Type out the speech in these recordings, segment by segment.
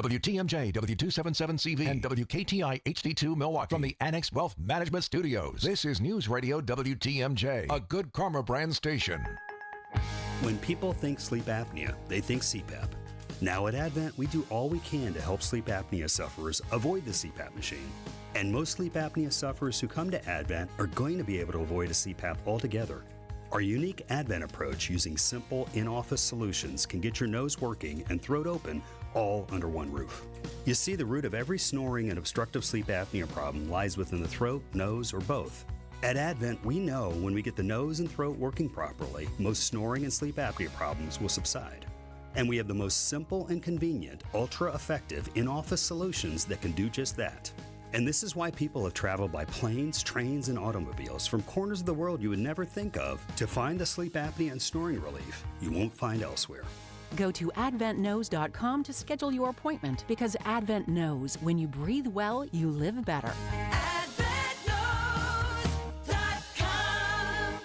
WTMJ, W277CV, and WKTI HD2 Milwaukee from the Annex Wealth Management Studios. This is News Radio WTMJ, a Good Karma brand station. When people think sleep apnea, they think CPAP. Now at Advent, we do all we can to help sleep apnea sufferers avoid the CPAP machine. And most sleep apnea sufferers who come to Advent are going to be able to avoid a CPAP altogether. Our unique Advent approach using simple in-office solutions can get your nose working and throat open all under one roof. You see, the root of every snoring and obstructive sleep apnea problem lies within the throat, nose, or both. At Advent, we know when we get the nose and throat working properly, most snoring and sleep apnea problems will subside. And we have the most simple and convenient, ultra-effective in-office solutions that can do just that. And this is why people have traveled by planes, trains, and automobiles from corners of the world you would never think of to find the sleep apnea and snoring relief you won't find elsewhere. Go to adventknows.com to schedule your appointment, because Advent knows when you breathe well, you live better.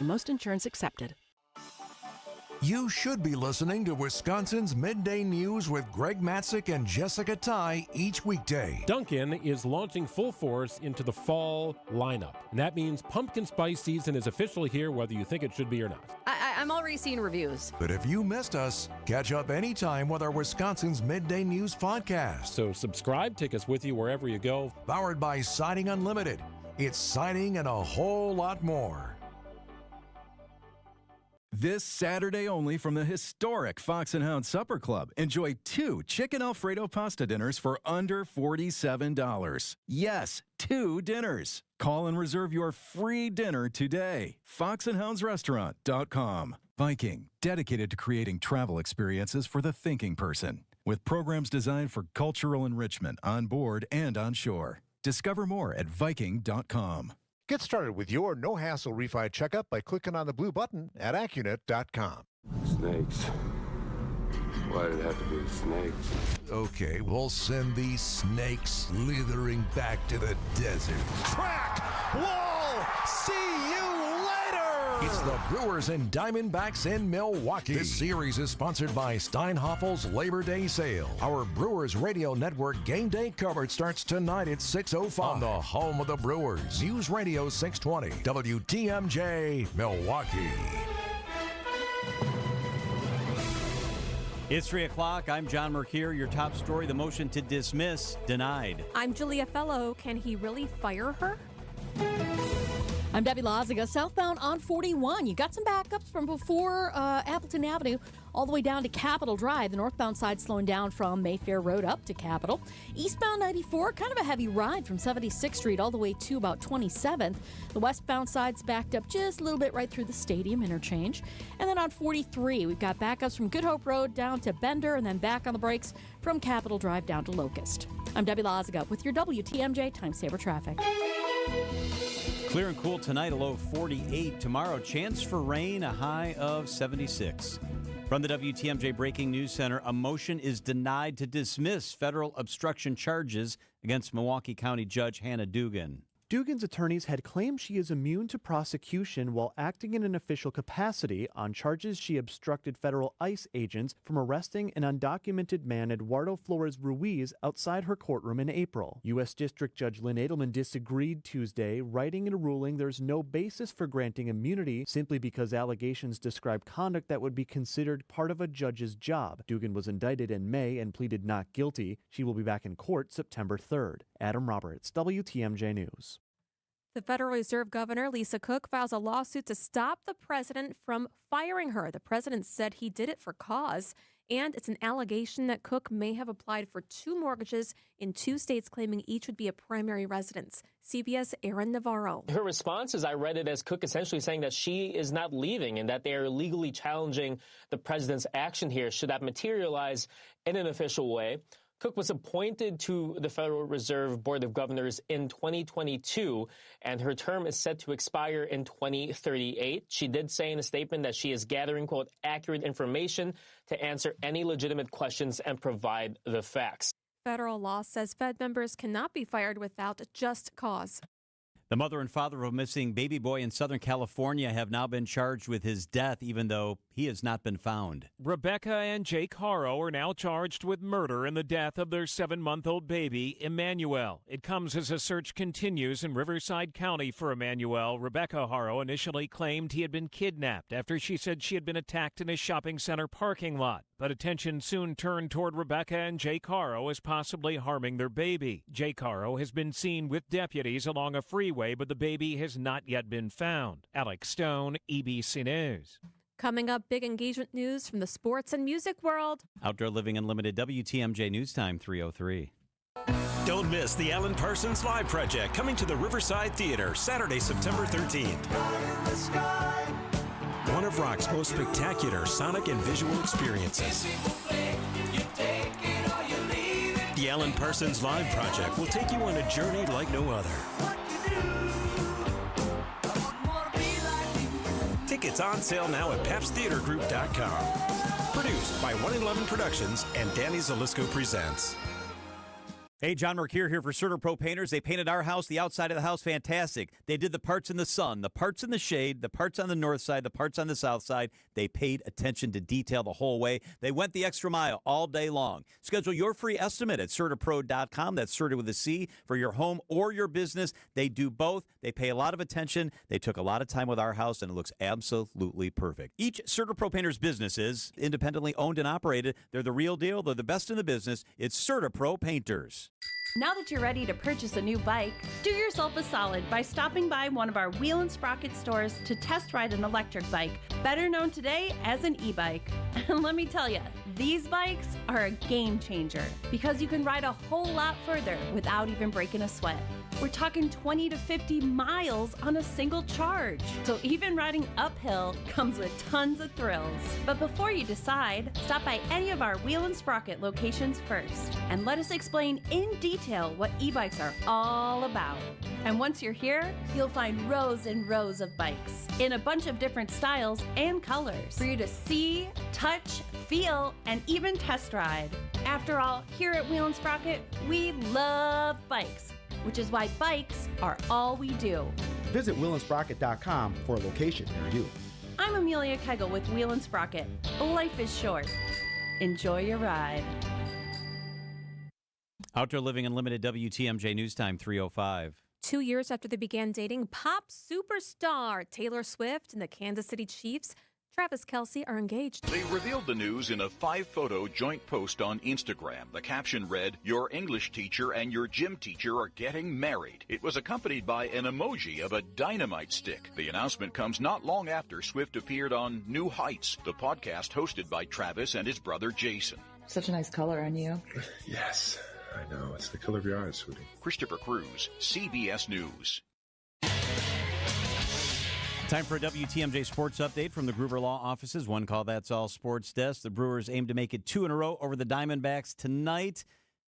Most insurance accepted. You should be listening to Wisconsin's Midday News with Greg Matzik and Jessica Ty each weekday. Dunkin' is launching full force into the fall lineup. And that means pumpkin spice season is officially here, whether you think it should be or not. I'm already seeing reviews. But if you missed us, catch up anytime with our Wisconsin's Midday News podcast. So subscribe, take us with you wherever you go. Powered by Siding Unlimited. It's siding and a whole lot more. This Saturday only from the historic Fox and Hound Supper Club. Enjoy 2 Chicken Alfredo pasta dinners for under $47. Yes, 2 dinners. Call and reserve your free dinner today. foxandhoundsrestaurant.com. Viking, dedicated to creating travel experiences for the thinking person, with programs designed for cultural enrichment on board and on shore. Discover more at Viking.com. Get started with your no-hassle refi checkup by clicking on the blue button at Accunet.com. Snakes. Why did it have to be snakes? Okay, we'll send these snakes slithering back to the desert. Track! Wall! See you later! It's the Brewers and Diamondbacks in Milwaukee. This series is sponsored by Steinhaffel's Labor Day Sale. Our Brewers Radio Network game day coverage starts tonight at 6:05 on the home of the Brewers. News Radio 620, WTMJ, Milwaukee. It's 3 o'clock. I'm John Mercure. Your top story, the motion to dismiss, denied. I'm Julia Fellow. Can he really fire her? I'm Debbie Loziga. Southbound on 41. You got some backups from before Appleton Avenue all the way down to Capitol Drive. The northbound side slowing down from Mayfair Road up to Capitol. Eastbound 94, kind of a heavy ride from 76th Street all the way to about 27th. The westbound side's backed up just a little bit right through the Stadium interchange. And then on 43, we've got backups from Good Hope Road down to Bender, and then back on the brakes from Capitol Drive down to Locust. I'm Debbie Loziga with your WTMJ Time Saver Traffic. Clear and cool tonight, a low of 48. Tomorrow, chance for rain, a high of 76. From the WTMJ Breaking News Center, a motion is denied to dismiss federal obstruction charges against Milwaukee County Judge Hannah Dugan. Dugan's attorneys had claimed she is immune to prosecution while acting in an official capacity on charges she obstructed federal ICE agents from arresting an undocumented man, Eduardo Flores Ruiz, outside her courtroom in April. U.S. District Judge Lynn Edelman disagreed Tuesday, writing in a ruling there's no basis for granting immunity simply because allegations describe conduct that would be considered part of a judge's job. Dugan was indicted in May and pleaded not guilty. She will be back in court September 3rd. Adam Roberts, WTMJ News. The Federal Reserve Governor, Lisa Cook, files a lawsuit to stop the president from firing her. The president said he did it for cause, and it's an allegation that Cook may have applied for 2 mortgages in 2 states, claiming each would be a primary residence. CBS' Aaron Navarro. Her response is, I read it as Cook essentially saying that she is not leaving and that they are legally challenging the president's action here should that materialize in an official way. Cook was appointed to the Federal Reserve Board of Governors in 2022, and her term is set to expire in 2038. She did say in a statement that she is gathering, quote, accurate information to answer any legitimate questions and provide the facts. Federal law says Fed members cannot be fired without just cause. The mother and father of a missing baby boy in Southern California have now been charged with his death, even though he has not been found. Rebecca and Jake Haro are now charged with murder in the death of their 7-month-old baby, Emmanuel. It comes as a search continues in Riverside County for Emmanuel. Rebecca Haro initially claimed he had been kidnapped after she said she had been attacked in a shopping center parking lot. But attention soon turned toward Rebecca and Jake Haro as possibly harming their baby. Jake Haro has been seen with deputies along a freeway, but the baby has not yet been found. Alex Stone, EBC News. Coming up, big engagement news from the sports and music world. Outdoor Living Unlimited, WTMJ News Time 3:03. Don't miss the Alan Parsons Live Project coming to the Riverside Theater Saturday, September 13th. One of rock's most spectacular sonic and visual experiences. The Alan Parsons Live Project will take you on a journey like no other. Tickets on sale now at PabstTheaterGroup.com. Produced by 111 Productions and Danny Zalisco Presents. Hey, John Mercure here for CertaPro Painters. They painted our house, the outside of the house, fantastic. They did the parts in the sun, the parts in the shade, the parts on the north side, the parts on the south side. They paid attention to detail the whole way. They went the extra mile all day long. Schedule your free estimate at CertaPro.com. That's Certa with a C for your home or your business. They do both. They pay a lot of attention. They took a lot of time with our house, and it looks absolutely perfect. Each CertaPro Painters business is independently owned and operated. They're the real deal. They're the best in the business. It's CertaPro Painters. Now that you're ready to purchase a new bike, do yourself a solid by stopping by one of our Wheel and Sprocket stores to test ride an electric bike, better known today as an e-bike. And let me tell you, these bikes are a game changer because you can ride a whole lot further without even breaking a sweat. We're talking 20 to 50 miles on a single charge. So even riding uphill comes with tons of thrills. But before you decide, stop by any of our Wheel and Sprocket locations first and let us explain in detail what e-bikes are all about. And once you're here, you'll find rows and rows of bikes in a bunch of different styles and colors for you to see, touch, feel, and even test ride. After all, here at Wheel and Sprocket, we love bikes, which is why bikes are all we do. Visit wheelandsprocket.com for a location near you. I'm Amelia Kegel with Wheel and Sprocket. Life is short. Enjoy your ride. Outdoor Living Unlimited, WTMJ News Time 3:05. 2 years after they began dating, pop superstar Taylor Swift and the Kansas City Chiefs, Travis Kelce, are engaged. They revealed the news in a 5-photo joint post on Instagram. The caption read, "Your English teacher and your gym teacher are getting married." It was accompanied by an emoji of a dynamite stick. The announcement comes not long after Swift appeared on New Heights, the podcast hosted by Travis and his brother Jason. Such a nice color on you. Yes, I know. It's the color of your eyes, sweetie. Christopher Cruz, CBS News. Time for a WTMJ sports update from the Gruber Law offices. One call, that's all sports desk. The Brewers aim to make it 2 in a row over the Diamondbacks tonight.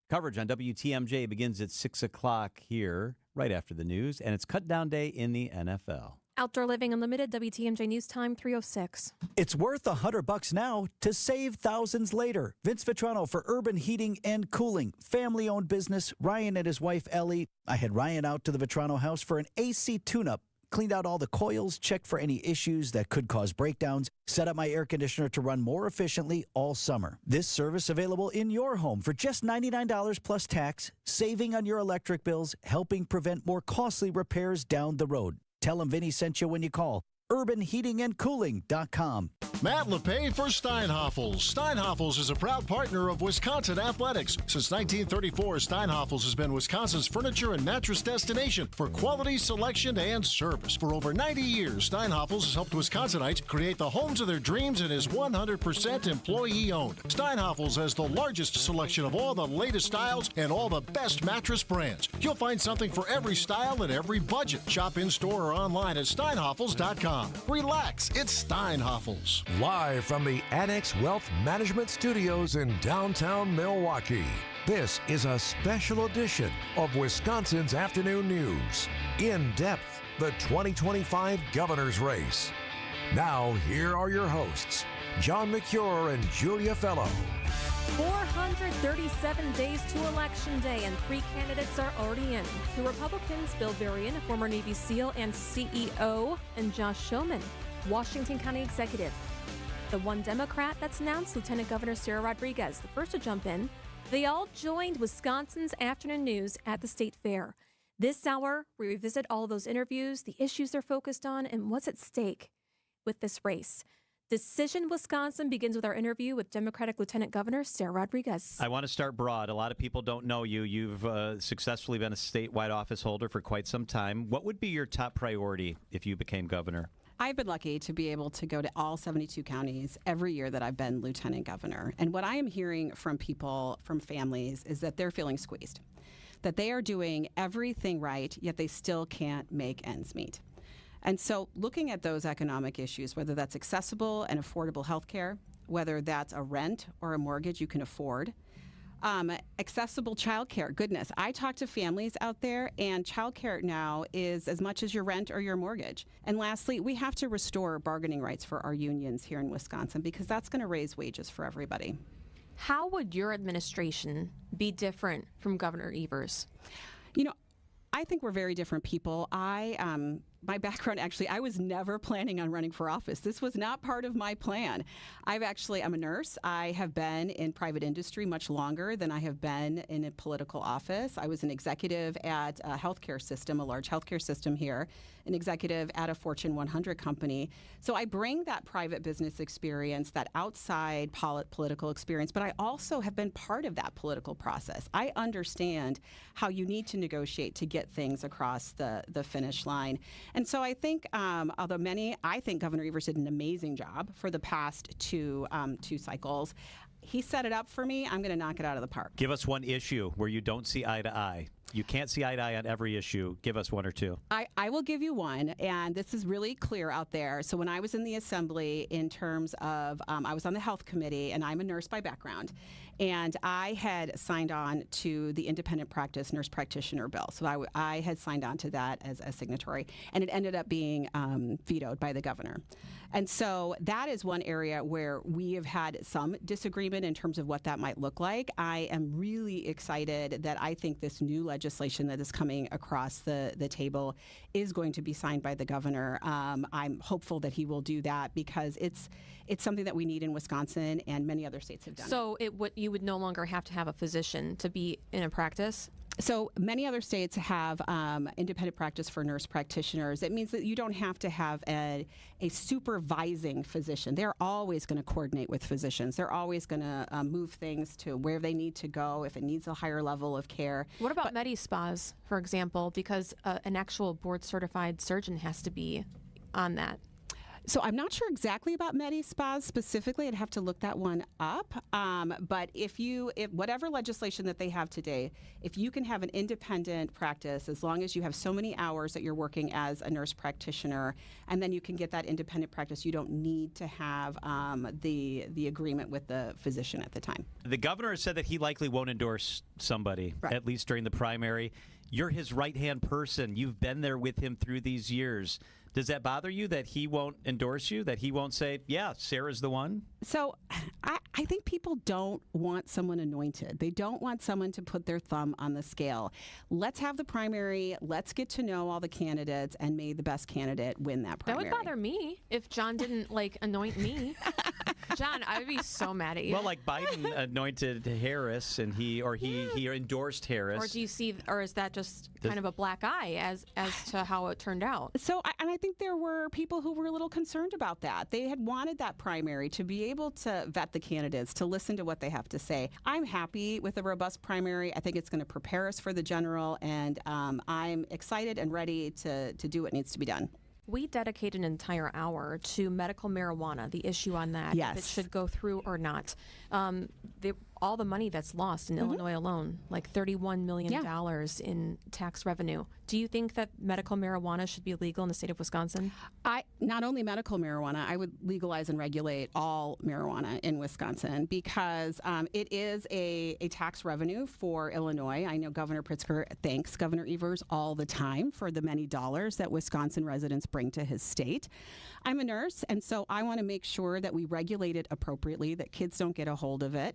Coverage on WTMJ begins at 6 o'clock here, right after the news, and it's cut down day in the NFL. Outdoor Living Unlimited, WTMJ News Time 3:06. It's worth $100 now to save thousands later. Vince Vitrano for Urban Heating and Cooling. Family-owned business. Ryan and his wife, Ellie. I had Ryan out to the Vitrano house for an AC tune-up. Cleaned out all the coils, checked for any issues that could cause breakdowns, set up my air conditioner to run more efficiently all summer. This service available in your home for just $99 plus tax, saving on your electric bills, helping prevent more costly repairs down the road. Tell them Vinny sent you when you call. UrbanHeatingandCooling.com. Matt LePay for Steinhoffels. Steinhoffels is a proud partner of Wisconsin Athletics. Since 1934, Steinhoffels has been Wisconsin's furniture and mattress destination for quality selection and service. For over 90 years, Steinhoffels has helped Wisconsinites create the homes of their dreams and is 100% employee-owned. Steinhoffels has the largest selection of all the latest styles and all the best mattress brands. You'll find something for every style and every budget. Shop in-store or online at steinhoffels.com. Relax, it's Steinhoffels. Live from the Annex Wealth Management Studios in downtown Milwaukee, this is a special edition of Wisconsin's Afternoon News. In depth, the 2025 governor's race. Now, here are your hosts, John McCure and Julia Fellow. 437 days to Election Day, and 3 candidates are already in. The Republicans, Bill Berrien, a former Navy SEAL and CEO, and Josh Showman, Washington County Executive. The one Democrat that's announced, Lieutenant Governor Sarah Rodriguez, the first to jump in. They all joined Wisconsin's Afternoon News at the State Fair. This hour, we revisit all of those interviews, the issues they're focused on, and what's at stake with this race. Decision Wisconsin begins with our interview with Democratic Lieutenant Governor Sarah Rodriguez. I want to start broad. A lot of people don't know you. You've successfully been a statewide office holder for quite some time. What would be your top priority if you became governor? I've been lucky to be able to go to all 72 counties every year that I've been lieutenant governor. And what I am hearing from people, from families, is that they're feeling squeezed, that they are doing everything right, yet they still can't make ends meet. And so looking at those economic issues, whether that's accessible and affordable health care, whether that's a rent or a mortgage you can afford, accessible childcare. Goodness, I talk to families out there, and childcare now is as much as your rent or your mortgage. And lastly, we have to restore bargaining rights for our unions here in Wisconsin, because that's going to raise wages for everybody. How would your administration be different from Governor Evers? You know, I think we're very different people. My background, actually, I was never planning on running for office. This was not part of my plan. I'm a nurse. I have been in private industry much longer than I have been in a political office. I was an executive at a healthcare system, a large healthcare system here, an executive at a Fortune 100 company. So I bring that private business experience, that outside political experience, but I also have been part of that political process. I understand how you need to negotiate to get things across the finish line. And so I think, I think Governor Evers did an amazing job for the past two cycles. He set it up for me. I'm going to knock it out of the park. Give us one issue where you don't see eye to eye. You can't see eye to eye on every issue. Give us one or two. I will give you one, and this is really clear out there. So when I was in the assembly, in terms of, I was on the health committee, and I'm a nurse by background, and I had signed on to the independent practice nurse practitioner bill. So I had signed on to that as a signatory, and it ended up being vetoed by the governor. And so that is one area where we have had some disagreement in terms of what that might look like. I am really excited that I think this new legislation that is coming across the table is going to be signed by the governor. I'm hopeful that he will do that, because it's something that we need in Wisconsin, and many other states have done. So you would no longer have to have a physician to be in a practice? So many other states have independent practice for nurse practitioners. It means that you don't have to have a supervising physician. They're always going to coordinate with physicians. They're always going to move things to where they need to go if it needs a higher level of care. What about Medi-Spas, for example, because an actual board-certified surgeon has to be on that? So I'm not sure exactly about Medi-Spas specifically. I'd have to look that one up. But if whatever legislation that they have today, if you can have an independent practice, as long as you have so many hours that you're working as a nurse practitioner, and then you can get that independent practice, you don't need to have the agreement with the physician at the time. The governor said that he likely won't endorse somebody, at least during the primary. You're his right-hand person. You've been there with him through these years. Does that bother you that he won't endorse you, that he won't say, yeah, Sarah's the one? So I think people don't want someone anointed. They don't want someone to put their thumb on the scale. Let's have the primary. Let's get to know all the candidates, and may the best candidate win that primary. That would bother me if John didn't, anoint me. John, I would be so mad at you. Well, like Biden anointed Harris, and he endorsed Harris. Or do you see, or is that just kind of a black eye as to how it turned out? So, and I think there were people who were a little concerned about that. They had wanted that primary to be able to vet the candidates, to listen to what they have to say. I'm happy with a robust primary. I think it's going to prepare us for the general, and I'm excited and ready to do what needs to be done. We dedicate an entire hour to medical marijuana, the issue on that, yes, if it should go through or not. All the money that's lost in Illinois alone, like $31 million in tax revenue. Do you think that medical marijuana should be legal in the state of Wisconsin? Not only medical marijuana, I would legalize and regulate all marijuana in Wisconsin, because it is a tax revenue for Illinois. I know Governor Pritzker thanks Governor Evers all the time for the many dollars that Wisconsin residents bring to his state. I'm a nurse, and so I want to make sure that we regulate it appropriately, that kids don't get a hold of it.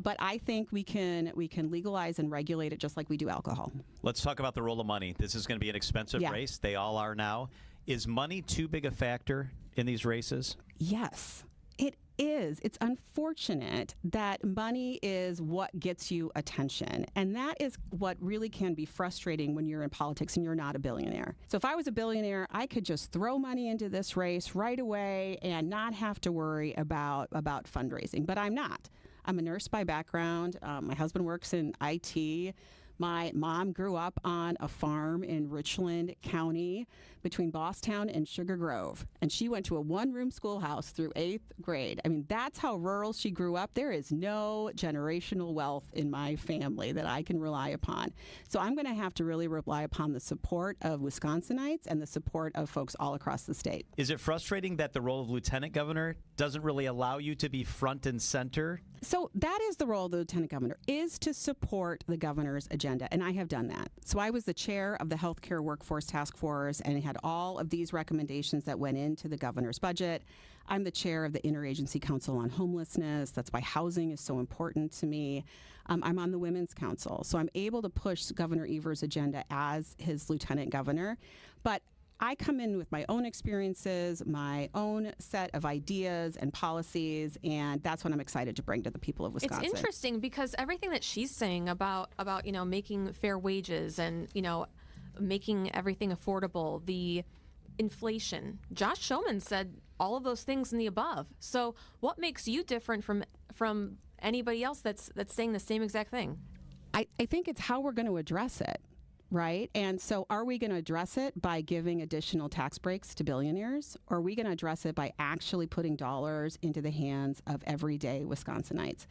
But I think we can legalize and regulate it just like we do alcohol. Let's talk about the role of money. This is going to be an expensive race. They all are now. Is money too big a factor in these races? Yes, it is. It's unfortunate that money is what gets you attention. And that is what really can be frustrating when you're in politics and you're not a billionaire. So if I was a billionaire, I could just throw money into this race right away and not have to worry about fundraising. But I'm not. I'm a nurse by background. My husband works in IT. My mom grew up on a farm in Richland County between Bosstown and Sugar Grove. And she went to a one-room schoolhouse through 8th grade. I mean, that's how rural she grew up. There is no generational wealth in my family that I can rely upon. So I'm going to have to really rely upon the support of Wisconsinites and the support of folks all across the state. Is it frustrating that the role of lieutenant governor doesn't really allow you to be front and center? So that is the role of the lieutenant governor, is to support the governor's agenda, and I have done that. So I was the chair of the Healthcare Workforce Task Force and had all of these recommendations that went into the governor's budget. I'm the chair of the Interagency Council on Homelessness. That's why housing is so important to me. I'm on the Women's Council, so I'm able to push Governor Evers' agenda as his lieutenant governor. But I come in with my own experiences, my own set of ideas and policies, and that's what I'm excited to bring to the people of Wisconsin. It's interesting because everything that she's saying about making fair wages and making everything affordable, the inflation. Josh Schoeman said all of those things and the above. So what makes you different from anybody else that's saying the same exact thing? I think it's how we're going to address it. Right? And so are we going to address it by giving additional tax breaks to billionaires? Or are we going to address it by actually putting dollars into the hands of everyday Wisconsinites?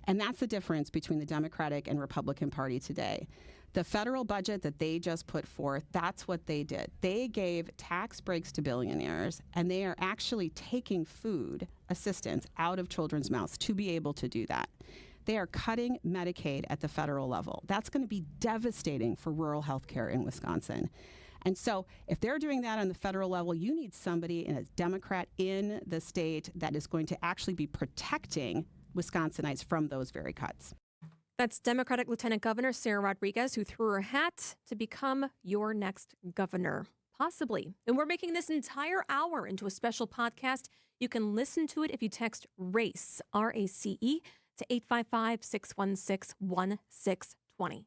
And that's the difference between the Democratic and Republican Party today. The federal budget that they just put forth, that's what they did. They gave tax breaks to billionaires, and they are actually taking food assistance out of children's mouths to be able to do that. They are cutting Medicaid at the federal level. That's going to be devastating for rural health care in Wisconsin. And so if they're doing that on the federal level, you need somebody, a Democrat in the state, that is going to actually be protecting Wisconsinites from those very cuts. That's Democratic Lieutenant Governor Sarah Rodriguez, who threw her hat to become your next governor. Possibly. And we're making this entire hour into a special podcast. You can listen to it if you text RACE, R-A-C-E, to 855-616-1620.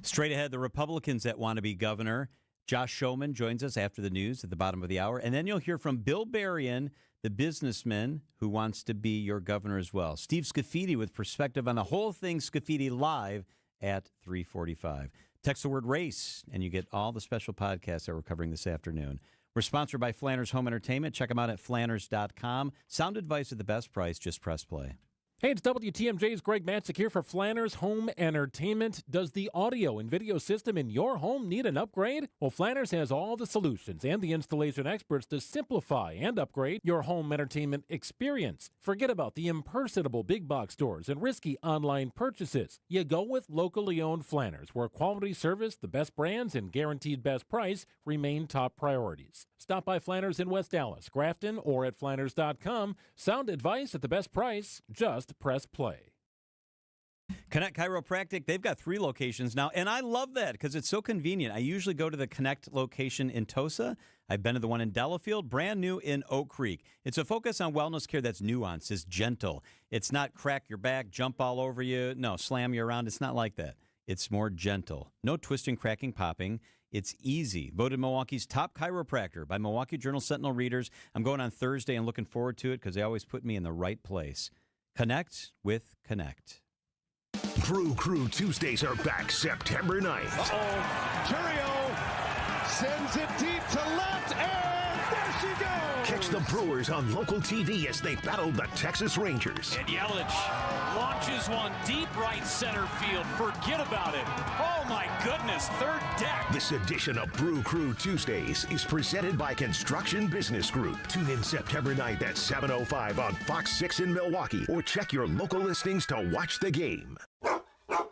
Straight ahead, the Republicans that want to be governor. Josh Schoeman joins us after the news at the bottom of the hour. And then you'll hear from Bill Berrien, the businessman who wants to be your governor as well. Steve Scafidi with perspective on the whole thing. Scafidi live at 3:45. Text the word RACE, and you get all the special podcasts that we're covering this afternoon. We're sponsored by Flanners Home Entertainment. Check them out at flanners.com. Sound advice at the best price. Just press play. Hey, it's WTMJ's Greg Matzik here for Flanners Home Entertainment. Does the audio and video system in your home need an upgrade? Well, Flanners has all the solutions and the installation experts to simplify and upgrade your home entertainment experience. Forget about the impersonable big box stores and risky online purchases. You go with locally owned Flanners, where quality service, the best brands, and guaranteed best price remain top priorities. Stop by Flanners in West Dallas, Grafton, or at flanners.com. Sound advice at the best price. Just press play. Connect Chiropractic, they've got 3 locations now, and I love that because it's so convenient. I usually go to the Connect location in Tosa. I've been to the one in Delafield, brand new in Oak Creek. It's a focus on wellness care that's nuanced, it's gentle. It's not crack your back, jump all over you, no, slam you around. It's not like that. It's more gentle. No twisting, cracking, popping. It's easy. Voted Milwaukee's top chiropractor by Milwaukee Journal Sentinel readers. I'm going on Thursday and looking forward to it because they always put me in the right place. Connect with Connect. Brew Crew Tuesdays are back September 9th. Churio sends it deep to left, and there she goes. Catch the Brewers on local TV as they battle the Texas Rangers. And Yelich launches one deep right center field. Forget about it. Oh, my goodness. Third deck. This edition of Brew Crew Tuesdays is presented by Construction Business Group. Tune in September 9th at 7:05 on Fox 6 in Milwaukee, or check your local listings to watch the game.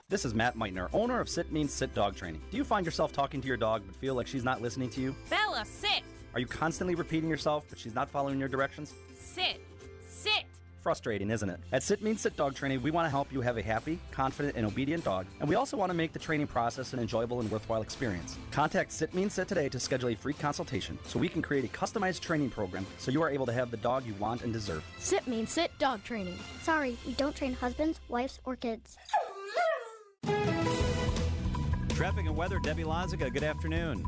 This is Matt Meitner, owner of Sit Means Sit Dog Training. Do you find yourself talking to your dog but feel like she's not listening to you? Bella, sit. Are you constantly repeating yourself but she's not following your directions? Sit. Sit. frustrating, isn't it? At Sit Means Sit Dog Training, we want to help you have a happy, confident, and obedient dog, and we also want to make the training process an enjoyable and worthwhile experience. Contact Sit Means Sit today to schedule a free consultation so we can create a customized training program so you are able to have the dog you want and deserve. Sit Means Sit Dog Training. Sorry, we don't train husbands, wives, or kids. Traffic and weather, Debbie Loziga, good afternoon.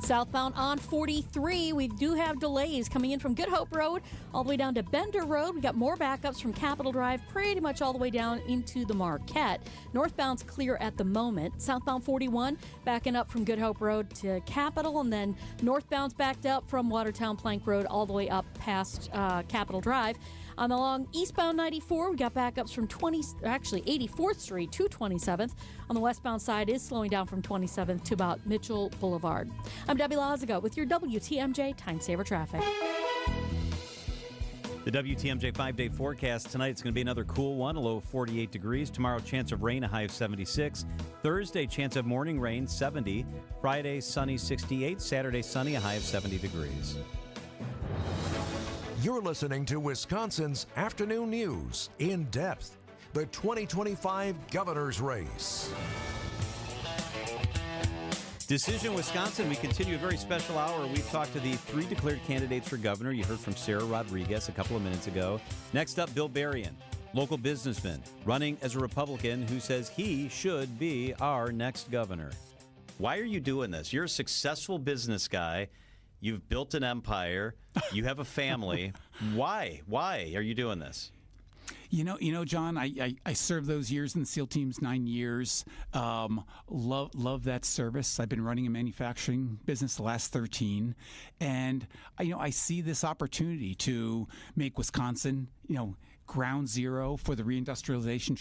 Southbound on 43, we do have delays coming in from Good Hope Road all the way down to Bender Road. We got more backups from Capitol Drive pretty much all the way down into the Marquette. Northbound's clear at the moment. Southbound 41 backing up from Good Hope Road to Capitol, and then northbound's backed up from Watertown Plank Road all the way up past Capitol Drive. Along eastbound 94, we got backups from 84th Street to 27th. On the westbound side is slowing down from 27th to about Mitchell Boulevard. I'm Debbie Loziga with your WTMJ Time Saver Traffic. The WTMJ 5-day forecast tonight, it's going to be another cool one, a low of 48 degrees. Tomorrow, chance of rain, a high of 76. Thursday, chance of morning rain, 70. Friday, sunny, 68. Saturday, sunny, a high of 70 degrees. You're listening to Wisconsin's Afternoon News in depth. The 2025 governor's race. Decision Wisconsin, we continue a very special hour. We've talked to the 3 declared candidates for governor. You heard from Sarah Rodriguez a couple of minutes ago. Next up, Bill Berrien, local businessman, running as a Republican who says he should be our next governor. Why are you doing this? You're a successful business guy. You've built an empire. You have a family. Why? Why are you doing this? You know, John, I served those years in the SEAL teams, 9 years. Love that service. I've been running a manufacturing business the last 13. And, I see this opportunity to make Wisconsin, ground zero for the reindustrialization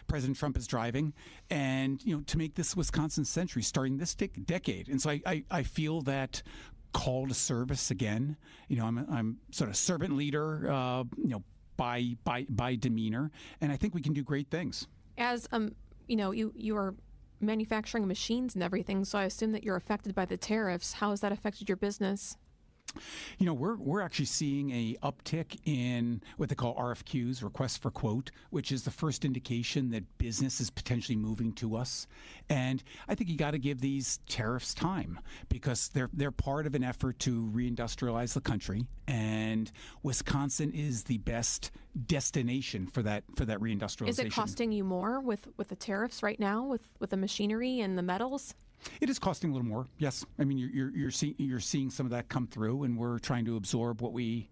President Trump is driving, and, to make this Wisconsin century starting this decade. And so I feel that call to service again. I'm sort of servant leader, by demeanor, and I think we can do great things. As you are manufacturing machines and everything, so I assume that you're affected by the tariffs. How has that affected your business? We're actually seeing a uptick in what they call RFQs, requests for quote, which is the first indication that business is potentially moving to us. And I think you got to give these tariffs time because they're part of an effort to reindustrialize the country. And Wisconsin is the best destination for that reindustrialization. Is it costing you more with the tariffs right now, with the machinery and the metals? It is costing a little more, yes. I mean, you're seeing some of that come through, and we're trying to absorb what we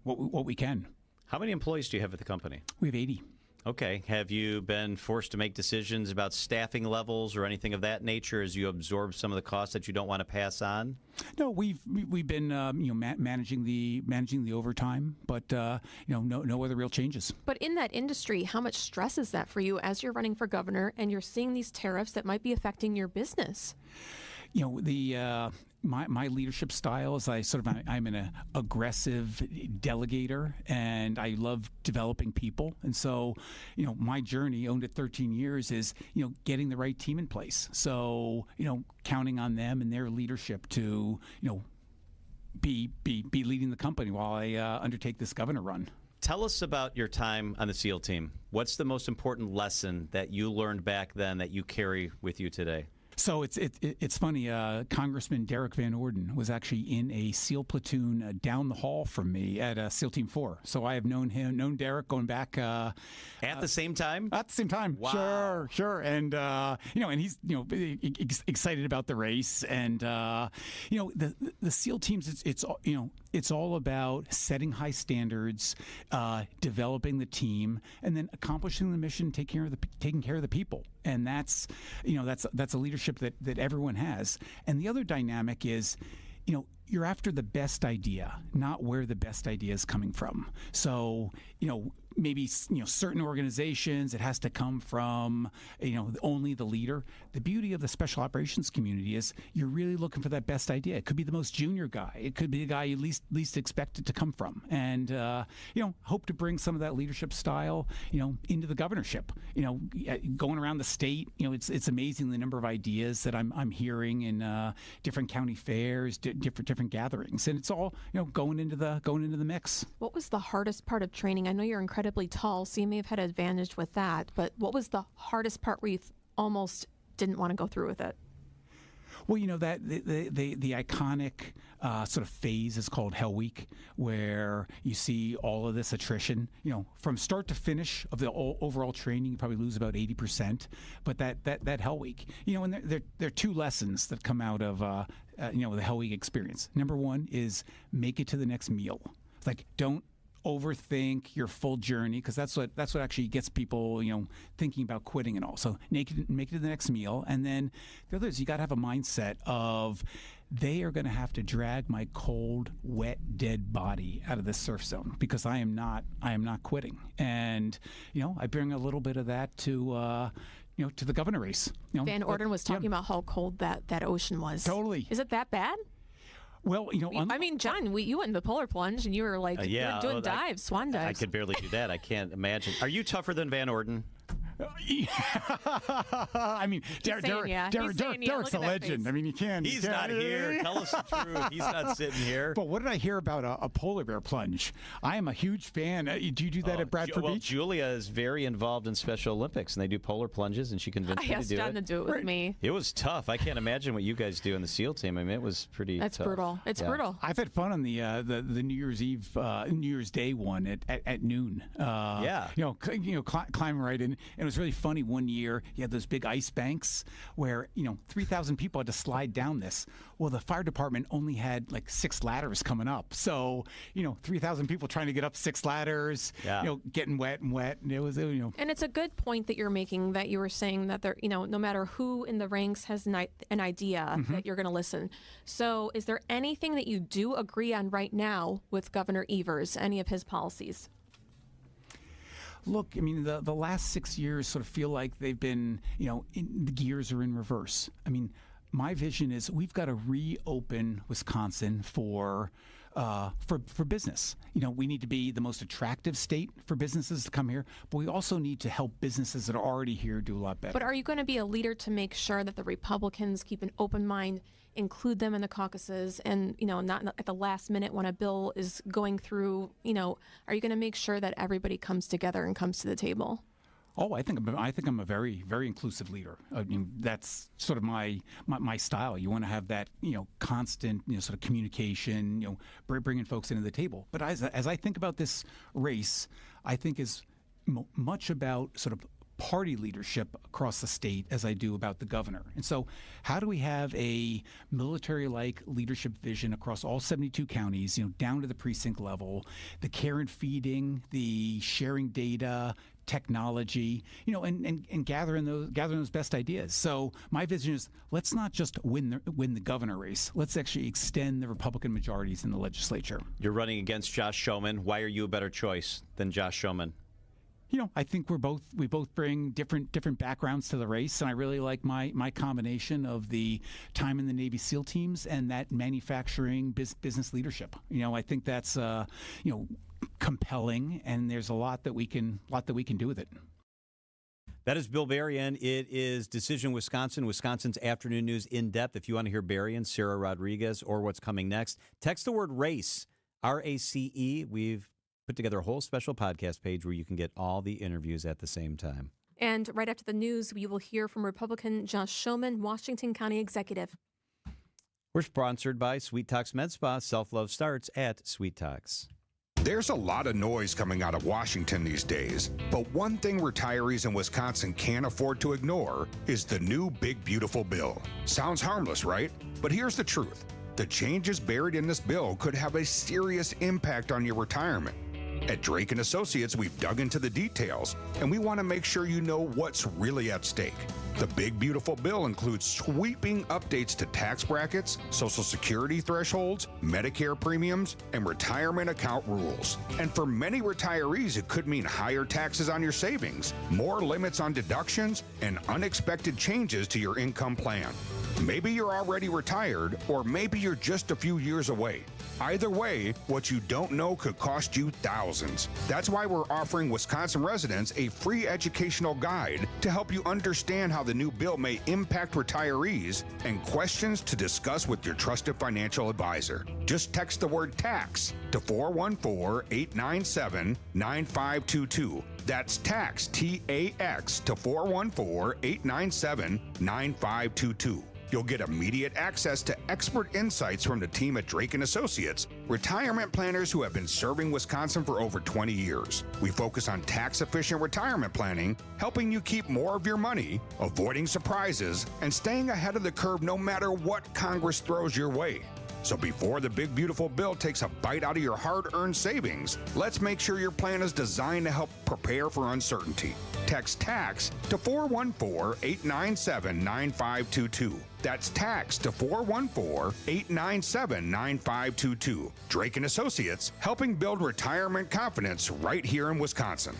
can. How many employees do you have at the company? We have 80. Okay. Have you been forced to make decisions about staffing levels or anything of that nature as you absorb some of the costs that you don't want to pass on? No, we've been managing the overtime, but no other real changes. But in that industry, how much stress is that for you as you're running for governor and you're seeing these tariffs that might be affecting your business? My leadership style is I'm an aggressive delegator, and I love developing people. And so, my journey, owned it 13 years, is, getting the right team in place. So, counting on them and their leadership to, be leading the company while I undertake this governor run. Tell us about your time on the SEAL team. What's the most important lesson that you learned back then that you carry with you today? So it's funny. Congressman Derek Van Orden was actually in a SEAL platoon down the hall from me at SEAL Team 4. So I have known Derek going back at the same time. At the same time, wow. Sure. And and he's excited about the race, and the SEAL teams. It's all about setting high standards, developing the team, and then accomplishing the mission, taking care of the people. And that's a leadership that everyone has. And the other dynamic is, you're after the best idea, not where the best idea is coming from. So, maybe certain organizations. It has to come from only the leader. The beauty of the special operations community is you're really looking for that best idea. It could be the most junior guy. It could be the guy you least expect it to come from. And hope to bring some of that leadership style into the governorship. Going around the state, it's amazing the number of ideas that I'm hearing in different county fairs, different gatherings, and it's all going into the mix. What was the hardest part of training? I know you're incredibly tall, so you may have had an advantage with that, but what was the hardest part where you almost didn't want to go through with it? Well, that the iconic sort of phase is called Hell Week, where you see all of this attrition. From start to finish of the overall training, you probably lose about 80%. But that Hell Week, and there are two lessons that come out of the Hell Week experience. Number one is make it to the next meal. Like, don't overthink your full journey, because that's what actually gets people thinking about quitting and all. So make it to the next meal. And then the other is you got to have a mindset of they are going to have to drag my cold, wet, dead body out of this surf zone, because I am not quitting. And I bring a little bit of that to to the governor race. Van Orden was talking about how cold that ocean was. Totally. Is it that bad? Well, I mean, John, you went in the polar plunge, and you were like you were doing dives, swan dives. I could barely do that. I can't imagine. Are you tougher than Van Orden? I mean, Derek's a legend. I mean, you can't. He's not here. Tell us the truth. He's not sitting here. But what did I hear about a polar bear plunge? I am a huge fan. Do you do that at Bradford Beach? Julia is very involved in Special Olympics, and they do polar plunges, and she convinced me to do it. I asked John to do it with me. It was tough. I can't imagine what you guys do in the SEAL team. I mean, it was pretty. That's tough. brutal. It's brutal. I've had fun on the New Year's Eve, New Year's Day one at noon. Climbing right in, and it was really funny. One year, you had those big ice banks where 3,000 people had to slide down this. Well, the fire department only had like 6 ladders coming up, so 3,000 people trying to get up 6 ladders. Getting wet, and it was And it's a good point that you're making, that you were saying that there, no matter who in the ranks has an idea, that you're going to listen. So, is there anything that you do agree on right now with Governor Evers, any of his policies? Look, I mean, the last 6 years sort of feel like they've been, the gears are in reverse. I mean, my vision is we've got to reopen Wisconsin for business. We need to be the most attractive state for businesses to come here, but we also need to help businesses that are already here do a lot better. But are you going to be a leader to make sure that the Republicans keep an open mind, include them in the caucuses, and not at the last minute when a bill is going through? Are you going to make sure that everybody comes together and comes to the table? Oh, I think I'm a very, very inclusive leader. I mean, that's sort of my style. You want to have that constant sort of communication, bringing folks into the table. But as I think about this race, I think is much about sort of party leadership across the state as I do about the governor. And so how do we have a military-like leadership vision across all 72 counties, down to the precinct level, the care and feeding, the sharing data, technology, and gathering those best ideas. So my vision is let's not just win the governor race. Let's actually extend the Republican majorities in the legislature. You're running against Josh Schoemann. Why are you a better choice than Josh Schoemann? I think we both bring different backgrounds to the race, and I really like my combination of the time in the Navy SEAL teams and that manufacturing business leadership. I think that's compelling, and there's a lot that we can do with it. That is Bill Berrien. It is Decision Wisconsin, Wisconsin's afternoon news in depth. If you want to hear Berrien, Sarah Rodriguez, or what's coming next, text the word RACE, RACE. We've put together a whole special podcast page where you can get all the interviews at the same time. And right after the news, we will hear from Republican Josh Schoemann, Washington County Executive. We're sponsored by Sweet Talks Med Spa. Self-love starts at Sweet Talks. There's a lot of noise coming out of Washington these days, but one thing retirees in Wisconsin can't afford to ignore is the new Big Beautiful Bill. Sounds harmless, right? But here's the truth. The changes buried in this bill could have a serious impact on your retirement. At Drake & Associates, we've dug into the details, and we want to make sure you know what's really at stake. The Big Beautiful Bill includes sweeping updates to tax brackets, Social Security thresholds, Medicare premiums, and retirement account rules. And for many retirees, it could mean higher taxes on your savings, more limits on deductions, and unexpected changes to your income plan. Maybe you're already retired, or maybe you're just a few years away. Either way, what you don't know could cost you thousands. That's why we're offering Wisconsin residents a free educational guide to help you understand how the new bill may impact retirees and questions to discuss with your trusted financial advisor. Just text the word tax to 414-897-9522. That's tax, T-A-X, to 414-897-9522. You'll get immediate access to expert insights from the team at Drake & Associates, retirement planners who have been serving Wisconsin for over 20 years. We focus on tax-efficient retirement planning, helping you keep more of your money, avoiding surprises, and staying ahead of the curve no matter what Congress throws your way. So before the Big Beautiful Bill takes a bite out of your hard-earned savings, let's make sure your plan is designed to help prepare for uncertainty. Text TAX to 414-897-9522. That's TAX to 414-897-9522. Drake & Associates, helping build retirement confidence right here in Wisconsin.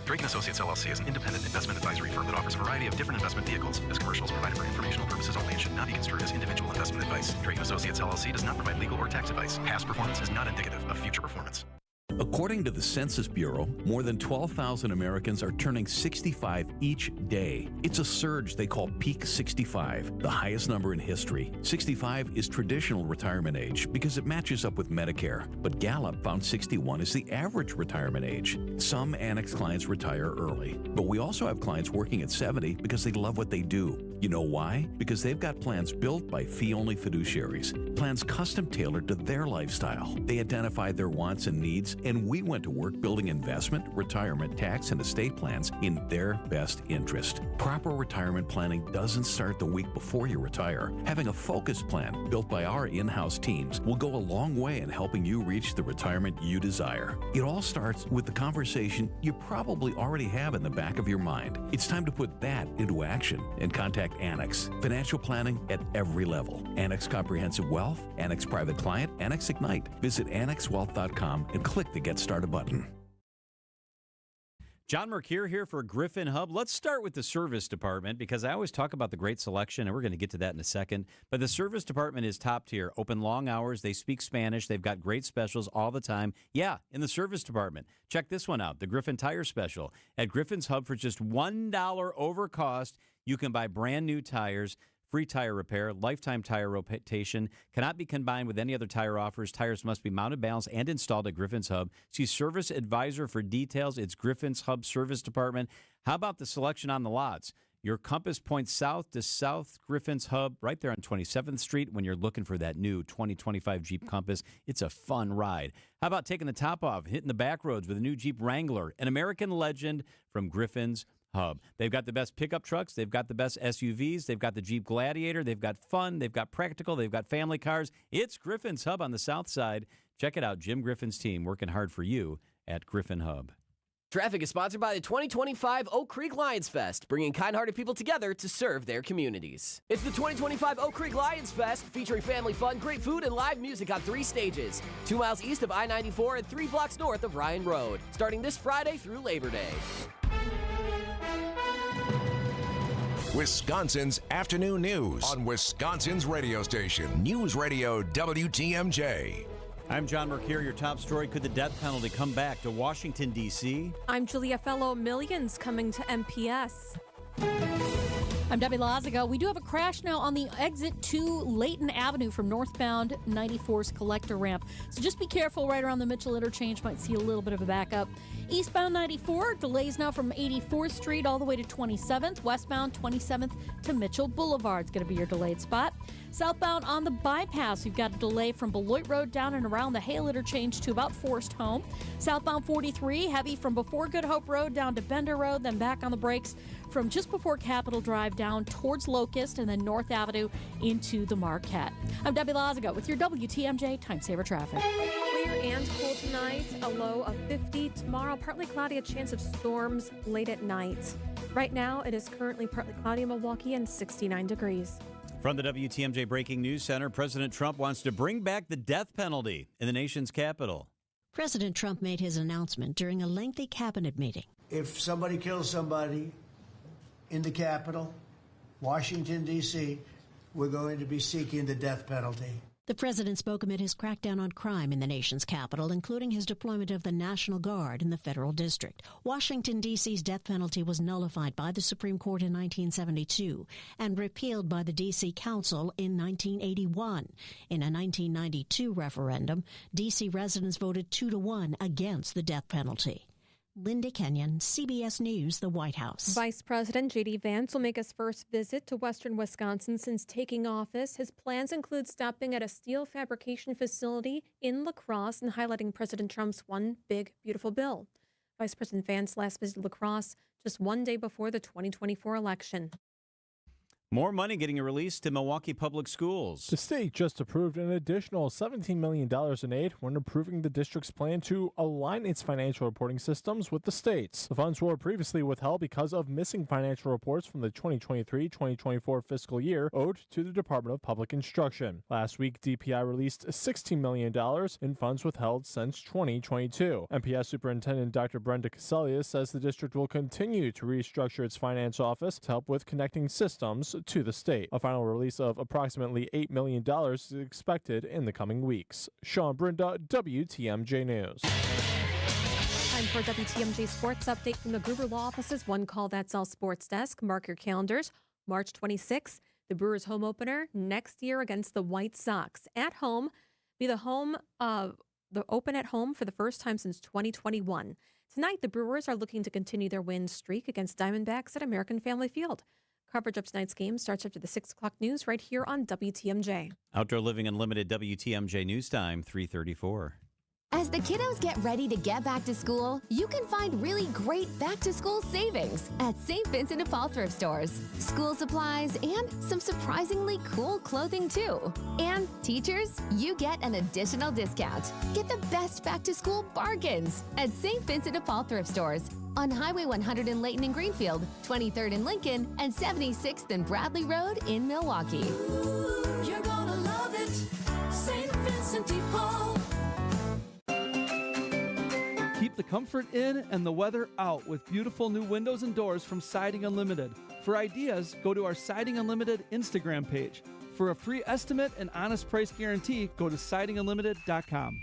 Drake & Associates LLC is an independent investment advisory firm that offers a variety of different investment vehicles. This commercial is provided for informational purposes only and should not be construed as individual investment advice. Drake & Associates LLC does not provide legal or tax advice. Past performance is not indicative of future performance. According to the Census Bureau, more than 12,000 Americans are turning 65 each day. It's a surge they call Peak 65, the highest number in history. 65 is traditional retirement age because it matches up with Medicare, but Gallup found 61 is the average retirement age. Some Annex clients retire early, but we also have clients working at 70 because they love what they do. You know why? Because they've got plans built by fee-only fiduciaries, plans custom-tailored to their lifestyle. They identify their wants and needs, and we went to work building investment, retirement, tax, and estate plans in their best interest. Proper retirement planning doesn't start the week before you retire. Having a focused plan built by our in-house teams will go a long way in helping you reach the retirement you desire. It all starts with the conversation you probably already have in the back of your mind. It's time to put that into action and contact Annex. Financial planning at every level. Annex Comprehensive Wealth, Annex Private Client, Annex Ignite. Visit AnnexWealth.com and click the Get Started button. John Mercure here for Griffin Hub. Let's start with the service department because I always talk about the great selection, and we're going to get to that in a second. But the service department is top tier. Open long hours. They speak Spanish. They've got great specials all the time. Yeah, in the service department. Check this one out, the Griffin Tire Special. At Griffin's Hub for just $1 over cost, you can buy brand new tires, free tire repair, lifetime tire rotation, cannot be combined with any other tire offers. Tires must be mounted, balanced, and installed at Griffin's Hub. See Service Advisor for details. It's Griffin's Hub Service Department. How about the selection on the lots? Your compass points south to South Griffin's Hub right there on 27th Street when you're looking for that new 2025 Jeep Compass. It's a fun ride. How about taking the top off, hitting the back roads with a new Jeep Wrangler, an American legend from Griffin's Hub. They've got the best pickup trucks. They've got the best SUVs. They've got the Jeep Gladiator. They've got fun. They've got practical. They've got family cars. It's Griffin's Hub on the south side. Check it out. Jim Griffin's team working hard for you at Griffin Hub. Traffic is sponsored by the 2025 Oak Creek Lions Fest, bringing kind-hearted people together to serve their communities. It's the 2025 Oak Creek Lions Fest, featuring family fun, great food, and live music on 3 stages, 2 miles east of I-94 and 3 blocks north of Ryan Road, starting this Friday through Labor Day. Wisconsin's afternoon news on Wisconsin's radio station, News Radio WTMJ. I'm John Mercure. Your top story, could the death penalty come back to Washington, D.C.? I'm Julia Fellow. Millions coming to MPS. I'm Debbie Lazaga. We do have a crash now on the exit to Layton Avenue from northbound 94's collector ramp. So just be careful right around the Mitchell interchange. Might see a little bit of a backup. Eastbound 94, delays now from 84th Street all the way to 27th. Westbound 27th to Mitchell Boulevard is going to be your delayed spot. Southbound on the bypass, we've got a delay from Beloit Road down and around the Hale interchange to about Forest Home. Southbound 43, heavy from before Good Hope Road down to Bender Road, then back on the brakes from just before Capitol Drive down towards Locust and then North Avenue into the Marquette. I'm Debbie Lazaga with your WTMJ Time Saver Traffic. Clear and cool tonight, a low of 50. Tomorrow, partly cloudy, a chance of storms late at night. Right now, it is currently partly cloudy in Milwaukee and 69 degrees. From the WTMJ Breaking News Center, President Trump wants to bring back the death penalty in the nation's capital. President Trump made his announcement during a lengthy cabinet meeting. If somebody kills somebody in the Capitol, Washington, D.C., we're going to be seeking the death penalty. The president spoke amid his crackdown on crime in the nation's capital, including his deployment of the National Guard in the federal district. Washington, D.C.'s death penalty was nullified by the Supreme Court in 1972 and repealed by the D.C. Council in 1981. In a 1992 referendum, D.C. residents voted 2-1 against the death penalty. Linda Kenyon, CBS News, the White House. Vice President J.D. Vance will make his first visit to western Wisconsin since taking office. His plans include stopping at a steel fabrication facility in La Crosse and highlighting President Trump's One Big Beautiful Bill. Vice President Vance last visited La Crosse just one day before the 2024 election. More money getting released to Milwaukee Public Schools. The state just approved an additional $17 million in aid when approving the district's plan to align its financial reporting systems with the state's. The funds were previously withheld because of missing financial reports from the 2023-2024 fiscal year owed to the Department of Public Instruction. Last week, DPI released $16 million in funds withheld since 2022. MPS Superintendent Dr. Brenda Cassellius says the district will continue to restructure its finance office to help with connecting systems to the state. A final release of approximately $8 million is expected in the coming weeks. Sean Brinda, WTMJ News. Time for WTMJ Sports Update from the Gruber Law Office's One Call That's All Sports Desk. Mark your calendars. March 26th, the Brewers home opener next year against the White Sox. At home, be the open at home for the first time since 2021. Tonight, the Brewers are looking to continue their win streak against Diamondbacks at American Family Field. Coverage of tonight's game starts after the 6 o'clock news right here on WTMJ. Outdoor Living Unlimited WTMJ News Time, 3:34. As the kiddos get ready to get back to school, you can find really great back-to-school savings at St. Vincent de Paul thrift stores. School supplies and some surprisingly cool clothing, too. And teachers, you get an additional discount. Get the best back-to-school bargains at St. Vincent de Paul thrift stores on Highway 100 in Layton and Greenfield, 23rd in Lincoln, and 76th and Bradley Road in Milwaukee. Ooh, you're gonna love it, St. Vincent de Paul. Keep the comfort in and the weather out with beautiful new windows and doors from Siding Unlimited. For ideas, go to our Siding Unlimited Instagram page. For a free estimate and honest price guarantee, go to sidingunlimited.com.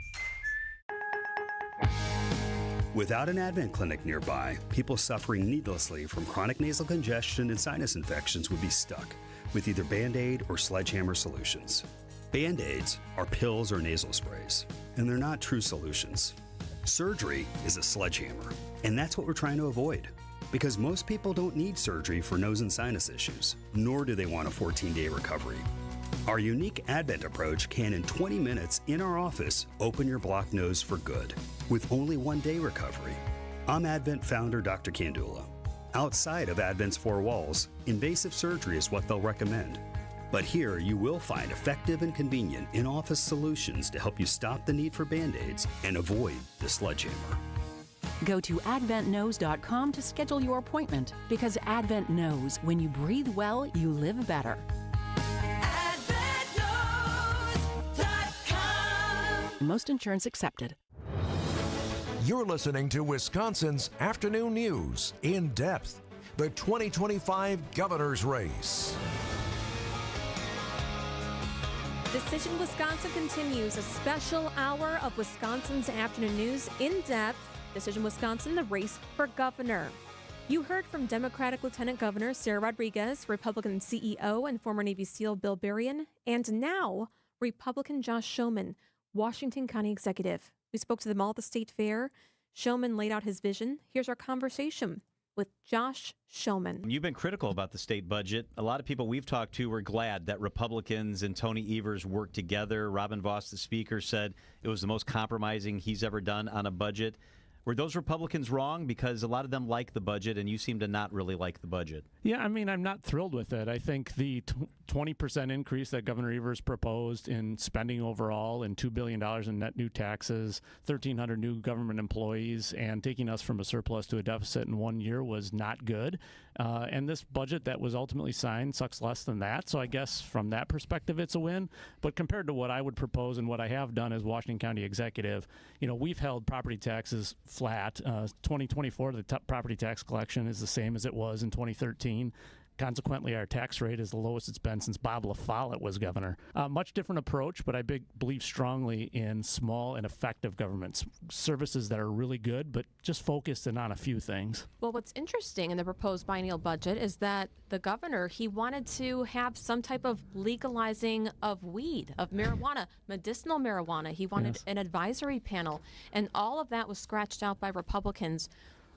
Without an Advent clinic nearby, people suffering needlessly from chronic nasal congestion and sinus infections would be stuck with either Band-Aid or Sledgehammer solutions. Band-Aids are pills or nasal sprays, and they're not true solutions. Surgery is a sledgehammer, and that's what we're trying to avoid. Because most people don't need surgery for nose and sinus issues, nor do they want a 14-day recovery. Our unique Advent approach can, in 20 minutes in our office, open your blocked nose for good, with only 1-day recovery. I'm Advent founder Dr. Kandula. Outside of Advent's 4 walls, invasive surgery is what they'll recommend. But here you will find effective and convenient in-office solutions to help you stop the need for Band-Aids and avoid the sledgehammer. Go to adventknows.com to schedule your appointment, because Advent knows when you breathe well, you live better. Most insurance accepted. You're listening to Wisconsin's Afternoon News in depth. The 2025 governor's race. Decision Wisconsin continues, a special hour of Wisconsin's Afternoon News in depth. Decision Wisconsin, the race for governor. You heard from Democratic Lieutenant Governor Sarah Rodriguez, Republican CEO and former Navy SEAL Bill Berrien, and now Republican Josh Schoemann, Washington County Executive. We spoke to them all at the State Fair. Schoemann laid out his vision. Here's our conversation with Josh Schoemann. You've been critical about the state budget. A lot of people we've talked to were glad that Republicans and Tony Evers worked together. Robin Vos, the speaker, said it was the most compromising he's ever done on a budget. Were those Republicans wrong? Because a lot of them like the budget, and you seem to not really like the budget. Yeah, I mean, I'm not thrilled with it. I think the 20% increase that Governor Evers proposed in spending overall and $2 billion in net new taxes, 1,300 new government employees, and taking us from a surplus to a deficit in 1 year was not good. And this budget that was ultimately signed sucks less than that. So I guess from that perspective, it's a win. But compared to what I would propose and what I have done as Washington County executive, we've held property taxes flat. 2024, the property tax collection is the same as it was in 2013. Consequently, our tax rate is the lowest it's been since Bob LaFollette was governor. Much different approach, but I believe strongly in small and effective governments, services that are really good, but just focused in on a few things. Well, what's interesting in the proposed biennial budget is that the governor, he wanted to have some type of legalizing of weed, of marijuana, medicinal marijuana. He wanted an advisory panel, and all of that was scratched out by Republicans.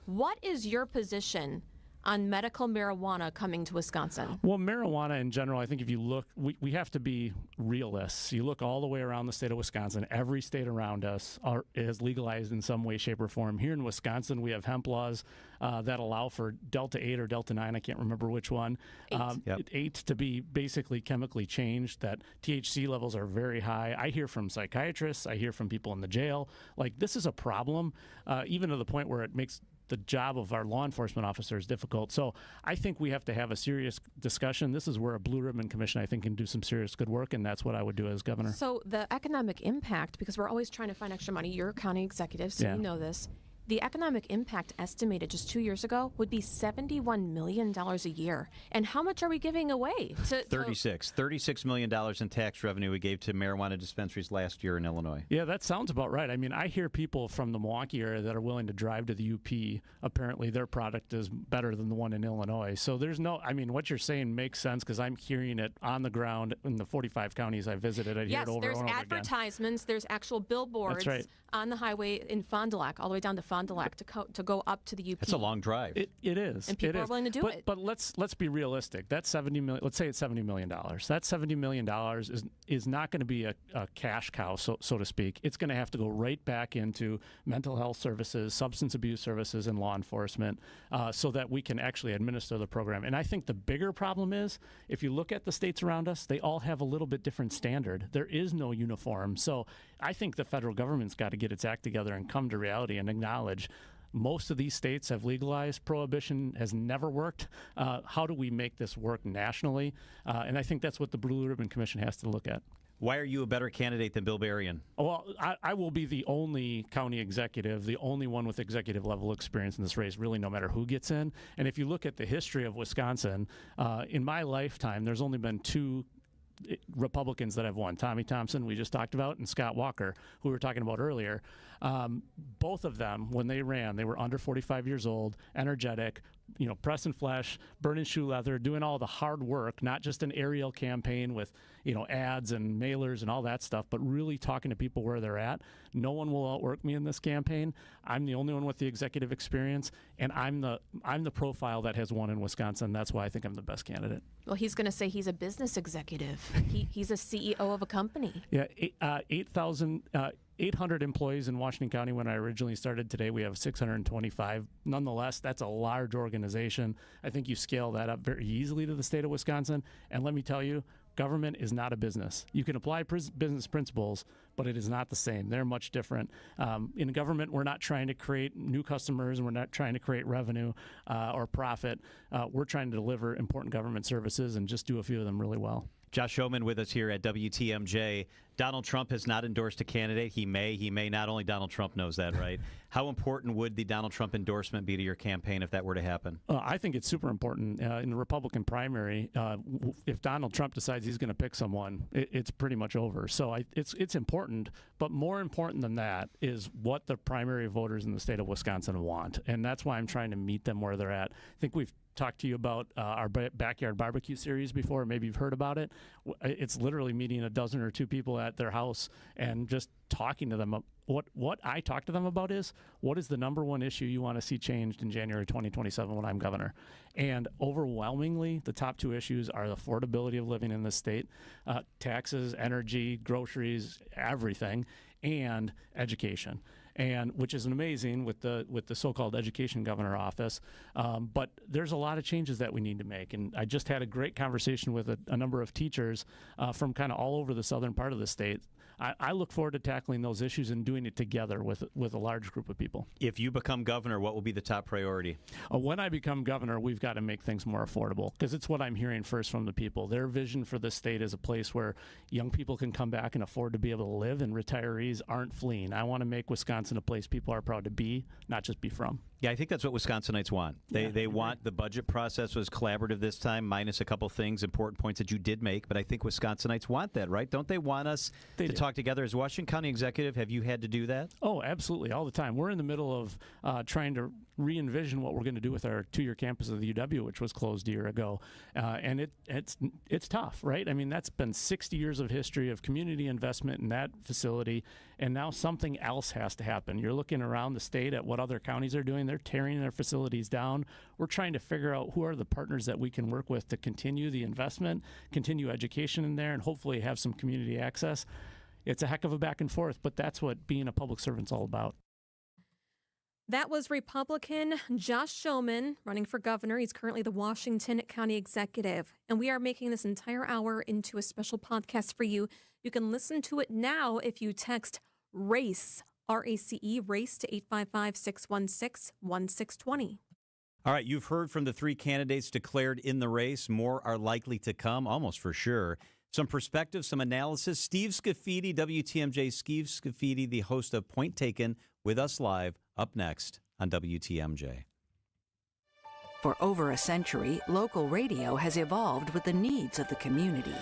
What is your position on medical marijuana coming to Wisconsin? Well, marijuana in general, I think if you look, we have to be realists. You look all the way around the state of Wisconsin, every state around us is legalized in some way, shape, or form. Here in Wisconsin, we have hemp laws that allow for Delta 8 or Delta 9, I can't remember which one, 8 to be basically chemically changed, that THC levels are very high. I hear from psychiatrists, I hear from people in the jail, like this is a problem, even to the point where it makes the job of our law enforcement officers difficult. So I think we have to have a serious discussion. This is where a Blue Ribbon Commission, I think, can do some serious good work, and that's what I would do as governor. So the economic impact, because we're always trying to find extra money, you're a county executive, so you know this. The economic impact estimated just 2 years ago would be $71 million a year. And how much are we giving away? $36 million in tax revenue we gave to marijuana dispensaries last year in Illinois. Yeah, that sounds about right. I mean, I hear people from the Milwaukee area that are willing to drive to the UP. Apparently, their product is better than the one in Illinois. So there's no, I mean, what you're saying makes sense because I'm hearing it on the ground in the 45 counties I visited. I hear it over and over again. Yes, there's advertisements, there's actual billboards on the highway in Fond du Lac, all the way down to Fond du Lac to go up to the UP. It's a long drive. It is. And people are willing to do it. But let's be realistic. That's $70 million. Let's say it's $70 million. That $70 million is not going to be a cash cow, so to speak. It's going to have to go right back into mental health services, substance abuse services, and law enforcement so that we can actually administer the program. And I think the bigger problem is, if you look at the states around us, they all have a little bit different standard. There is no uniform. So I think the federal government's got to get its act together and come to reality and acknowledge most of these states have legalized. Prohibition has never worked. How do we make this work nationally? And I think that's what the Blue Ribbon Commission has to look at. Why are you a better candidate than Bill Berrien? Well, I will be the only county executive, the only one with executive level experience in this race, really, no matter who gets in. And if you look at the history of Wisconsin, in my lifetime, there's only been two Republicans that have won. Tommy Thompson, we just talked about, and Scott Walker, who we were talking about earlier. Both of them, when they ran, they were under 45 years old, energetic, pressing flesh, burning shoe leather, doing all the hard work, not just an aerial campaign with, ads and mailers and all that stuff, but really talking to people where they're at. No one will outwork me in this campaign. I'm the only one with the executive experience, and I'm the profile that has won in Wisconsin. That's why I think I'm the best candidate. Well, he's going to say he's a business executive. He's a CEO of a company. Yeah, 800 employees in Washington County when I originally started. Today we have 625. Nonetheless, that's a large organization. I think you scale that up very easily to the state of Wisconsin. And let me tell you, government is not a business. You can apply business principles, but it is not the same. They're much different. In government, we're not trying to create new customers, and we're not trying to create revenue or profit. We're trying to deliver important government services and just do a few of them really well. Josh Homan with us here at WTMJ. Donald Trump has not endorsed a candidate. He may not. Only Donald Trump knows that, right? How important would the Donald Trump endorsement be to your campaign if that were to happen? I think it's super important. In the Republican primary, if Donald Trump decides he's going to pick someone, it's pretty much over. So it's important, but more important than that is what the primary voters in the state of Wisconsin want. And that's why I'm trying to meet them where they're at. I think we've talked to you about our backyard barbecue series before. Maybe you've heard about it. It's literally meeting a dozen or two people at their house and just talking to them. What I talk to them about is, what is the number one issue you want to see changed in January 2027 when I'm governor? And overwhelmingly, the top two issues are the affordability of living in this state, taxes, energy, groceries, everything, and education. and which is amazing with the so-called education governor office. But there's a lot of changes that we need to make, and I just had a great conversation with a number of teachers from kind of all over the southern part of the state. I look forward to tackling those issues and doing it together with a large group of people. If you become governor, what will be the top priority? When I become governor, we've got to make things more affordable, because it's what I'm hearing first from the people. Their vision for this state is a place where young people can come back and afford to be able to live, and retirees aren't fleeing. I want to make Wisconsin a place people are proud to be, not just be from. Yeah, I think that's what Wisconsinites want. They want the budget process was collaborative this time, minus a couple things, important points that you did make. But I think Wisconsinites want that, right? Don't they want us to talk together? As Washington County executive, have you had to do that? Oh, absolutely, all the time. We're in the middle of trying to re-envision what we're going to do with our two-year campus of the UW, which was closed a year ago. And it's tough, right? I mean, that's been 60 years of history of community investment in that facility, and now something else has to happen. You're looking around the state at what other counties are doing. They're tearing their facilities down. We're trying to figure out who are the partners that we can work with to continue the investment, continue education in there, and hopefully have some community access. It's a heck of a back and forth, but that's what being a public servant's all about. That was Republican Josh Schoemann running for governor. He's currently the Washington County executive. And we are making this entire hour into a special podcast for you. You can listen to it now if you text RACE, R-A-C-E, RACE to 855-616-1620. All right, you've heard from the three candidates declared in the race. More are likely to come, almost for sure. Some perspective, some analysis. Steve Scafidi, WTMJ Steve Scafidi, the host of Point Taken, with us live, up next on WTMJ. For over a century, local radio has evolved with the needs of the community.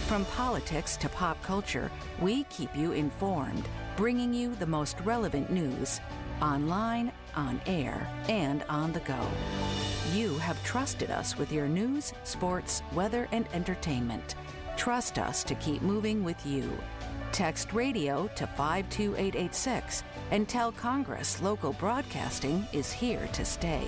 From politics to pop culture, we keep you informed, bringing you the most relevant news, online, on air, and on the go. You have trusted us with your news, sports, weather, and entertainment. Trust us to keep moving with you. Text radio to 52886 and tell Congress local broadcasting is here to stay.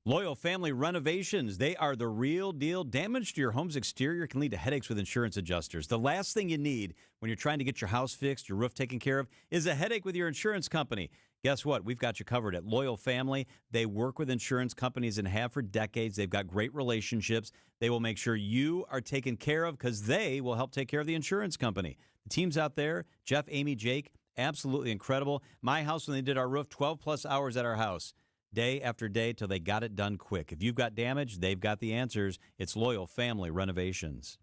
Loyal Family Renovations, they are the real deal. Damage to your home's exterior can lead to headaches with insurance adjusters. The last thing you need when you're trying to get your house fixed, your roof taken care of, is a headache with your insurance company. Guess what? We've got you covered at Loyal Family. They work with insurance companies and have for decades. They've got great relationships. They will make sure you are taken care of because they will help take care of the insurance company. The teams out there, Jeff, Amy, Jake, absolutely incredible. My house, when they did our roof, 12-plus hours at our house, day after day till they got it done quick. If you've got damage, they've got the answers. It's Loyal Family Renovations.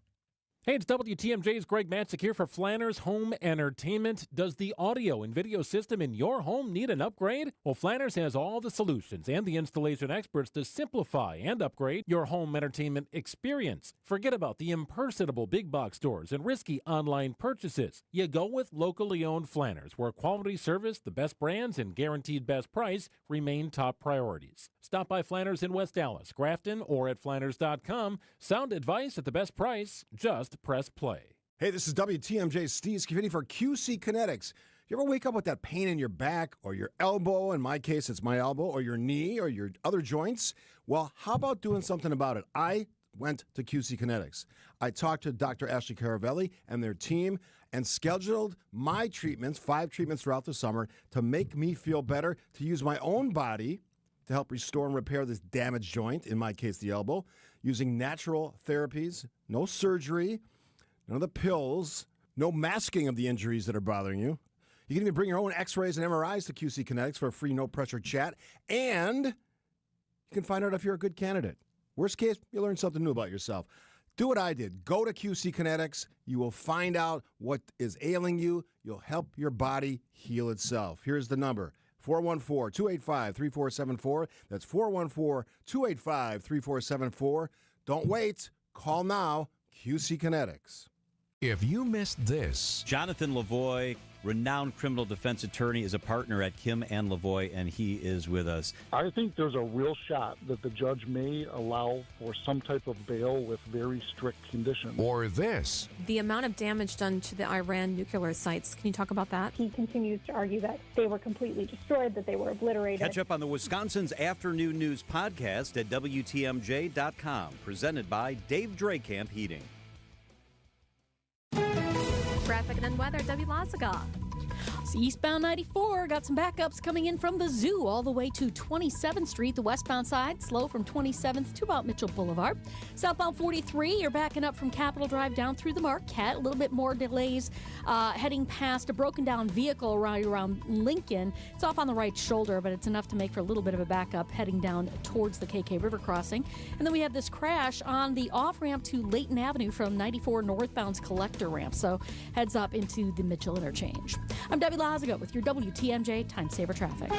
Hey, it's WTMJ's Greg Matzik here for Flanner's Home Entertainment. Does the audio and video system in your home need an upgrade? Well, Flanner's has all the solutions and the installation experts to simplify and upgrade your home entertainment experience. Forget about the impersonable big box stores and risky online purchases. You go with locally owned Flanner's, where quality service, the best brands, and guaranteed best price remain top priorities. Stop by Flanner's in West Dallas, Grafton, or at Flanners.com. Sound advice at the best price. Just press play. Hey, this is WTMJ's Steve Scafidi for QC Kinetics. You ever wake up with that pain in your back or your elbow? In my case, it's my elbow, or your knee or your other joints. Well, how about doing something about it? I went to QC Kinetics. I talked to Dr. Ashley Caravelli and their team and scheduled my treatments, 5 treatments throughout the summer, to make me feel better, to use my own body to help restore and repair this damaged joint, in my case, the elbow, using natural therapies, no surgery, none of the pills, no masking of the injuries that are bothering you. You can even bring your own x-rays and MRIs to QC Kinetics for a free no-pressure chat, and you can find out if you're a good candidate. Worst case, you'll learn something new about yourself. Do what I did. Go to QC Kinetics. You will find out what is ailing you. You'll help your body heal itself. Here's the number. 414-285-3474. That's 414-285-3474. Don't wait. Call now. QC Kinetics. If you missed this, Jonathan Lavoie, renowned criminal defense attorney, is a partner at Kim and Lavoie, and he is with us. I think there's a real shot that the judge may allow for some type of bail with very strict conditions. Or this. The amount of damage done to the Iran nuclear sites, can you talk about that? He continues to argue that they were completely destroyed, that they were obliterated. Catch up on the Wisconsin's Afternoon News podcast at WTMJ.com, presented by Dave Draycamp Heating. Traffic and weather, Debbie Lazaga. It's eastbound 94, got some backups coming in from the zoo all the way to 27th Street, the westbound side, slow from 27th to about Mitchell Boulevard. Southbound 43, you're backing up from Capitol Drive down through the Marquette. A little bit more delays heading past a broken down vehicle around Lincoln. It's off on the right shoulder, but it's enough to make for a little bit of a backup heading down towards the KK River crossing. And then we have this crash on the off-ramp to Layton Avenue from 94 northbound's collector ramp. So heads up into the Mitchell interchange. I'm Debbie Lazaga with your WTMJ Time Saver Traffic.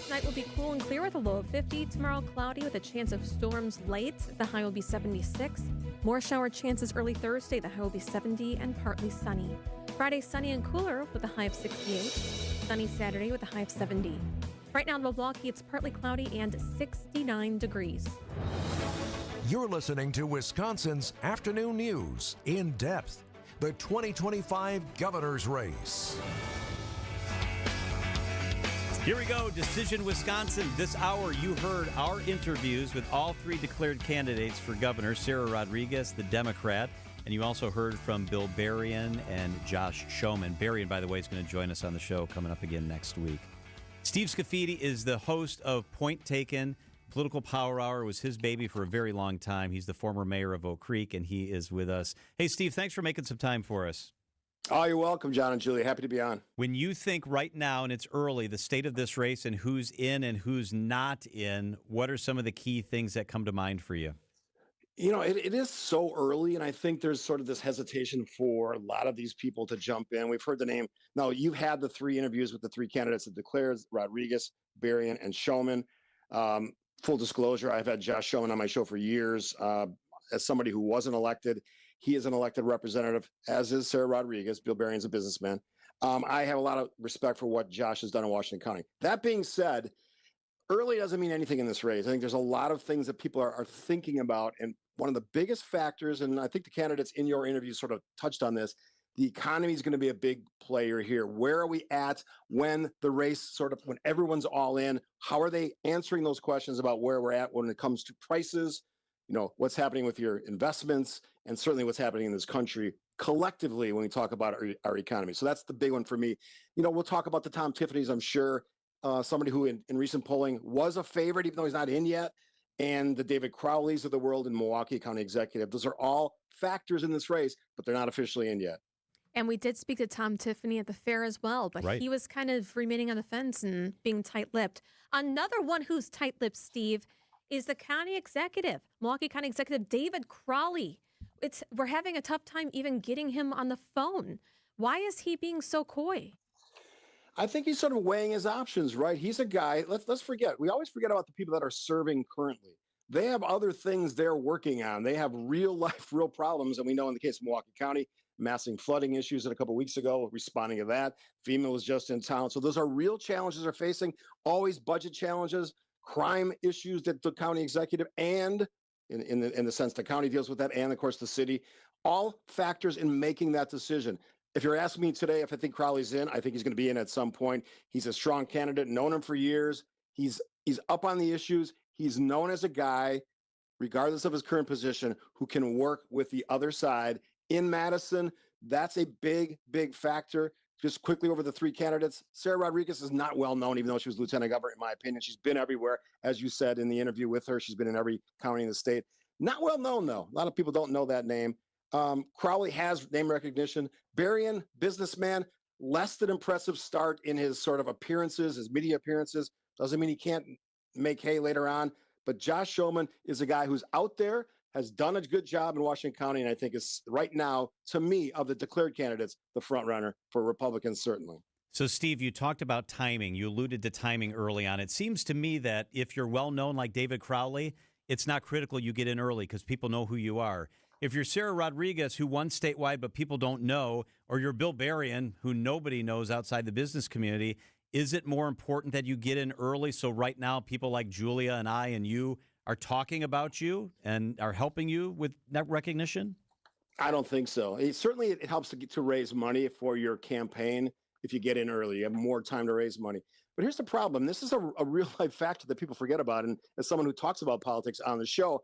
Tonight will be cool and clear with a low of 50. Tomorrow, cloudy with a chance of storms late. The high will be 76. More shower chances early Thursday. The high will be 70 and partly sunny. Friday, sunny and cooler with a high of 68. Sunny Saturday with a high of 70. Right now in Milwaukee, it's partly cloudy and 69 degrees. You're listening to Wisconsin's Afternoon News in depth. The 2025 governor's race. Here we go, Decision Wisconsin. This hour, you heard our interviews with all three declared candidates for governor, Sarah Rodriguez, the Democrat, and you also heard from Bill Berrien and Josh Schoemann. Berrien, by the way, is going to join us on the show coming up again next week. Steve Scafidi is the host of Point Taken. Political Power Hour was his baby for a very long time. He's the former mayor of Oak Creek, and he is with us. Hey, Steve, thanks for making some time for us. Oh, you're welcome, John and Julie. Happy to be on. When you think right now, and it's early, the state of this race and who's in and who's not in, what are some of the key things that come to mind for you? You know, it is so early, and I think there's sort of this hesitation for a lot of these people to jump in. We've heard the name. Now, you've had the three interviews with the three candidates that declared, Rodriguez, Berrien, and Schoemann. Full disclosure, I've had Josh Schoemann on my show for years. As somebody who wasn't elected, he is an elected representative, as is Sarah Rodriguez. Bill Berrien's a businessman. I have a lot of respect for what Josh has done in Washington County. That being said, early doesn't mean anything in this race. I think there's a lot of things that people are thinking about. And one of the biggest factors, and I think the candidates in your interview sort of touched on this, the economy is going to be a big player here. Where are we at when the race when everyone's all in? How are they answering those questions about where we're at when it comes to prices? You know, what's happening with your investments, and certainly what's happening in this country collectively when we talk about our economy. So that's the big one for me. You know, we'll talk about the Tom Tiffany's, I'm sure. Somebody who in recent polling was a favorite, even though he's not in yet. And the David Crowleys of the world in Milwaukee County Executive. Those are all factors in this race, but they're not officially in yet. And we did speak to Tom Tiffany at the fair as well, but he was kind of remaining on the fence and being tight-lipped. Another one who's tight-lipped, Steve, is the county executive, Milwaukee County Executive David Crowley. We're having a tough time even getting him on the phone. Why is he being so coy? I think he's sort of weighing his options, right? He's a guy, let's forget, we always forget about the people that are serving currently. They have other things they're working on. They have real life, real problems. And we know in the case of Milwaukee County, massing flooding issues a couple of weeks ago, responding to that. FEMA was just in town. So those are real challenges they're facing, always budget challenges, crime issues that the county executive and in the sense the county deals with that, and of course the city, all factors in making that decision. If you're asking me today if I think Crowley's in, I think he's going to be in at some point. He's a strong candidate, known him for years. He's up on the issues. He's known as a guy, regardless of his current position, who can work with the other side in Madison. That's a big, big factor. Just quickly over the three candidates, Sarah Rodriguez is not well known, even though she was lieutenant governor, in my opinion. She's been everywhere. As you said in the interview with her, she's been in every county in the state. Not well known, though. A lot of people don't know that name. Crowley has name recognition. Berrien, businessman, less than impressive start in his sort of appearances, his media appearances. Doesn't mean he can't make hay later on. But Josh Schoemann is a guy who's out there, has done a good job in Washington County, and I think is right now, to me, of the declared candidates, the front runner for Republicans, certainly. So, Steve, you talked about timing. You alluded to timing early on. It seems to me that if you're well-known like David Crowley, it's not critical you get in early because people know who you are. If you're Sarah Rodriguez, who won statewide but people don't know, or you're Bill Berrien, who nobody knows outside the business community, is it more important that you get in early so right now people like Julia and I and you are talking about you and are helping you with that recognition? I don't think so. It helps to raise money for your campaign if you get in early. You have more time to raise money. But here's the problem. This is a real-life factor that people forget about. And as someone who talks about politics on the show,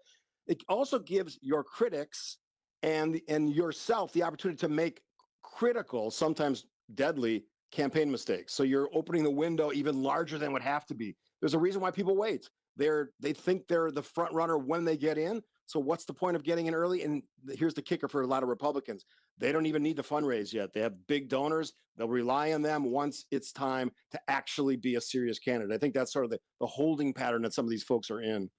it also gives your critics and yourself the opportunity to make critical, sometimes deadly, campaign mistakes. So you're opening the window even larger than would have to be. There's a reason why people wait. They think they're the front runner when they get in. So what's the point of getting in early? And here's the kicker for a lot of Republicans. They don't even need to fundraise yet. They have big donors. They'll rely on them once it's time to actually be a serious candidate. I think that's sort of the holding pattern that some of these folks are in.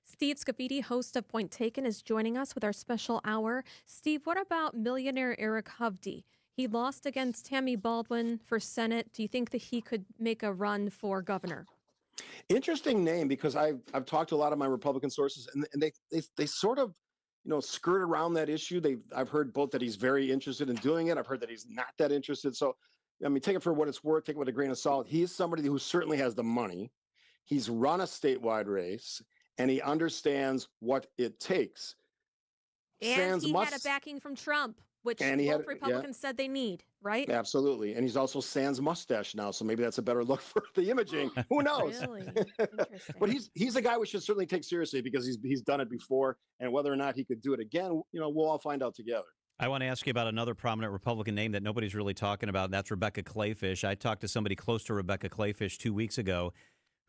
Steve Scafidi, host of Point Taken, is joining us with our special hour. Steve, what about millionaire Eric Hovde? He lost against Tammy Baldwin for Senate. Do you think that he could make a run for governor? Interesting name, because I've talked to a lot of my Republican sources, and they sort of skirt around that issue. I've heard both that he's very interested in doing it. I've heard that he's not that interested. So, I mean, take it for what it's worth. Take it with a grain of salt. He is somebody who certainly has the money. He's run a statewide race, and he understands what it takes. And he had a backing from Trump, which both Republicans said they need, right? Absolutely. And he's also sans mustache now, so maybe that's a better look for the imaging. Who knows? Really? Interesting. But he's a guy we should certainly take seriously, because he's done it before, and whether or not he could do it again, we'll all find out together. I want to ask you about another prominent Republican name that nobody's really talking about, and that's Rebecca Kleefisch. I talked to somebody close to Rebecca Kleefisch 2 weeks ago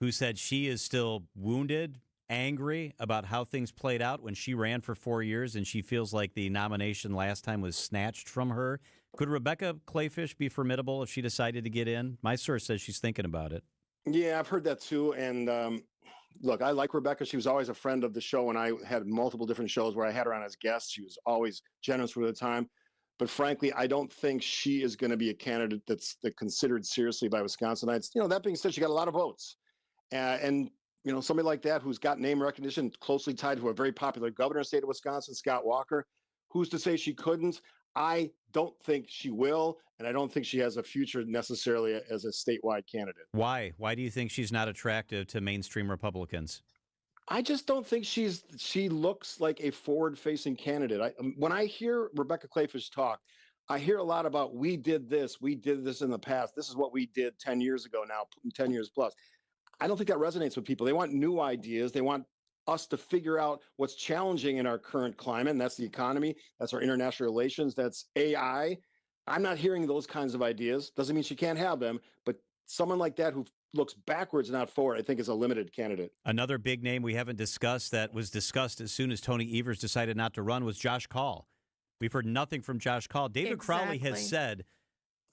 who said she is still wounded, angry about how things played out when she ran for 4 years, and she feels like the nomination last time was snatched from her. Could Rebecca Kleefisch be formidable if she decided to get in? My source says she's thinking about it. Yeah, I've heard that too. And look, I like Rebecca. She was always a friend of the show, and I had multiple different shows where I had her on as guest. She was always generous with her time. But frankly, I don't think she is going to be a candidate that's considered seriously by Wisconsinites. That being said, she got a lot of votes. And somebody like that who's got name recognition closely tied to a very popular governor in the state of Wisconsin, Scott Walker, who's to say she couldn't? I don't think she will, and I don't think she has a future necessarily as a statewide candidate. Why? Why do you think she's not attractive to mainstream Republicans? I just don't think she looks like a forward-facing candidate. When I hear Rebecca Kleefisch talk, I hear a lot about we did this in the past. This is what we did 10 years ago now, 10 years plus. I don't think that resonates with people. They want new ideas. They want us to figure out what's challenging in our current climate, and that's the economy, that's our international relations, that's AI. I'm not hearing those kinds of ideas. Doesn't mean she can't have them, but someone like that who looks backwards, not forward, I think is a limited candidate. Another big name we haven't discussed that was discussed as soon as Tony Evers decided not to run was Josh Kaul. We've heard nothing from Josh Kaul. David Crowley has said,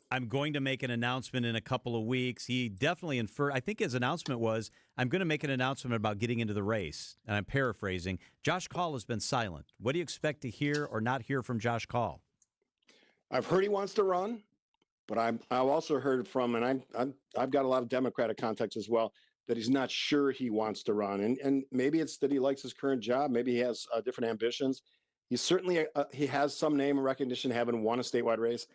I'm going to make an announcement in a couple of weeks. He definitely inferred, I think his announcement was, I'm going to make an announcement about getting into the race. And I'm paraphrasing. Josh Kaul has been silent. What do you expect to hear or not hear from Josh Kaul? I've heard he wants to run, but I've also heard from, and I've got a lot of Democratic contacts as well, that he's not sure he wants to run. And maybe it's that he likes his current job. Maybe he has different ambitions. He certainly he has some name and recognition, having won a statewide race.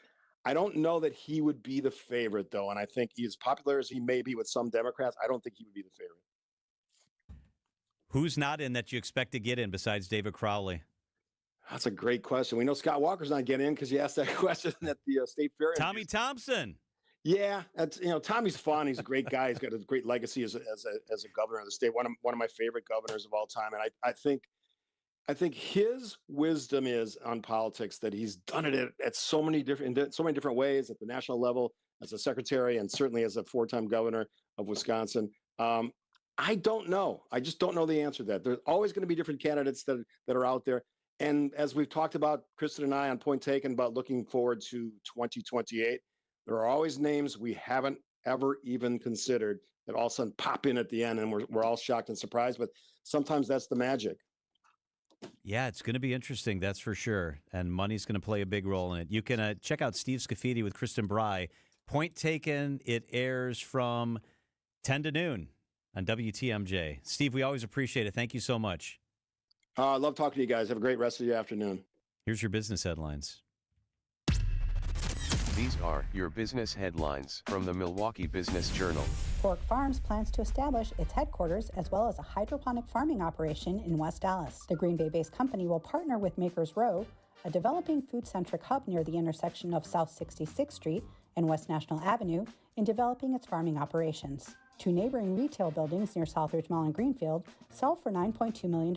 I don't know that he would be the favorite, though, and I think as popular as he may be with some Democrats, I don't think he would be the favorite. Who's not in that you expect to get in besides David Crowley? That's a great question. We know Scott Walker's not getting in because you asked that question at the state fair. Tommy Thompson. Yeah, that's Tommy's fun. He's a great guy. He's got a great legacy as a governor of the state. One of my favorite governors of all time, and I think his wisdom is on politics that he's done it at so many different ways at the national level, as a secretary, and certainly as a 4-time governor of Wisconsin. I don't know. I just don't know the answer to that. There's always going to be different candidates that are out there. And as we've talked about, Kristen and I on Point Taken, about looking forward to 2028, there are always names we haven't ever even considered that all of a sudden pop in at the end, and we're all shocked and surprised. But sometimes that's the magic. Yeah, it's going to be interesting, that's for sure. And money's going to play a big role in it. You can check out Steve Scafidi with Kristen Bry. Point Taken, it airs from 10 to noon on WTMJ. Steve, we always appreciate it. Thank you so much. I love talking to you guys. Have a great rest of your afternoon. Here's your business headlines. These are your business headlines from the Milwaukee Business Journal. Fork Farms plans to establish its headquarters as well as a hydroponic farming operation in West Dallas. The Green Bay-based company will partner with Makers Row, a developing food-centric hub near the intersection of South 66th Street and West National Avenue, in developing its farming operations. 2 neighboring retail buildings near Southridge Mall in Greenfield sell for $9.2 million.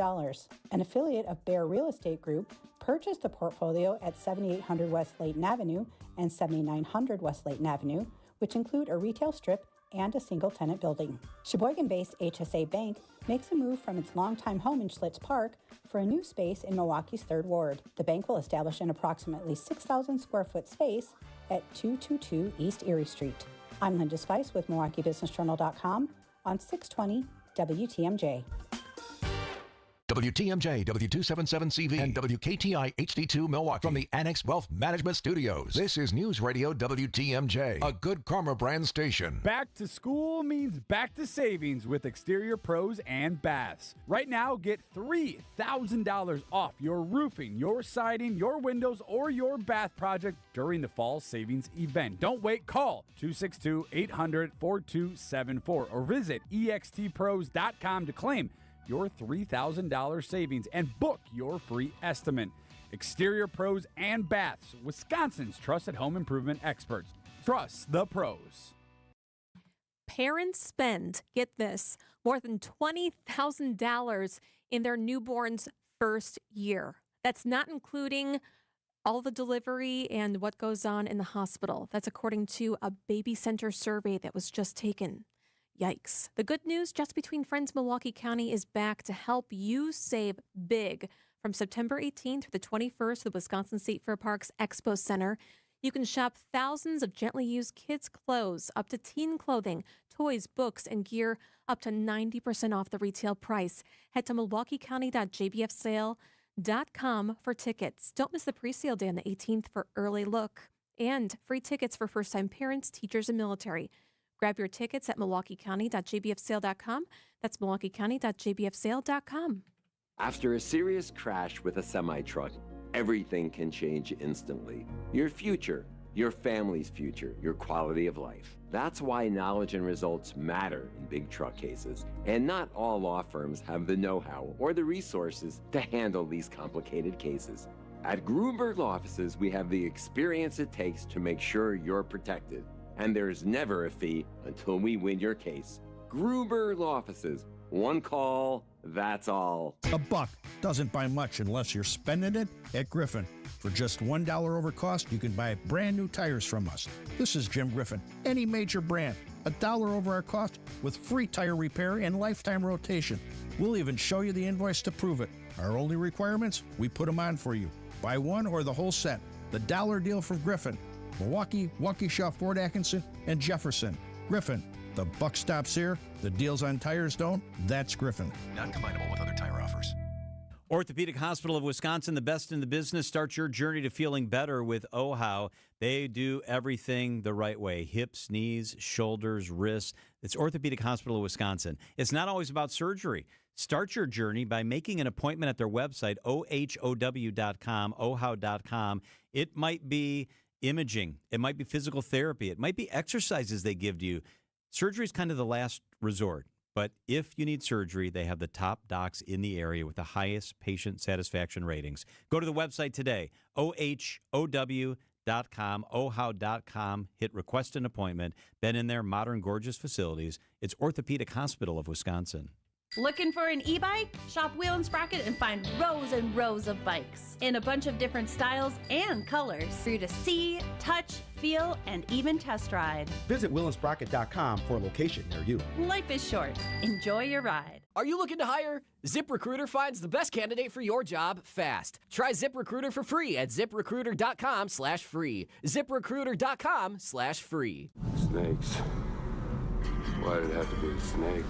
An affiliate of Bear Real Estate Group Purchase the portfolio at 7800 West Layton Avenue and 7900 West Layton Avenue, which include a retail strip and a single-tenant building. Sheboygan-based HSA Bank makes a move from its longtime home in Schlitz Park for a new space in Milwaukee's 3rd Ward. The bank will establish an approximately 6,000 square foot space at 222 East Erie Street. I'm Linda Spice with MilwaukeeBusinessJournal.com on 620 WTMJ. WTMJ, W277CV, and WKTI HD2 Milwaukee from the Annex Wealth Management Studios. This is News Radio WTMJ, a Good Karma brand station. Back to school means back to savings with Exterior Pros and Baths. Right now, get $3,000 off your roofing, your siding, your windows, or your bath project during the fall savings event. Don't wait. Call 262-800-4274 or visit extpros.com to claim your $3,000 savings and book your free estimate. Exterior Pros and Baths, Wisconsin's trusted home improvement experts. Trust the pros. Parents spend, get this, more than $20,000 in their newborn's first year. That's not including all the delivery and what goes on in the hospital. That's according to a baby center survey that was just taken. Yikes. The good news, Just Between Friends Milwaukee County is back to help you save big. From September 18th through the 21st, the Wisconsin State Fair Park's Expo Center. You can shop thousands of gently used kids' clothes, up to teen clothing, toys, books, and gear, up to 90% off the retail price. Head to milwaukeecounty.jbfsale.com for tickets. Don't miss the pre-sale day on the 18th for early look. And free tickets for first-time parents, teachers, and military. Grab your tickets at milwaukeecounty.jbfsale.com. That's milwaukeecounty.jbfsale.com. After a serious crash with a semi-truck, everything can change instantly. Your future, your family's future, your quality of life. That's why knowledge and results matter in big truck cases. And not all law firms have the know-how or the resources to handle these complicated cases. At Gruberg Law Offices, we have the experience it takes to make sure you're protected. And there's never a fee until we win your case. Gruber Law Offices. One call, that's all. A buck doesn't buy much unless you're spending it at Griffin. For just $1 over cost, you can buy brand new tires from us. This is Jim Griffin. Any major brand, $1 over our cost with free tire repair and lifetime rotation. We'll even show you the invoice to prove it. Our only requirements, we put them on for you. Buy one or the whole set. The dollar deal from Griffin. Milwaukee, Waukesha, Fort Atkinson, and Jefferson. Griffin, the buck stops here, the deals on tires don't. That's Griffin. Not combinable with other tire offers. Orthopedic Hospital of Wisconsin, the best in the business. Start your journey to feeling better with OHAU. They do everything the right way. Hips, knees, shoulders, wrists. It's Orthopedic Hospital of Wisconsin. It's not always about surgery. Start your journey by making an appointment at their website, OHOW.com, OHAU.com. It might be imaging. It might be physical therapy. It might be exercises they give to you. Surgery is kind of the last resort. But if you need surgery, they have the top docs in the area with the highest patient satisfaction ratings. Go to the website today, OHOW.com, OHOW.com. Hit request an appointment. Been in their modern, gorgeous facilities. It's Orthopedic Hospital of Wisconsin. Looking for an e-bike? Shop Wheel and Sprocket and find rows and rows of bikes in a bunch of different styles and colors for you to see, touch, feel, and even test ride. Visit wheelandsprocket.com for a location near you. Life is short. Enjoy your ride. Are you looking to hire? ZipRecruiter finds the best candidate for your job fast. Try ZipRecruiter for free at ziprecruiter.com/free. ZipRecruiter.com/free. Snakes. Why did it have to be snakes?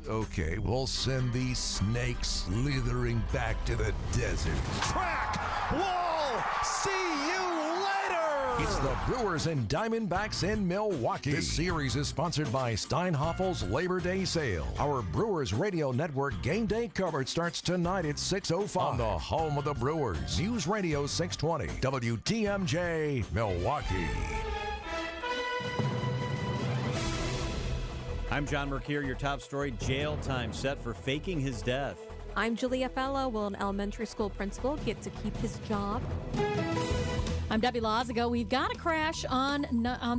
Okay, we'll send these snakes slithering back to the desert. Crack! Wall! See you later! It's the Brewers and Diamondbacks in Milwaukee. This series is sponsored by Steinhaffel's Labor Day Sale. Our Brewers Radio Network game day coverage starts tonight at 6:05 on the home of the Brewers. News Radio 620, WTMJ, Milwaukee. I'm John Mercure. Your top story, jail time set for faking his death. I'm Julia Fellow. Will an elementary school principal get to keep his job? I'm Debbie Lazago. We've got a crash on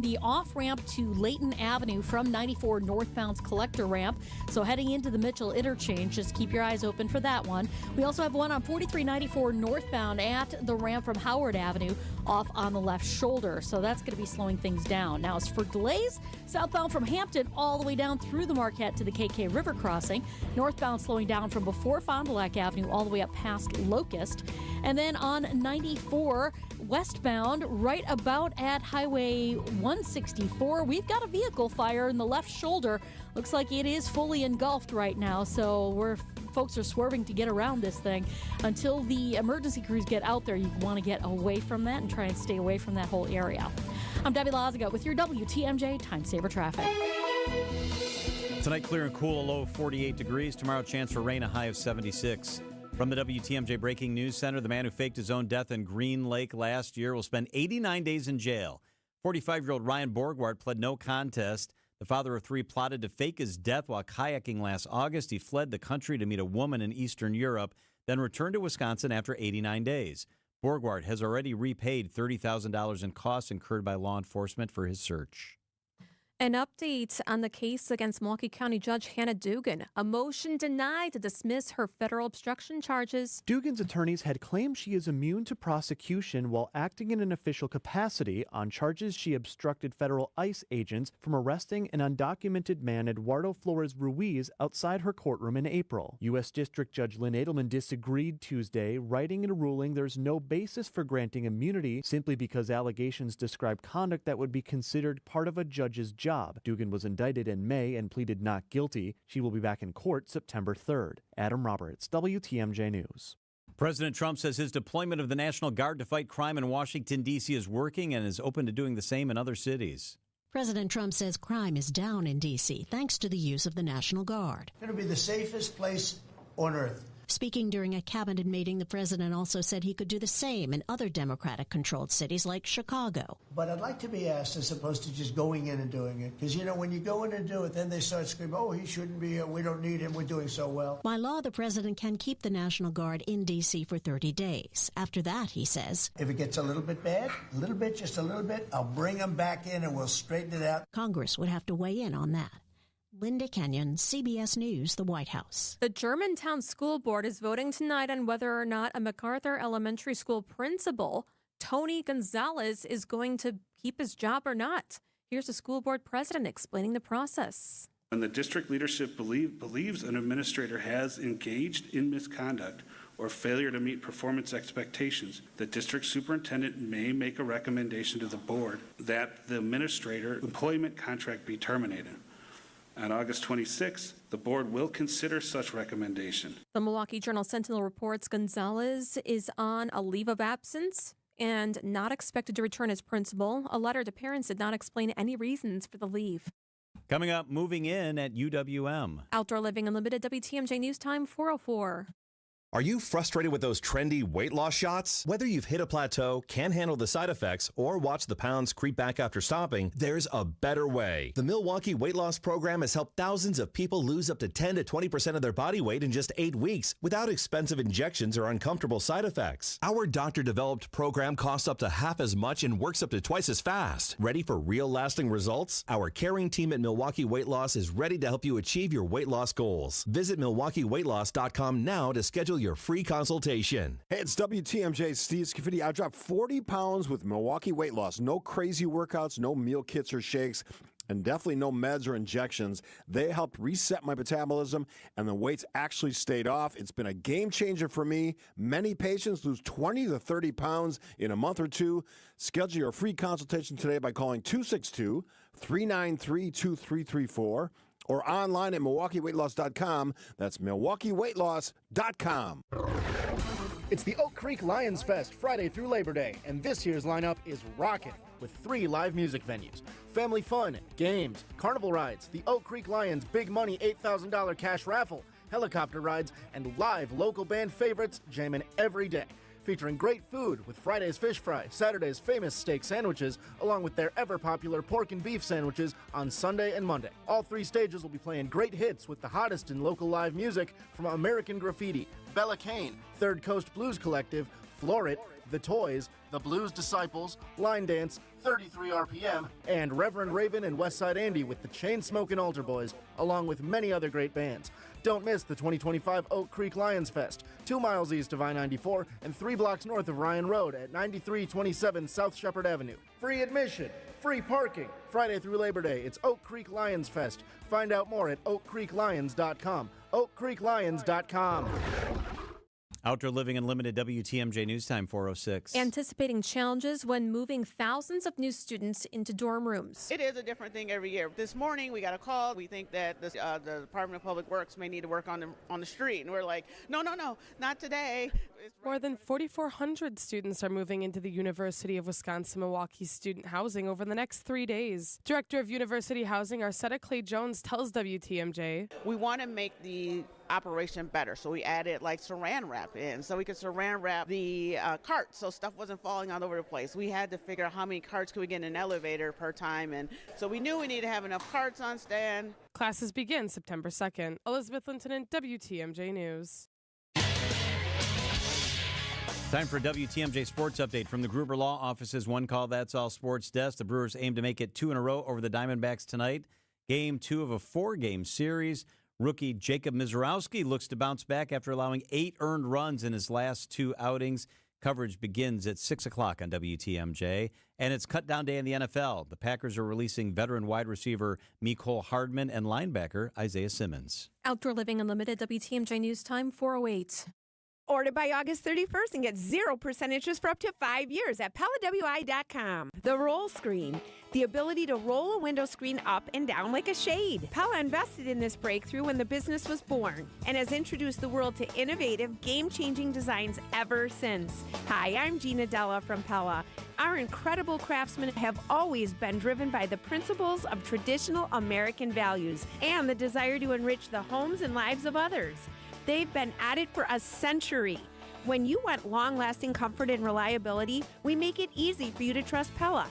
the off-ramp to Layton Avenue from 94 northbound's collector ramp. So heading into the Mitchell interchange, just keep your eyes open for that one. We also have one on 4394 northbound at the ramp from Howard Avenue off on the left shoulder. So that's going to be slowing things down. Now, as for delays, southbound from Hampton all the way down through the Marquette to the KK River crossing. Northbound slowing down from before Fond du Lac Avenue all the way up past Locust. And then on 94 westbound, right about at Highway 164, we've got a vehicle fire in the left shoulder. Looks like it is fully engulfed right now, so folks are swerving to get around this thing. Until the emergency crews get out there, you want to get away from that and try and stay away from that whole area. I'm Debbie Lazago with your WTMJ Time Saver Traffic. Tonight, clear and cool, a low of 48 degrees. Tomorrow, chance for rain, a high of 76. From the WTMJ Breaking News Center, the man who faked his own death in Green Lake last year will spend 89 days in jail. 45-year-old Ryan Borgward pled no contest. The father of three plotted to fake his death while kayaking last August. He fled the country to meet a woman in Eastern Europe, then returned to Wisconsin after 89 days. Borgward has already repaid $30,000 in costs incurred by law enforcement for his search. An update on the case against Milwaukee County Judge Hannah Dugan. A motion denied to dismiss her federal obstruction charges. Dugan's attorneys had claimed she is immune to prosecution while acting in an official capacity on charges she obstructed federal ICE agents from arresting an undocumented man, Eduardo Flores Ruiz, outside her courtroom in April. U.S. District Judge Lynn Edelman disagreed Tuesday, writing in a ruling there's no basis for granting immunity simply because allegations describe conduct that would be considered part of a judge's job. Dugan was indicted in May and pleaded not guilty. She will be back in court September 3rd. Adam Roberts, WTMJ News. President Trump says his deployment of the National Guard to fight crime in Washington, D.C. is working and is open to doing the same in other cities. President Trump says crime is down in D.C. thanks to the use of the National Guard. It's going to be the safest place on earth. Speaking during a cabinet meeting, the president also said he could do the same in other Democratic-controlled cities like Chicago. But I'd like to be asked as opposed to just going in and doing it. Because, you know, when you go in and do it, then they start screaming, oh, he shouldn't be here, we don't need him, we're doing so well. By law, the president can keep the National Guard in D.C. for 30 days. After that, he says, if it gets a little bit bad, just a little bit, I'll bring them back in and we'll straighten it out. Congress would have to weigh in on that. Linda Kenyon, CBS News, the White House. The Germantown School Board is voting tonight on whether or not a MacArthur Elementary School principal, Tony Gonzalez, is going to keep his job or not. Here's the school board president explaining the process. When the district leadership believes an administrator has engaged in misconduct or failure to meet performance expectations, the district superintendent may make a recommendation to the board that the administrator employment contract be terminated. On August 26th, the board will consider such recommendation. The Milwaukee Journal-Sentinel reports Gonzalez is on a leave of absence and not expected to return as principal. A letter to parents did not explain any reasons for the leave. Coming up, moving in at UWM. Outdoor Living Unlimited, WTMJ News Time 4:04. Are you frustrated with those trendy weight loss shots? Whether you've hit a plateau, can't handle the side effects, or watch the pounds creep back after stopping, there's a better way. The Milwaukee Weight Loss Program has helped thousands of people lose up to 10 to 20% of their body weight in just 8 weeks without expensive injections or uncomfortable side effects. Our doctor-developed program costs up to half as much and works up to twice as fast. Ready for real lasting results? Our caring team at Milwaukee Weight Loss is ready to help you achieve your weight loss goals. Visit MilwaukeeWeightLoss.com now to schedule your free consultation. Hey, it's WTMJ Steve Scafidi. I dropped 40 pounds with Milwaukee Weight Loss. No crazy workouts, no meal kits or shakes, and definitely no meds or injections. They helped reset my metabolism, and the weight's actually stayed off. It's been a game changer for me. Many patients lose 20 to 30 pounds in a month or two. Schedule your free consultation today by calling 262-393-2334. or online at MilwaukeeWeightLoss.com. That's MilwaukeeWeightLoss.com. It's the Oak Creek Lions Fest Friday through Labor Day, and this year's lineup is rocking with 3 live music venues, family fun, games, carnival rides, the Oak Creek Lions Big Money $8,000 cash raffle, helicopter rides, and live local band favorites jamming every day. Featuring great food with Friday's fish fry, Saturday's famous steak sandwiches, along with their ever-popular pork and beef sandwiches on Sunday and Monday. All 3 stages will be playing great hits with the hottest in local live music from American Graffiti, Bella Kane, Third Coast Blues Collective, Florit, The Toys, The Blues Disciples, Line Dance, 33 RPM, and Reverend Raven and Westside Andy with the Chainsmokin' Altar Boys, along with many other great bands. Don't miss the 2025 Oak Creek Lions Fest, 2 miles east of I-94 and 3 blocks north of Ryan Road at 9327 South Shepherd Avenue. Free admission, free parking. Friday through Labor Day, it's Oak Creek Lions Fest. Find out more at oakcreeklions.com. oakcreeklions.com. Outdoor Living Unlimited, WTMJ News Time 406. Anticipating challenges when moving thousands of new students into dorm rooms. It is a different thing every year. This morning we got a call. We think that the Department of Public Works may need to work on the street. And we're like, no, not today. More than 4,400 students are moving into the University of Wisconsin-Milwaukee's student housing over the next 3 days. Director of University Housing, Arcetta Clay-Jones, tells WTMJ. We want to make the operation better, so we added like saran wrap in, so we could saran wrap the carts so stuff wasn't falling all over the place. We had to figure out how many carts could we get in an elevator per time, and so we knew we needed to have enough carts on stand. Classes begin September 2nd. Elizabeth Linton, WTMJ News. Time for WTMJ Sports Update from the Gruber Law Office's One Call That's All Sports Desk. The Brewers aim to make it 2 in a row over the Diamondbacks tonight. Game 2 of a 4-game series. Rookie Jacob Mizorowski looks to bounce back after allowing 8 earned runs in his last 2 outings. Coverage begins at 6 o'clock on WTMJ. And it's cut down day in the NFL. The Packers are releasing veteran wide receiver Mecole Hardman and linebacker Isaiah Simmons. Outdoor Living Unlimited, WTMJ News Time 408. Order by August 31st and get 0% interest for up to 5 years at PellaWI.com. The roll screen, the ability to roll a window screen up and down like a shade. Pella invested in this breakthrough when the business was born and has introduced the world to innovative, game-changing designs ever since. Hi, I'm Gina Della from Pella. Our incredible craftsmen have always been driven by the principles of traditional American values and the desire to enrich the homes and lives of others. They've been at it for a century. When you want long-lasting comfort and reliability, we make it easy for you to trust Pella.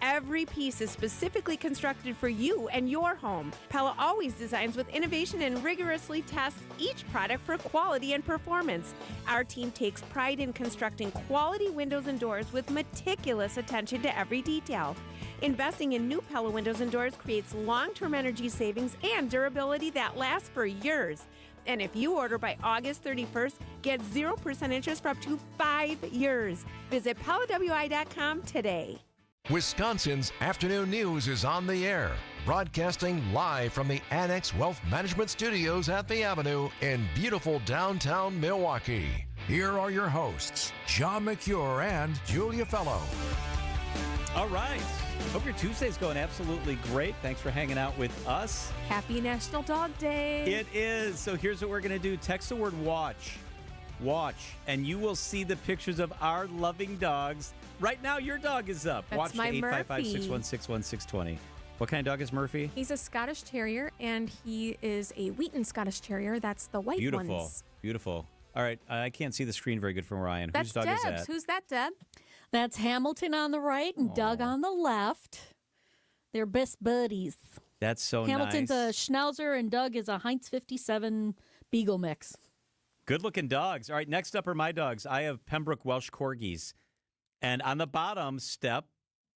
Every piece is specifically constructed for you and your home. Pella always designs with innovation and rigorously tests each product for quality and performance. Our team takes pride in constructing quality windows and doors with meticulous attention to every detail. Investing in new Pella windows and doors creates long-term energy savings and durability that lasts for years. And if you order by August 31st, get 0% interest for up to 5 years. Visit PellaWI.com today. Wisconsin's Afternoon News is on the air, broadcasting live from the Annex Wealth Management Studios at the Avenue in beautiful downtown Milwaukee. Here are your hosts, John McCure and Julia Fellow. All right. Hope your Tuesday's going absolutely great. Thanks for hanging out with us. Happy National Dog Day. It is. So here's what we're going to do. Text the word watch. Watch. And you will see the pictures of our loving dogs. Right now, your dog is up. That's watch my to Murphy. 855-616-1620. What kind of dog is Murphy? He's a Scottish Terrier, and he is a Wheaton Scottish Terrier. That's the white Beautiful. ones. Beautiful. All right. I can't see the screen very good from Ryan. That's Whose dog Deb's. is that? Who's that, Deb? That's Hamilton on the right and Doug on the left. They're best buddies. That's so Hamilton's nice. a Schnauzer and Doug is a Heinz 57 Beagle mix. Good-looking dogs. All right, next up are my dogs. I have Pembroke Welsh Corgis. And on the bottom step,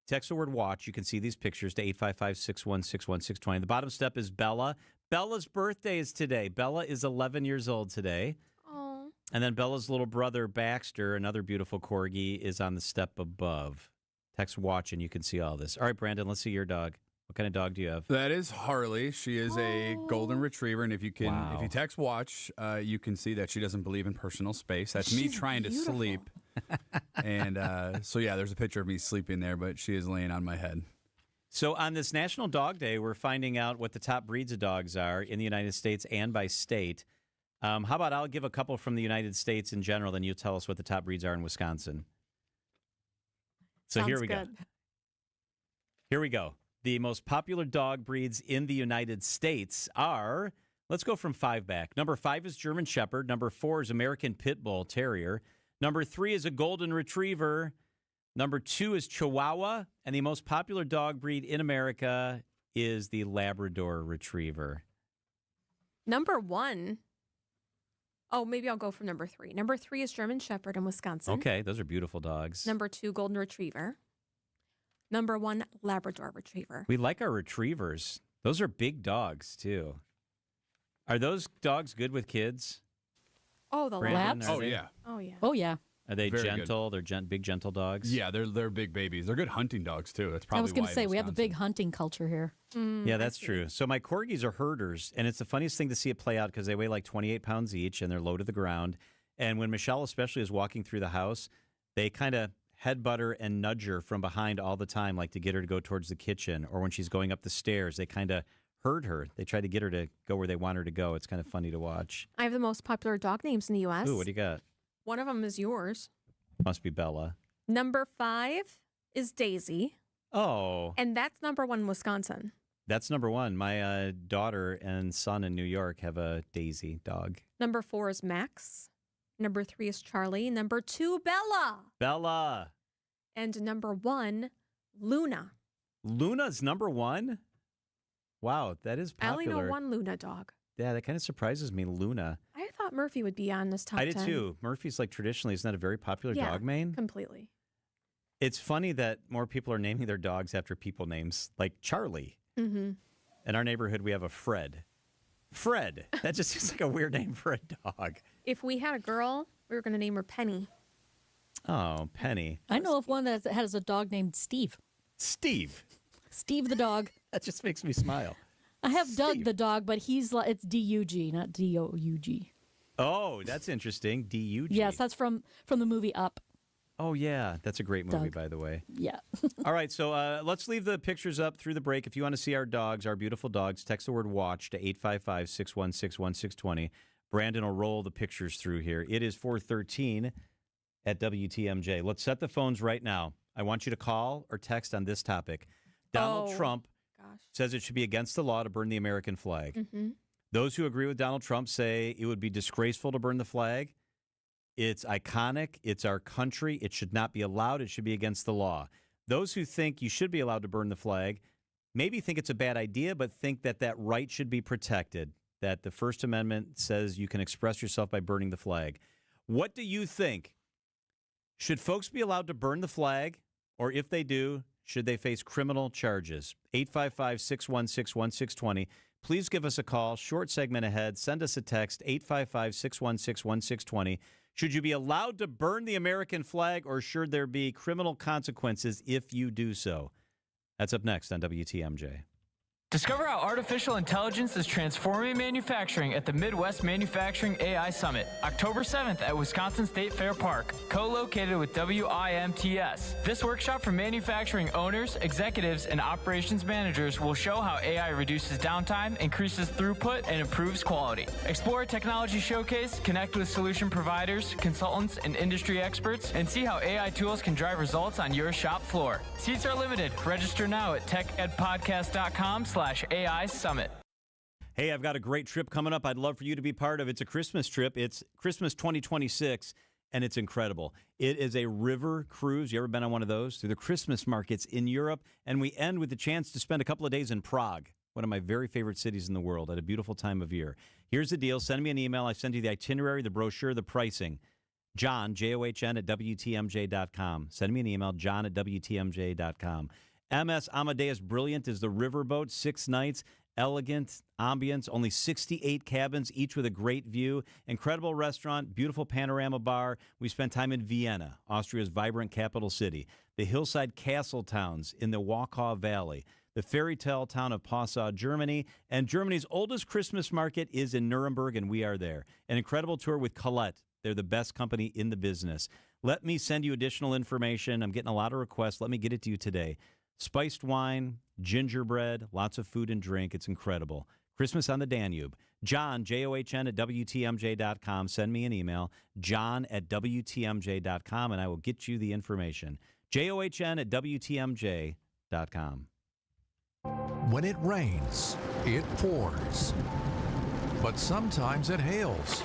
text the word watch. You can see these pictures to 855-616-1620. The bottom step is Bella. Bella's birthday is today. Bella is 11 years old today. Oh. And then Bella's little brother, Baxter, another beautiful Corgi, is on the step above. Text watch and you can see all this. All right, Brandon, let's see your dog. What kind of dog do you have? That is Harley. She is a golden retriever, and if you text watch, you can see that she doesn't believe in personal space. That's me trying to sleep. And so there's a picture of me sleeping there, but she is laying on my head. So on this National Dog Day, we're finding out what the top breeds of dogs are in the United States and by state. How about I'll give a couple from the United States in general, then you tell us what the top breeds are in Wisconsin. So here we go. Here we go. The most popular dog breeds in the United States are, let's go from 5 back. Number 5 is German Shepherd. Number 4 is American Pit Bull Terrier. Number 3 is a Golden Retriever. Number 2 is Chihuahua. And the most popular dog breed in America is the Labrador Retriever. Number 1 Oh, maybe I'll go from number 3. Number 3 is German Shepherd in Wisconsin. Okay, those are beautiful dogs. Number 2, Golden Retriever. Number 1, Labrador Retriever. We like our retrievers. Those are big dogs, too. Are those dogs good with kids? Oh, the Brandon, labs? are they- yeah. Oh, yeah. Oh, yeah. Are they Very gentle? They're big, gentle dogs? Yeah, they're big babies. They're good hunting dogs, too. That's probably I was going why to say, in we have a Wisconsin. big hunting culture here. Yeah, that's true. So my corgis are herders, and it's the funniest thing to see it play out because they weigh like 28 pounds each, and they're low to the ground. And when Michelle especially is walking through the house, they kind of headbutt her and nudge her from behind all the time, like to get her to go towards the kitchen. Or when she's going up the stairs, they kind of herd her. They try to get her to go where they want her to go. It's kind of funny to watch. I have the most popular dog names in the U.S. Ooh, what do you got? One of them is yours. Must be Bella. Number 5 is Daisy. Oh. And that's number 1 in Wisconsin. That's number 1. My daughter and son in New York have a Daisy dog. Number 4 is Max. Number 3 is Charlie. Number 2, Bella. Bella. And number 1, Luna. Luna's number 1? Wow, that is popular. I only know one Luna dog. Yeah, that kind of surprises me, Luna. I thought Murphy would be on this top 10. I did too. Murphy's like traditionally, isn't that a very popular Yeah, dog name? completely. It's funny that more people are naming their dogs after people names, like Charlie. Mm-hmm. In our neighborhood, we have a Fred. Fred. That just seems like a weird name for a dog. If we had a girl, we were going to name her Penny. Oh, Penny. I know of one that has a dog named Steve. Steve. Steve the dog. That just makes me smile. I have Doug the dog, but he's like, it's D-U-G, not D-O-U-G. Oh, that's interesting. D-U-G. Yes, that's from the movie Up. Oh, yeah. That's a great movie, Doug. by the way. Yeah. All right, so let's leave the pictures up through the break. If you want to see our dogs, our beautiful dogs, text the word WATCH to 855-616-1620. Brandon will roll the pictures through here. It is 4:13 at WTMJ. Let's set the phones right now. I want you to call or text on this topic. Donald Trump says it should be against the law to burn the American flag. Mm-hmm. Those who agree with Donald Trump say it would be disgraceful to burn the flag. It's iconic. It's our country. It should not be allowed. It should be against the law. Those who think you should be allowed to burn the flag maybe think it's a bad idea, but think that that right should be protected, that the First Amendment says you can express yourself by burning the flag. What do you think? Should folks be allowed to burn the flag? Or if they do, should they face criminal charges? 855-616-1620. Please give us a call. Short segment ahead. Send us a text, 855-616-1620. Should you be allowed to burn the American flag, or should there be criminal consequences if you do so? That's up next on WTMJ. Discover how artificial intelligence is transforming manufacturing at the Midwest Manufacturing AI Summit, October 7th at Wisconsin State Fair Park, co-located with WIMTS. This workshop for manufacturing owners, executives, and operations managers will show how AI reduces downtime, increases throughput, and improves quality. Explore a technology showcase, connect with solution providers, consultants, and industry experts, and see how AI tools can drive results on your shop floor. Seats are limited. Register now at techedpodcast.com/AI Summit. Hey, I've got a great trip coming up I'd love for you to be part of. It's a Christmas trip. It's Christmas 2026, and it's incredible. It is a river cruise. You ever been on one of those? Through the Christmas markets in Europe, and we end with the chance to spend a couple of days in Prague, one of my very favorite cities in the world, at a beautiful time of year. Here's the deal. Send me an email. I send you the itinerary, the brochure, the pricing. John, John, at WTMJ.com. Send me an email, John at WTMJ.com. MS Amadeus Brilliant is the riverboat, 6 nights, elegant ambience, only 68 cabins, each with a great view, incredible restaurant, beautiful panorama bar. We spent time in Vienna, Austria's vibrant capital city, the hillside castle towns in the Wachau Valley, the fairy tale town of Passau, Germany, and Germany's oldest Christmas market is in Nuremberg, and we are there. An incredible tour with Colette. They're the best company in the business. Let me send you additional information. I'm getting a lot of requests. Let me get it to you today. Spiced wine, gingerbread, lots of food and drink. It's incredible. Christmas on the Danube. John, John, at WTMJ.com. Send me an email, John at WTMJ.com, and I will get you the information. John at WTMJ.com. When it rains, it pours. But sometimes it hails.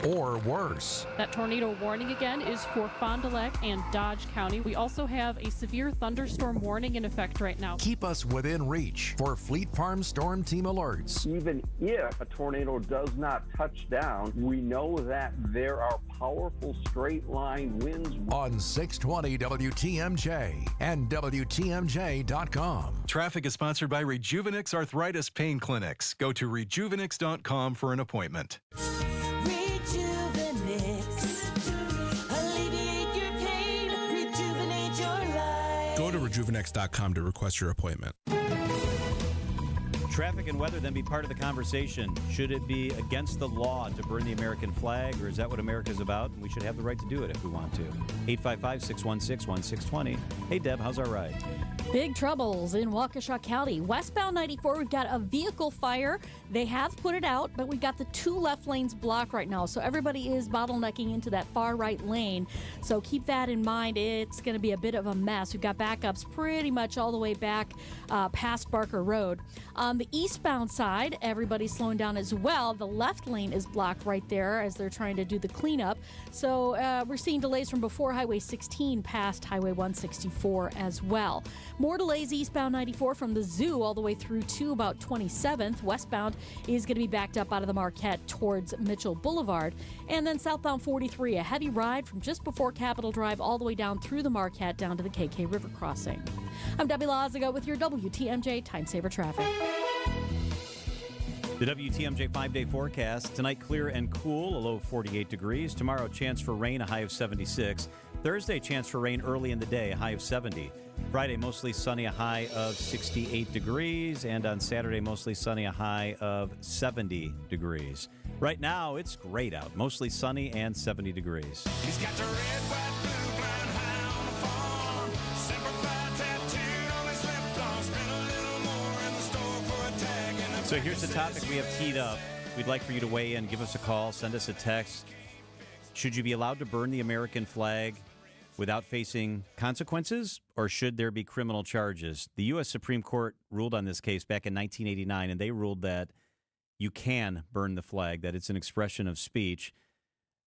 or worse. That tornado warning again is for Fond du Lac and Dodge County. We also have a severe thunderstorm warning in effect right now. Keep us within reach for Fleet Farm Storm Team alerts. Even if a tornado does not touch down, we know that there are powerful straight line winds. On 620 WTMJ and WTMJ.com. Traffic is sponsored by Rejuvenix Arthritis Pain Clinics. Go to rejuvenix.com for an appointment. Go to rejuvenix.com to request your appointment. Traffic and weather then be part of the conversation. Should it be against the law to burn the American flag, or is that what America's about? And we should have the right to do it if we want to. 855-616-1620. Hey, Deb, how's our ride? Big troubles in Waukesha County. Westbound 94, we've got a vehicle fire. They have put it out, but we've got the two left lanes blocked right now. So everybody is bottlenecking into that far right lane. So keep that in mind. It's going to be a bit of a mess. We've got backups pretty much all the way back past Barker Road. On the eastbound side, everybody's slowing down as well. The left lane is blocked right there as they're trying to do the cleanup. So we're seeing delays from before Highway 16 past Highway 164 as well. More delays eastbound 94 from the Zoo all the way through to about 27th. Westbound is going to be backed up out of the Marquette towards Mitchell Boulevard. And then southbound 43, a heavy ride from just before Capitol Drive all the way down through the Marquette down to the KK River crossing. I'm Debbie Lazaga with your WTMJ Time Saver Traffic. The WTMJ 5-day forecast. Tonight, clear and cool, a low of 48 degrees. Tomorrow, chance for rain, a high of 76. Thursday, chance for rain early in the day, a high of 70. Friday, mostly sunny, a high of 68 degrees. And on Saturday, mostly sunny, a high of 70 degrees. Right now, it's great out. Mostly sunny and 70 degrees. He's got the red, white, blue, brown high on the farm. Simplified tattooed on his left arm. Spent a little more in the store for a tag. So here's the topic we have teed up. We'd like for you to weigh in. Give us a call. Send us a text. Should you be allowed to burn the American flag without facing consequences, or should there be criminal charges? The U.S. Supreme Court ruled on this case back in 1989, and they ruled that you can burn the flag, that it's an expression of speech.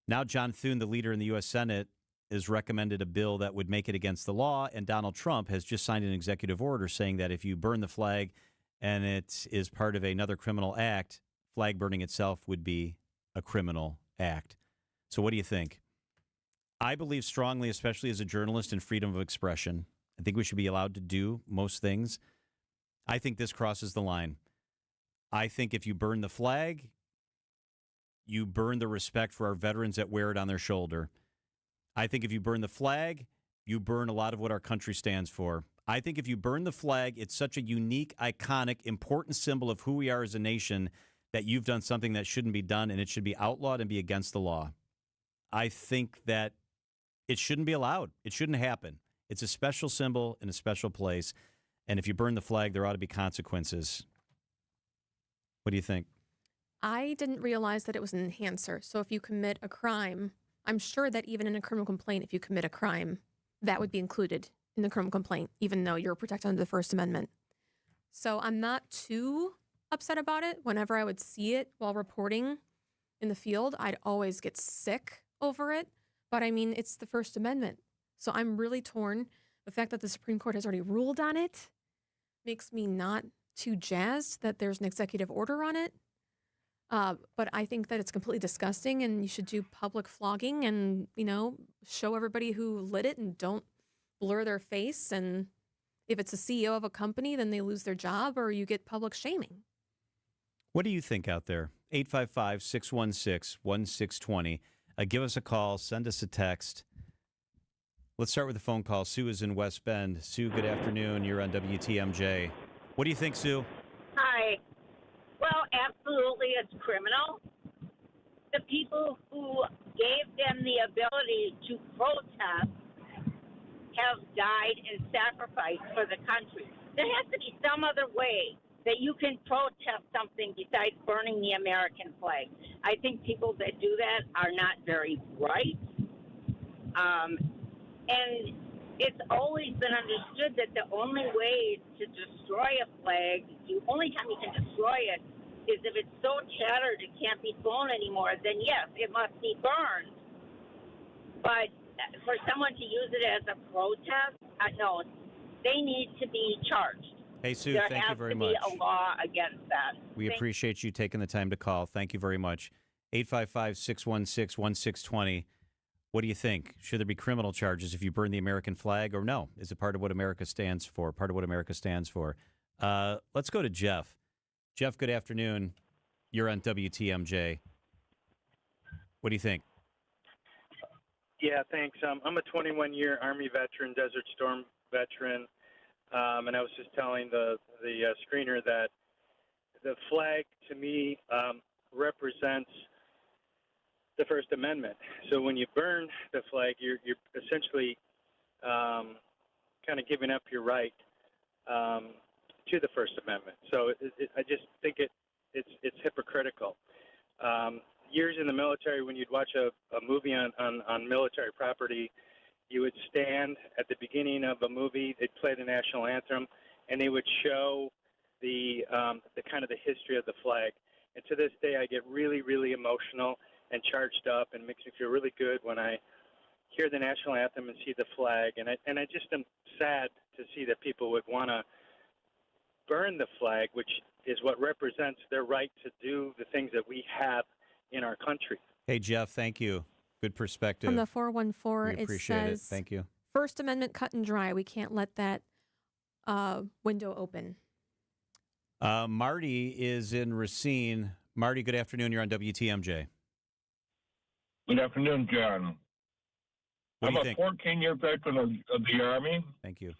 Now John Thune, the leader in the U.S. Senate, has recommended a bill that would make it against the law, and Donald Trump has just signed an executive order saying that if you burn the flag and it is part of another criminal act, flag burning itself would be a criminal act. So what do you think? I believe strongly, especially as a journalist, in freedom of expression. I think we should be allowed to do most things. I think this crosses the line. I think if you burn the flag, you burn the respect for our veterans that wear it on their shoulder. I think if you burn the flag, you burn a lot of what our country stands for. I think if you burn the flag, it's such a unique, iconic, important symbol of who we are as a nation that you've done something that shouldn't be done, and it should be outlawed and be against the law. I think that it shouldn't be allowed. It shouldn't happen. It's a special symbol in a special place. And if you burn the flag, there ought to be consequences. What do you think? I didn't realize that it was an enhancer. So if you commit a crime, I'm sure that even in a criminal complaint, if you commit a crime, that would be included in the criminal complaint, even though you're protected under the First Amendment. So I'm not too upset about it. Whenever I would see it while reporting in the field, I'd always get sick over it. But I mean, it's the First Amendment. So I'm really torn. The fact that the Supreme Court has already ruled on it makes me not too jazzed that there's an executive order on it. But I think that it's completely disgusting, and you should do public flogging and, show everybody who lit it and don't blur their face. And if it's a CEO of a company, then they lose their job or you get public shaming. What do you think out there? 855-616-1620. Give us a call. Send us a text. Let's start with the phone call. Sue is in West Bend. Sue, good afternoon. You're on WTMJ. What do you think, Sue? Hi. Well, absolutely, it's criminal. The people who gave them the ability to protest have died and sacrificed for the country. There has to be some other way that you can protest something besides burning the American flag. I think people that do that are not very bright. And it's always been understood that the only way to destroy a flag, the only time you can destroy it is if it's so tattered it can't be flown anymore, then yes, it must be burned. But for someone to use it as a protest, no, they need to be charged. Hey, Sue, there thank you very much. There much. has to be a law against that. We appreciate you taking the time to call. Thank you very much. 855-616-1620. What do you think? Should there be criminal charges if you burn the American flag, or no? Is it part of what America stands for? Part of what America stands for. Let's go to Jeff. Jeff, good afternoon. You're on WTMJ. What do you think? Yeah, thanks. I'm a 21-year Army veteran, Desert Storm veteran, and I was just telling the screener that the flag, to me, represents the First Amendment. So when you burn the flag, you're essentially kind of giving up your right to the First Amendment. So I just think it's hypocritical. Years in the military, when you'd watch a movie on military property, you would stand at the beginning of a movie, they'd play the national anthem, and they would show the kind of the history of the flag. And to this day, I get really, really emotional and charged up, and it makes me feel really good when I hear the national anthem and see the flag. And I just am sad to see that people would want to burn the flag, which is what represents their right to do the things that we have in our country. Hey, Jeff, thank you. Good perspective. From the 414, We it appreciate says, it. Thank you. First Amendment cut and dry. We can't let that window open. Marty is in Racine. Marty, good afternoon. You're on WTMJ. Good afternoon, John. What I'm do you a think? 14-year veteran of the Army. Thank you.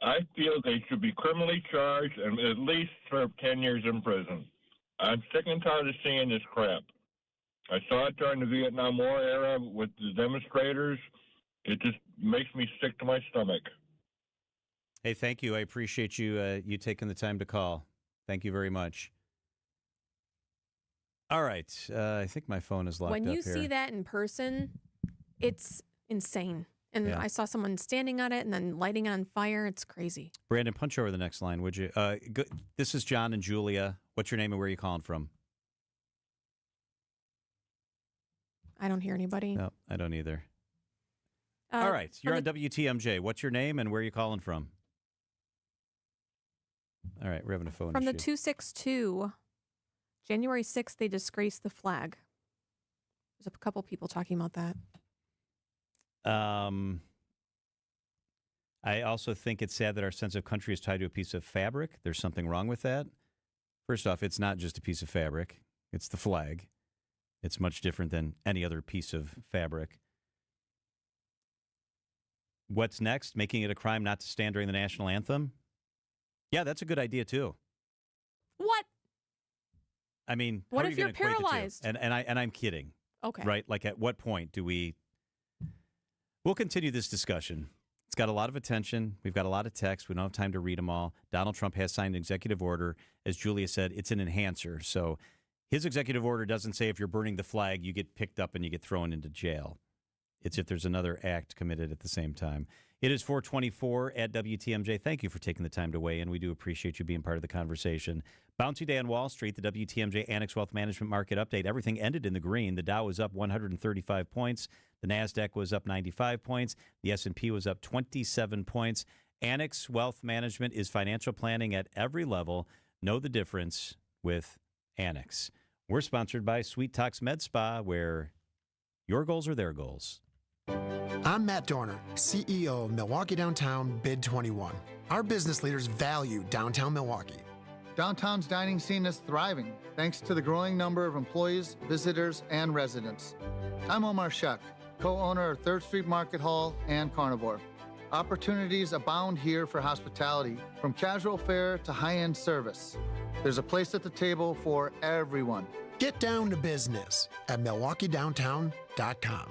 I feel they should be criminally charged and at least serve 10 years in prison. I'm sick and tired of seeing this crap. I saw it during the Vietnam War era with the demonstrators. It just makes me sick to my stomach. Hey, thank you. I appreciate you you taking the time to call. Thank you very much. All right. I think my phone is locked When up you here. see that in person, it's insane. And Yeah. I saw someone standing on it and then lighting it on fire. It's crazy. Brandon, punch over the next line, would you? This is John and Julia. What's your name and where are you calling from? I don't hear anybody. No, I don't either. All right. You're on WTMJ. What's your name and where are you calling from? All right. We're having a phone From the issue. 262, January 6th, they disgraced the flag. There's a couple people talking about that. I also think it's sad that our sense of country is tied to a piece of fabric. There's something wrong with that. First off, it's not just a piece of fabric. It's the flag. It's much different than any other piece of fabric. What's next? Making it a crime not to stand during the national anthem? Yeah, that's a good idea, too. What? I mean, What how are if you you're gonna equate the two? paralyzed? And I'm kidding. Okay. Right? Like, at what point do we... We'll continue this discussion. It's got a lot of attention. We've got a lot of texts. We don't have time to read them all. Donald Trump has signed an executive order. As Julia said, it's an enhancer. So his executive order doesn't say if you're burning the flag, you get picked up and you get thrown into jail. It's if there's another act committed at the same time. It is 424 at WTMJ. Thank you for taking the time to weigh in. We do appreciate you being part of the conversation. Bouncy Day on Wall Street, the WTMJ Annex Wealth Management Market Update. Everything ended in the green. The Dow was up 135 points. The NASDAQ was up 95 points. The S&P was up 27 points. Annex Wealth Management is financial planning at every level. Know the difference with Annex. We're sponsored by Sweet Talks Med Spa, where your goals are their goals. I'm Matt Dorner, CEO of Milwaukee Downtown Bid 21. Our business leaders value downtown Milwaukee. Downtown's dining scene is thriving thanks to the growing number of employees, visitors, and residents. I'm Omar Shek, co-owner of 3rd Street Market Hall and Carnivore. Opportunities abound here for hospitality, from casual fare to high-end service. There's a place at the table for everyone. Get down to business at MilwaukeeDowntown.com.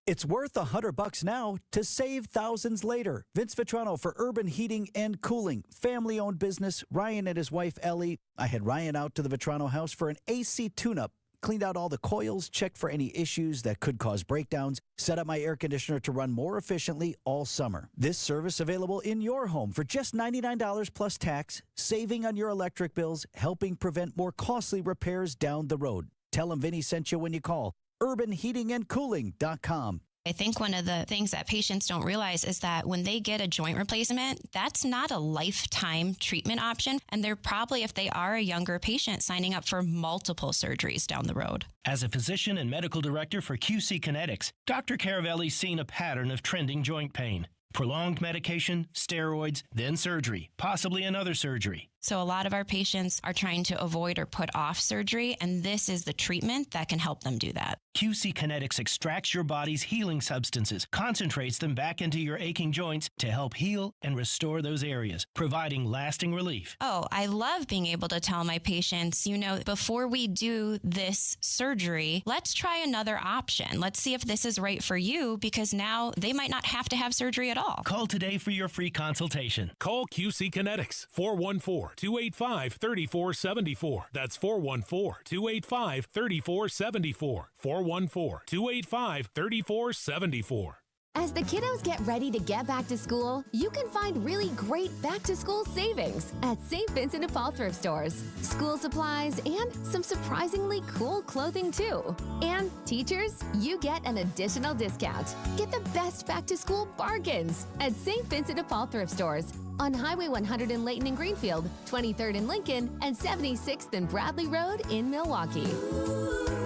It's worth $100 now to save thousands later. Vince Vitrano for Urban Heating and Cooling. Family-owned business. Ryan and his wife, Ellie. I had Ryan out to the Vitrano house for an AC tune-up. cleaned out all the coils, checked for any issues that could cause breakdowns, set up my air conditioner to run more efficiently all summer. This service available in your home for just $99 plus tax, saving on your electric bills, helping prevent more costly repairs down the road. Tell them Vinny sent you when you call. UrbanHeatingandCooling.com. I think one of the things that patients don't realize is that when they get a joint replacement, that's not a lifetime treatment option. And they're probably, if they are a younger patient, signing up for multiple surgeries down the road. As a physician and medical director for QC Kinetics, Dr. Caravelli's seen a pattern of trending joint pain. Prolonged medication, steroids, then surgery, possibly another surgery. So a lot of our patients are trying to avoid or put off surgery, and this is the treatment that can help them do that. QC Kinetics extracts your body's healing substances, concentrates them back into your aching joints to help heal and restore those areas, providing lasting relief. Oh, I love being able to tell my patients, before we do this surgery, let's try another option. Let's see if this is right for you, because now they might not have to have surgery at all. Call today for your free consultation. Call QC Kinetics, 414-285-3474. That's 414-285-3474. 414-285-3474. As the kiddos get ready to get back to school, you can find really great back-to-school savings at St. Vincent de Paul thrift stores. School supplies and some surprisingly cool clothing too. And teachers, you get an additional discount. Get the best back-to-school bargains at St. Vincent de Paul thrift stores on Highway 100 in Layton and Greenfield, 23rd in Lincoln, and 76th and Bradley Road in Milwaukee.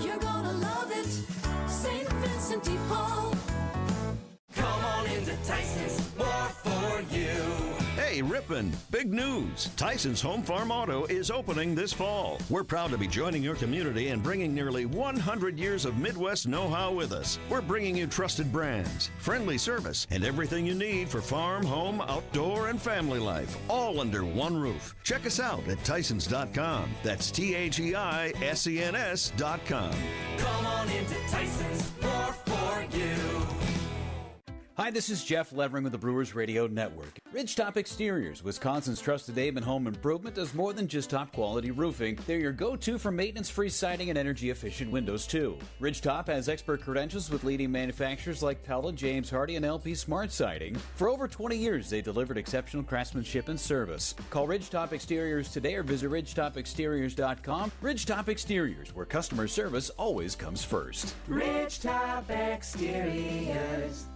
You're gonna love it, St. Vincent de Paul. Come on into Tyson's, more for you. Hey, Ripon, big news. Tyson's Home Farm Auto is opening this fall. We're proud to be joining your community and bringing nearly 100 years of Midwest know-how with us. We're bringing you trusted brands, friendly service, and everything you need for farm, home, outdoor, and family life, all under one roof. Check us out at Tysons.com. That's THEISENS.com. Come on into Tyson's, more for you. Hi, this is Jeff Levering with the Brewers Radio Network. Ridgetop Exteriors, Wisconsin's trusted name in home improvement, does more than just top-quality roofing. They're your go-to for maintenance-free siding and energy-efficient windows, too. Ridgetop has expert credentials with leading manufacturers like Pella, James Hardie, and LP Smart Siding. For over 20 years, they delivered exceptional craftsmanship and service. Call Ridgetop Exteriors today or visit ridgetopexteriors.com. Ridgetop Exteriors, where customer service always comes first. Ridgetop Exteriors.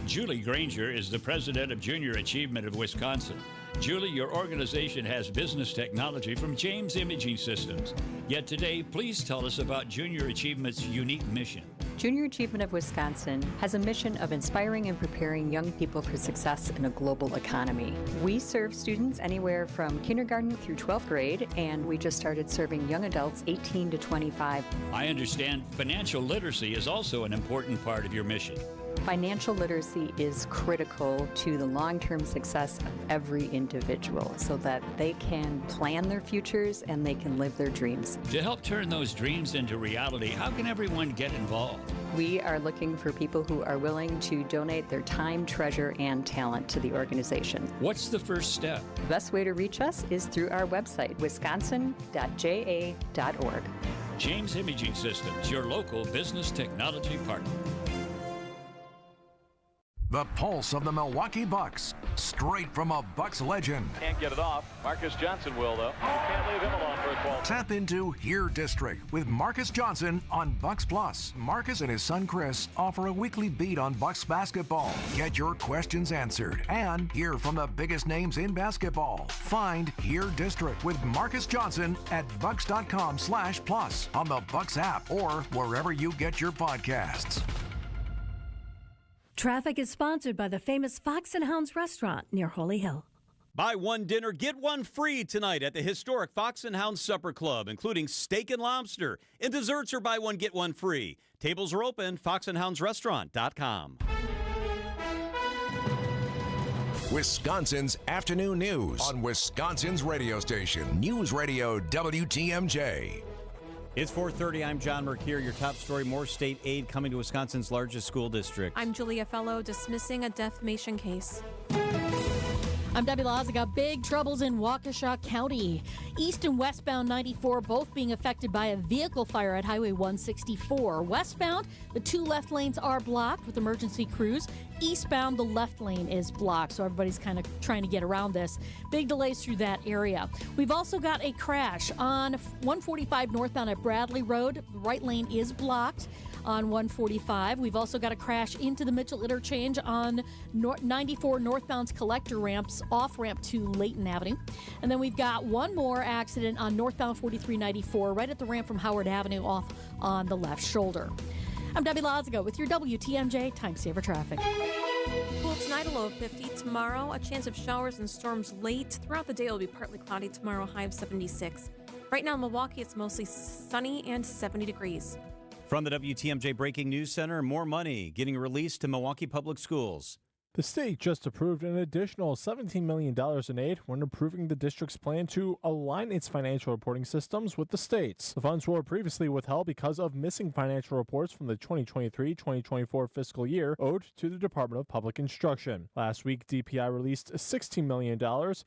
Julie Granger is the president of Junior Achievement of Wisconsin. Julie, your organization has business technology from James Imaging Systems. Yet today, please tell us about Junior Achievement's unique mission. Junior Achievement of Wisconsin has a mission of inspiring and preparing young people for success in a global economy. We serve students anywhere from kindergarten through 12th grade, and we just started serving young adults 18 to 25. I understand financial literacy is also an important part of your mission. Financial literacy is critical to the long-term success of every individual so that they can plan their futures and they can live their dreams. To help turn those dreams into reality, how can everyone get involved? We are looking for people who are willing to donate their time, treasure, and talent to the organization. What's the first step? The best way to reach us is through our website, wisconsin.ja.org. James Imaging Systems, your local business technology partner. The pulse of the Milwaukee Bucks, straight from a Bucks legend. Can't get it off. Marcus Johnson will, though. Can't leave him alone for a 12. Tap into Here District with Marcus Johnson on Bucks Plus. Marcus and his son Chris offer a weekly beat on Bucks basketball. Get your questions answered and hear from the biggest names in basketball. Find Here District with Marcus Johnson at bucks.com/plus on the Bucks app or wherever you get your podcasts. Traffic is sponsored by the famous Fox and Hounds restaurant near Holy Hill. Buy one dinner, get one free tonight at the historic Fox and Hounds Supper Club, including steak and lobster. And desserts are buy one, get one free. Tables are open, foxandhoundsrestaurant.com. Wisconsin's afternoon news on Wisconsin's radio station, News Radio WTMJ. It's 4:30. I'm John Mercure. Your top story, more state aid coming to Wisconsin's largest school district. I'm Julia Fellow, dismissing a defamation case. I'm Debbie Lazaga. Big troubles in Waukesha County. East and westbound 94 both being affected by a vehicle fire at Highway 164. Westbound, the two left lanes are blocked with emergency crews. Eastbound, the left lane is blocked, so everybody's kind of trying to get around this. Big delays through that area. We've also got a crash on 145 northbound at Bradley Road. The right lane is blocked on 145. We've also got a crash into the Mitchell interchange on 94 northbound's collector ramps off ramp to Layton Avenue. And then we've got one more accident on northbound 4394 right at the ramp from Howard Avenue off on the left shoulder. I'm Debbie Lazaga with your WTMJ Time Saver Traffic. Cool tonight, a low of 50. Tomorrow, a chance of showers and storms late. Throughout the day, it will be partly cloudy. Tomorrow, high of 76. Right now in Milwaukee, it's mostly sunny and 70 degrees. From the WTMJ Breaking News Center, more money getting released to Milwaukee Public Schools. The state just approved an additional $17 million in aid when approving the district's plan to align its financial reporting systems with the state's. The funds were previously withheld because of missing financial reports from the 2023-2024 fiscal year owed to the Department of Public Instruction. Last week, DPI released $16 million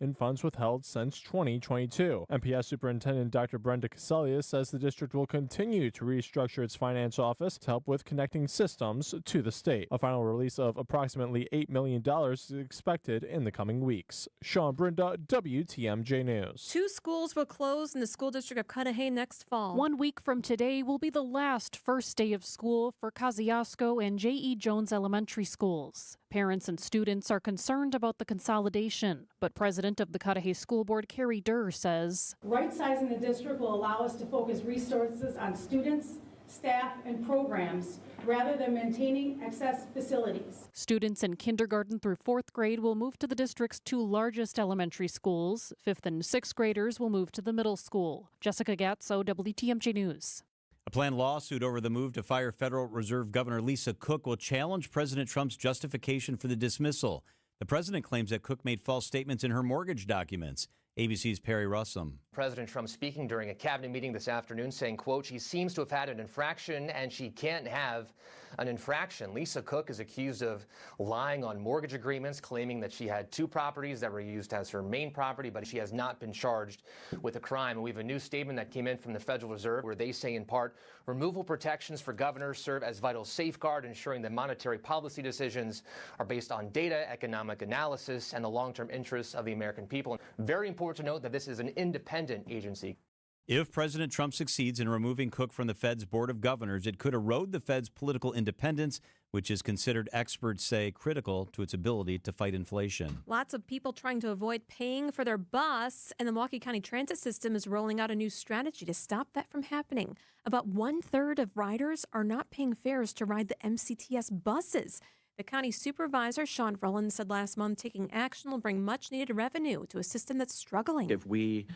in funds withheld since 2022. MPS Superintendent Dr. Brenda Cassellius says the district will continue to restructure its finance office to help with connecting systems to the state. A final release of approximately $8 million is expected in the coming weeks. Sean Brinda, WTMJ News. 2 schools will close in the school district of Cudahy next fall. 1 week from today will be the last first day of school for Kosciuszko and J.E. Jones Elementary Schools. Parents and students are concerned about the consolidation, but President of the Cudahy School Board, Carrie Durr, says right-sizing the district will allow us to focus resources on students, staff, and programs rather than maintaining excess facilities. Students in kindergarten through 4th grade will move to the district's 2 largest elementary schools. 5th and 6th graders will move to the middle school. Jessica Gatso, WTMJ News. A planned lawsuit over the move to fire Federal Reserve Governor Lisa Cook will challenge President Trump's justification for the dismissal. The president claims that Cook made false statements in her mortgage documents. ABC's Perry Russum. President Trump speaking during a cabinet meeting this afternoon saying, quote, she seems to have had an infraction and she can't have an infraction. Lisa Cook is accused of lying on mortgage agreements, claiming that she had 2 properties that were used as her main property, but she has not been charged with a crime. And we have a new statement that came in from the Federal Reserve where they say in part, removal protections for governors serve as vital safeguard, ensuring that monetary policy decisions are based on data, economic analysis, and the long-term interests of the American people. Very important to note that this is an independent agency. If President Trump succeeds in removing Cook from the Fed's Board of Governors, it could erode the Fed's political independence, which is considered, experts say, critical to its ability to fight inflation. Lots of people trying to avoid paying for their bus, and the Milwaukee County Transit System is rolling out a new strategy to stop that from happening. About 1/3 of riders are not paying fares to ride the MCTS buses. The county supervisor, Sean Rowland, said last month taking action will bring much-needed revenue to a system that's struggling. If we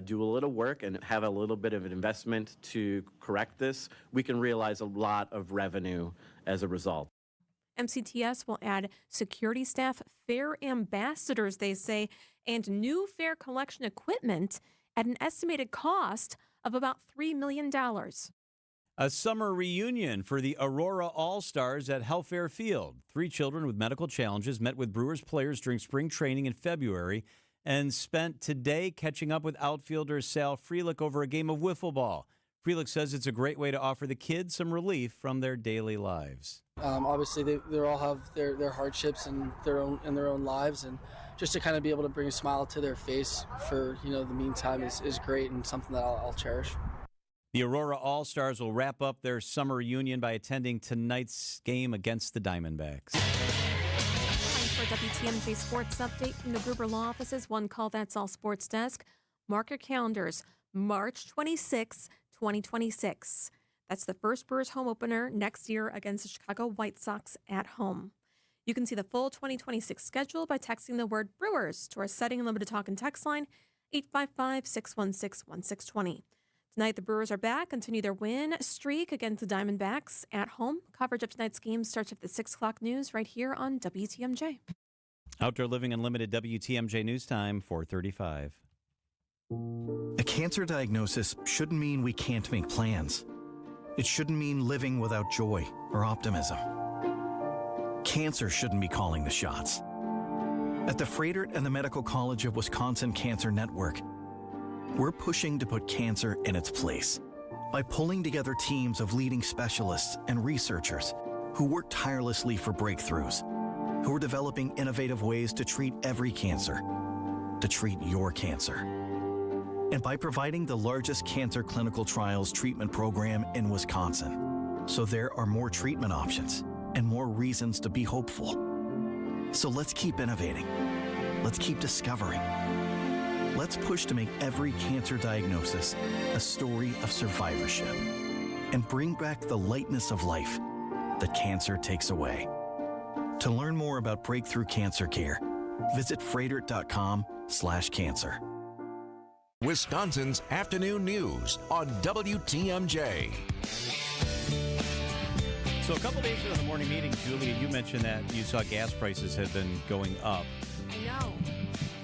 do a little work and have a little bit of an investment to correct this, we can realize a lot of revenue as a result. MCTS will add security staff, fare ambassadors, they say, and new fare collection equipment at an estimated cost of about $3 million. A summer reunion for the Aurora All-Stars at Helfaer Field. 3 children with medical challenges met with Brewers players during spring training in February and spent today catching up with outfielder Sal Frelick over a game of wiffle ball. Frelick says it's a great way to offer the kids some relief from their daily lives. Obviously, they all have their hardships and their own lives, and just to kind of be able to bring a smile to their face for the meantime is great and something that I'll cherish. The Aurora All-Stars will wrap up their summer reunion by attending tonight's game against the Diamondbacks. Time for a WTMJ Sports Update from the Gruber Law Office's One Call That's All Sports Desk. Mark your calendars. March 26, 2026. That's the first Brewers home opener next year against the Chicago White Sox at home. You can see the full 2026 schedule by texting the word Brewers to our setting limited talk and text line 855-616-1620. Tonight, the Brewers are back, continue their win streak against the Diamondbacks at home. Coverage of tonight's game starts at the 6 o'clock news right here on WTMJ. Outdoor Living Unlimited WTMJ News Time, 4:35. A cancer diagnosis shouldn't mean we can't make plans. It shouldn't mean living without joy or optimism. Cancer shouldn't be calling the shots. At the Froedtert and the Medical College of Wisconsin Cancer Network, we're pushing to put cancer in its place by pulling together teams of leading specialists and researchers who work tirelessly for breakthroughs, who are developing innovative ways to treat every cancer, to treat your cancer. And by providing the largest cancer clinical trials treatment program in Wisconsin, so there are more treatment options and more reasons to be hopeful. So let's keep innovating. Let's keep discovering. Let's push to make every cancer diagnosis a story of survivorship and bring back the lightness of life that cancer takes away. To learn more about breakthrough cancer care, visit Froedtert.com/cancer. Wisconsin's afternoon news on WTMJ. So a couple days ago in the morning meeting, Julia, you mentioned that you saw gas prices had been going up. I know.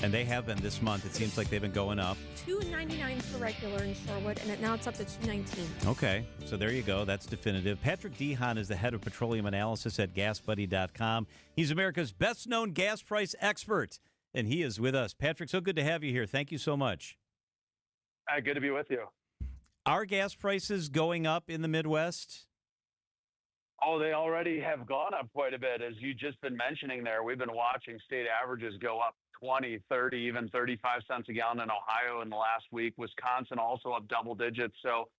And they have been this month. It seems like they've been going up. $2.99 for regular in Shorewood, and now it's up to $2.19. Okay, so there you go. That's definitive. Patrick Dehan is the head of petroleum analysis at GasBuddy.com. He's America's best-known gas price expert, and he is with us. Patrick, so good to have you here. Thank you so much. Good to be with you. Are gas prices going up in the Midwest? Oh, they already have gone up quite a bit. As you just been mentioning there, we've been watching state averages go up 20, 30, even 35 cents a gallon in Ohio in the last week. Wisconsin also up double digits. So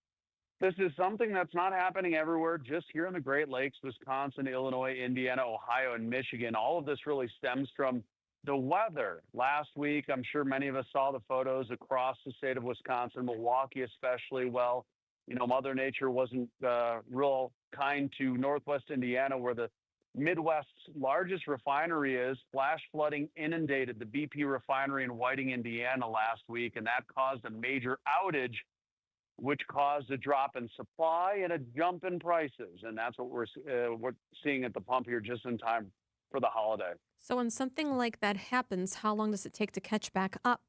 this is something that's not happening everywhere, just here in the Great Lakes, Wisconsin, Illinois, Indiana, Ohio, and Michigan. All of this really stems from the weather. Last week, I'm sure many of us saw the photos across the state of Wisconsin, Milwaukee especially. Well, you know, Mother Nature wasn't real kind to Northwest Indiana, where the Midwest's largest refinery is. Flash flooding inundated the BP refinery in Whiting, Indiana last week, and that caused a major outage, which caused a drop in supply and a jump in prices. And that's what we're seeing at the pump here just in time for the holiday. So when something like that happens, how long does it take to catch back up?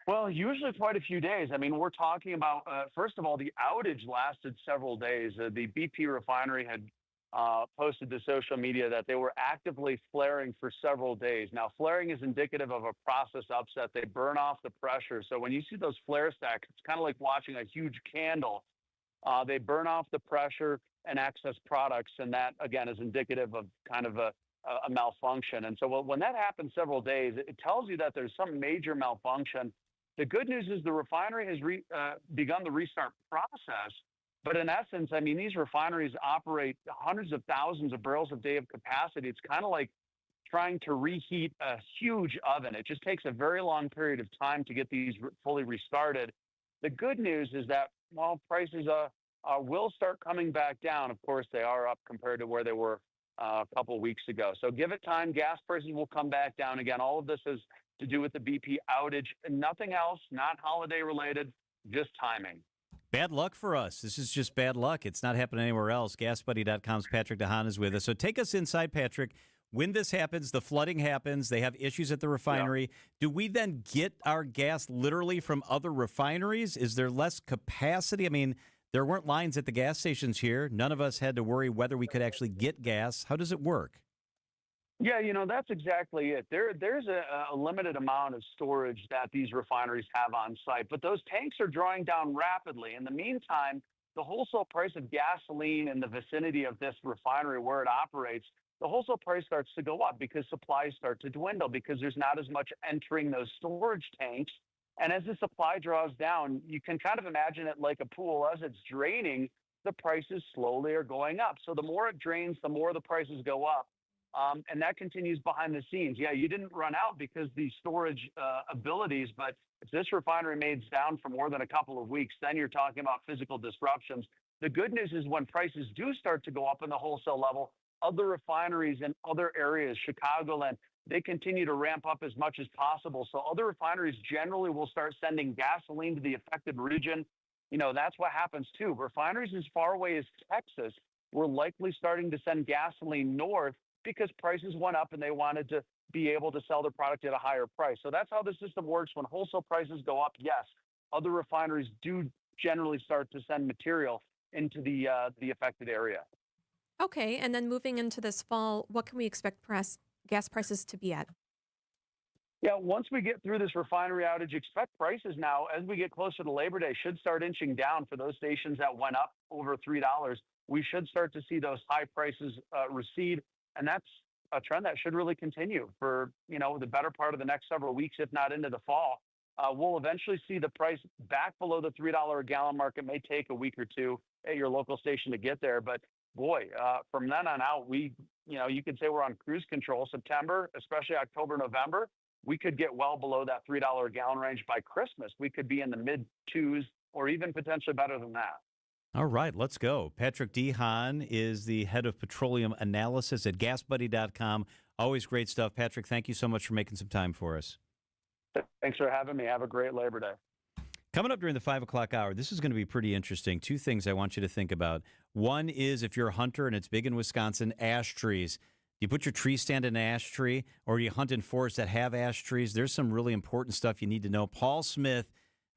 Well, usually quite a few days. I mean, we're talking about, first of all, the outage lasted several days. The BP refinery had posted to social media that they were actively flaring for several days. Now, flaring is indicative of a process upset. They burn off the pressure. So when you see those flare stacks, it's kind of like watching a huge candle. They burn off the pressure and excess products, and that, again, is indicative of kind of a malfunction. And so when that happens several days, it tells you that there's some major malfunction. The good news is the refinery has begun the restart process. But in essence, I mean, these refineries operate hundreds of thousands of barrels a day of capacity. It's kind of like trying to reheat a huge oven. It just takes a very long period of time to get these fully restarted. The good news is that, while prices will start coming back down, of course, they are up compared to where they were a couple of weeks ago. So give it time. Gas prices will come back down again. All of this is to do with the BP outage and nothing else, not holiday related, just timing. Bad luck for us. This is just bad luck. It's not happening anywhere else. GasBuddy.com's Patrick Dehan is with us. So take us inside, Patrick. When this happens, the flooding happens, they have issues at the refinery. Yeah. Do we then get our gas literally from other refineries? Is there less capacity? I mean, there weren't lines at the gas stations here. None of us had to worry whether we could actually get gas. How does it work? Yeah, you know, that's exactly it. There's a limited amount of storage that these refineries have on site, but those tanks are drawing down rapidly. In the meantime, the wholesale price of gasoline in the vicinity of this refinery where it operates, the wholesale price starts to go up because supplies start to dwindle because there's not as much entering those storage tanks. And as the supply draws down, you can kind of imagine it like a pool. As it's draining, the prices slowly are going up. So the more it drains, the more the prices go up. And that continues behind the scenes. Yeah, you didn't run out because the storage abilities, but if this refinery remains down for more than a couple of weeks, then you're talking about physical disruptions. The good news is when prices do start to go up in the wholesale level, other refineries in other areas, Chicagoland, they continue to ramp up as much as possible. So other refineries generally will start sending gasoline to the affected region. You know, that's what happens too. Refineries as far away as Texas were likely starting to send gasoline north because prices went up and they wanted to be able to sell their product at a higher price. So that's how the system works. When wholesale prices go up, yes, other refineries do generally start to send material into the affected area. Okay, and then moving into this fall, what can we expect gas prices to be at? Yeah, once we get through this refinery outage, expect prices now, as we get closer to Labor Day, should start inching down for those stations that went up over $3. We should start to see those high prices recede, and that's a trend that should really continue for, the better part of the next several weeks, if not into the fall. We'll eventually see the price back below the $3 a gallon mark. It may take a week or two at your local station to get there, but boy, from then on out, you could say we're on cruise control. September, especially October, November, we could get well below that $3 a gallon range. By Christmas, we could be in the mid twos or even potentially better than that. All right, let's go. Patrick DeHaan is the head of petroleum analysis at GasBuddy.com. Always great stuff. Patrick, thank you so much for making some time for us. Thanks for having me. Have a great Labor Day. Coming up during the 5 o'clock hour, this is going to be pretty interesting. Two things I want you to think about. One is, if you're a hunter and it's big in Wisconsin, ash trees. Do you put your tree stand in an ash tree, or do you hunt in forests that have ash trees? There's some really important stuff you need to know. Paul Smith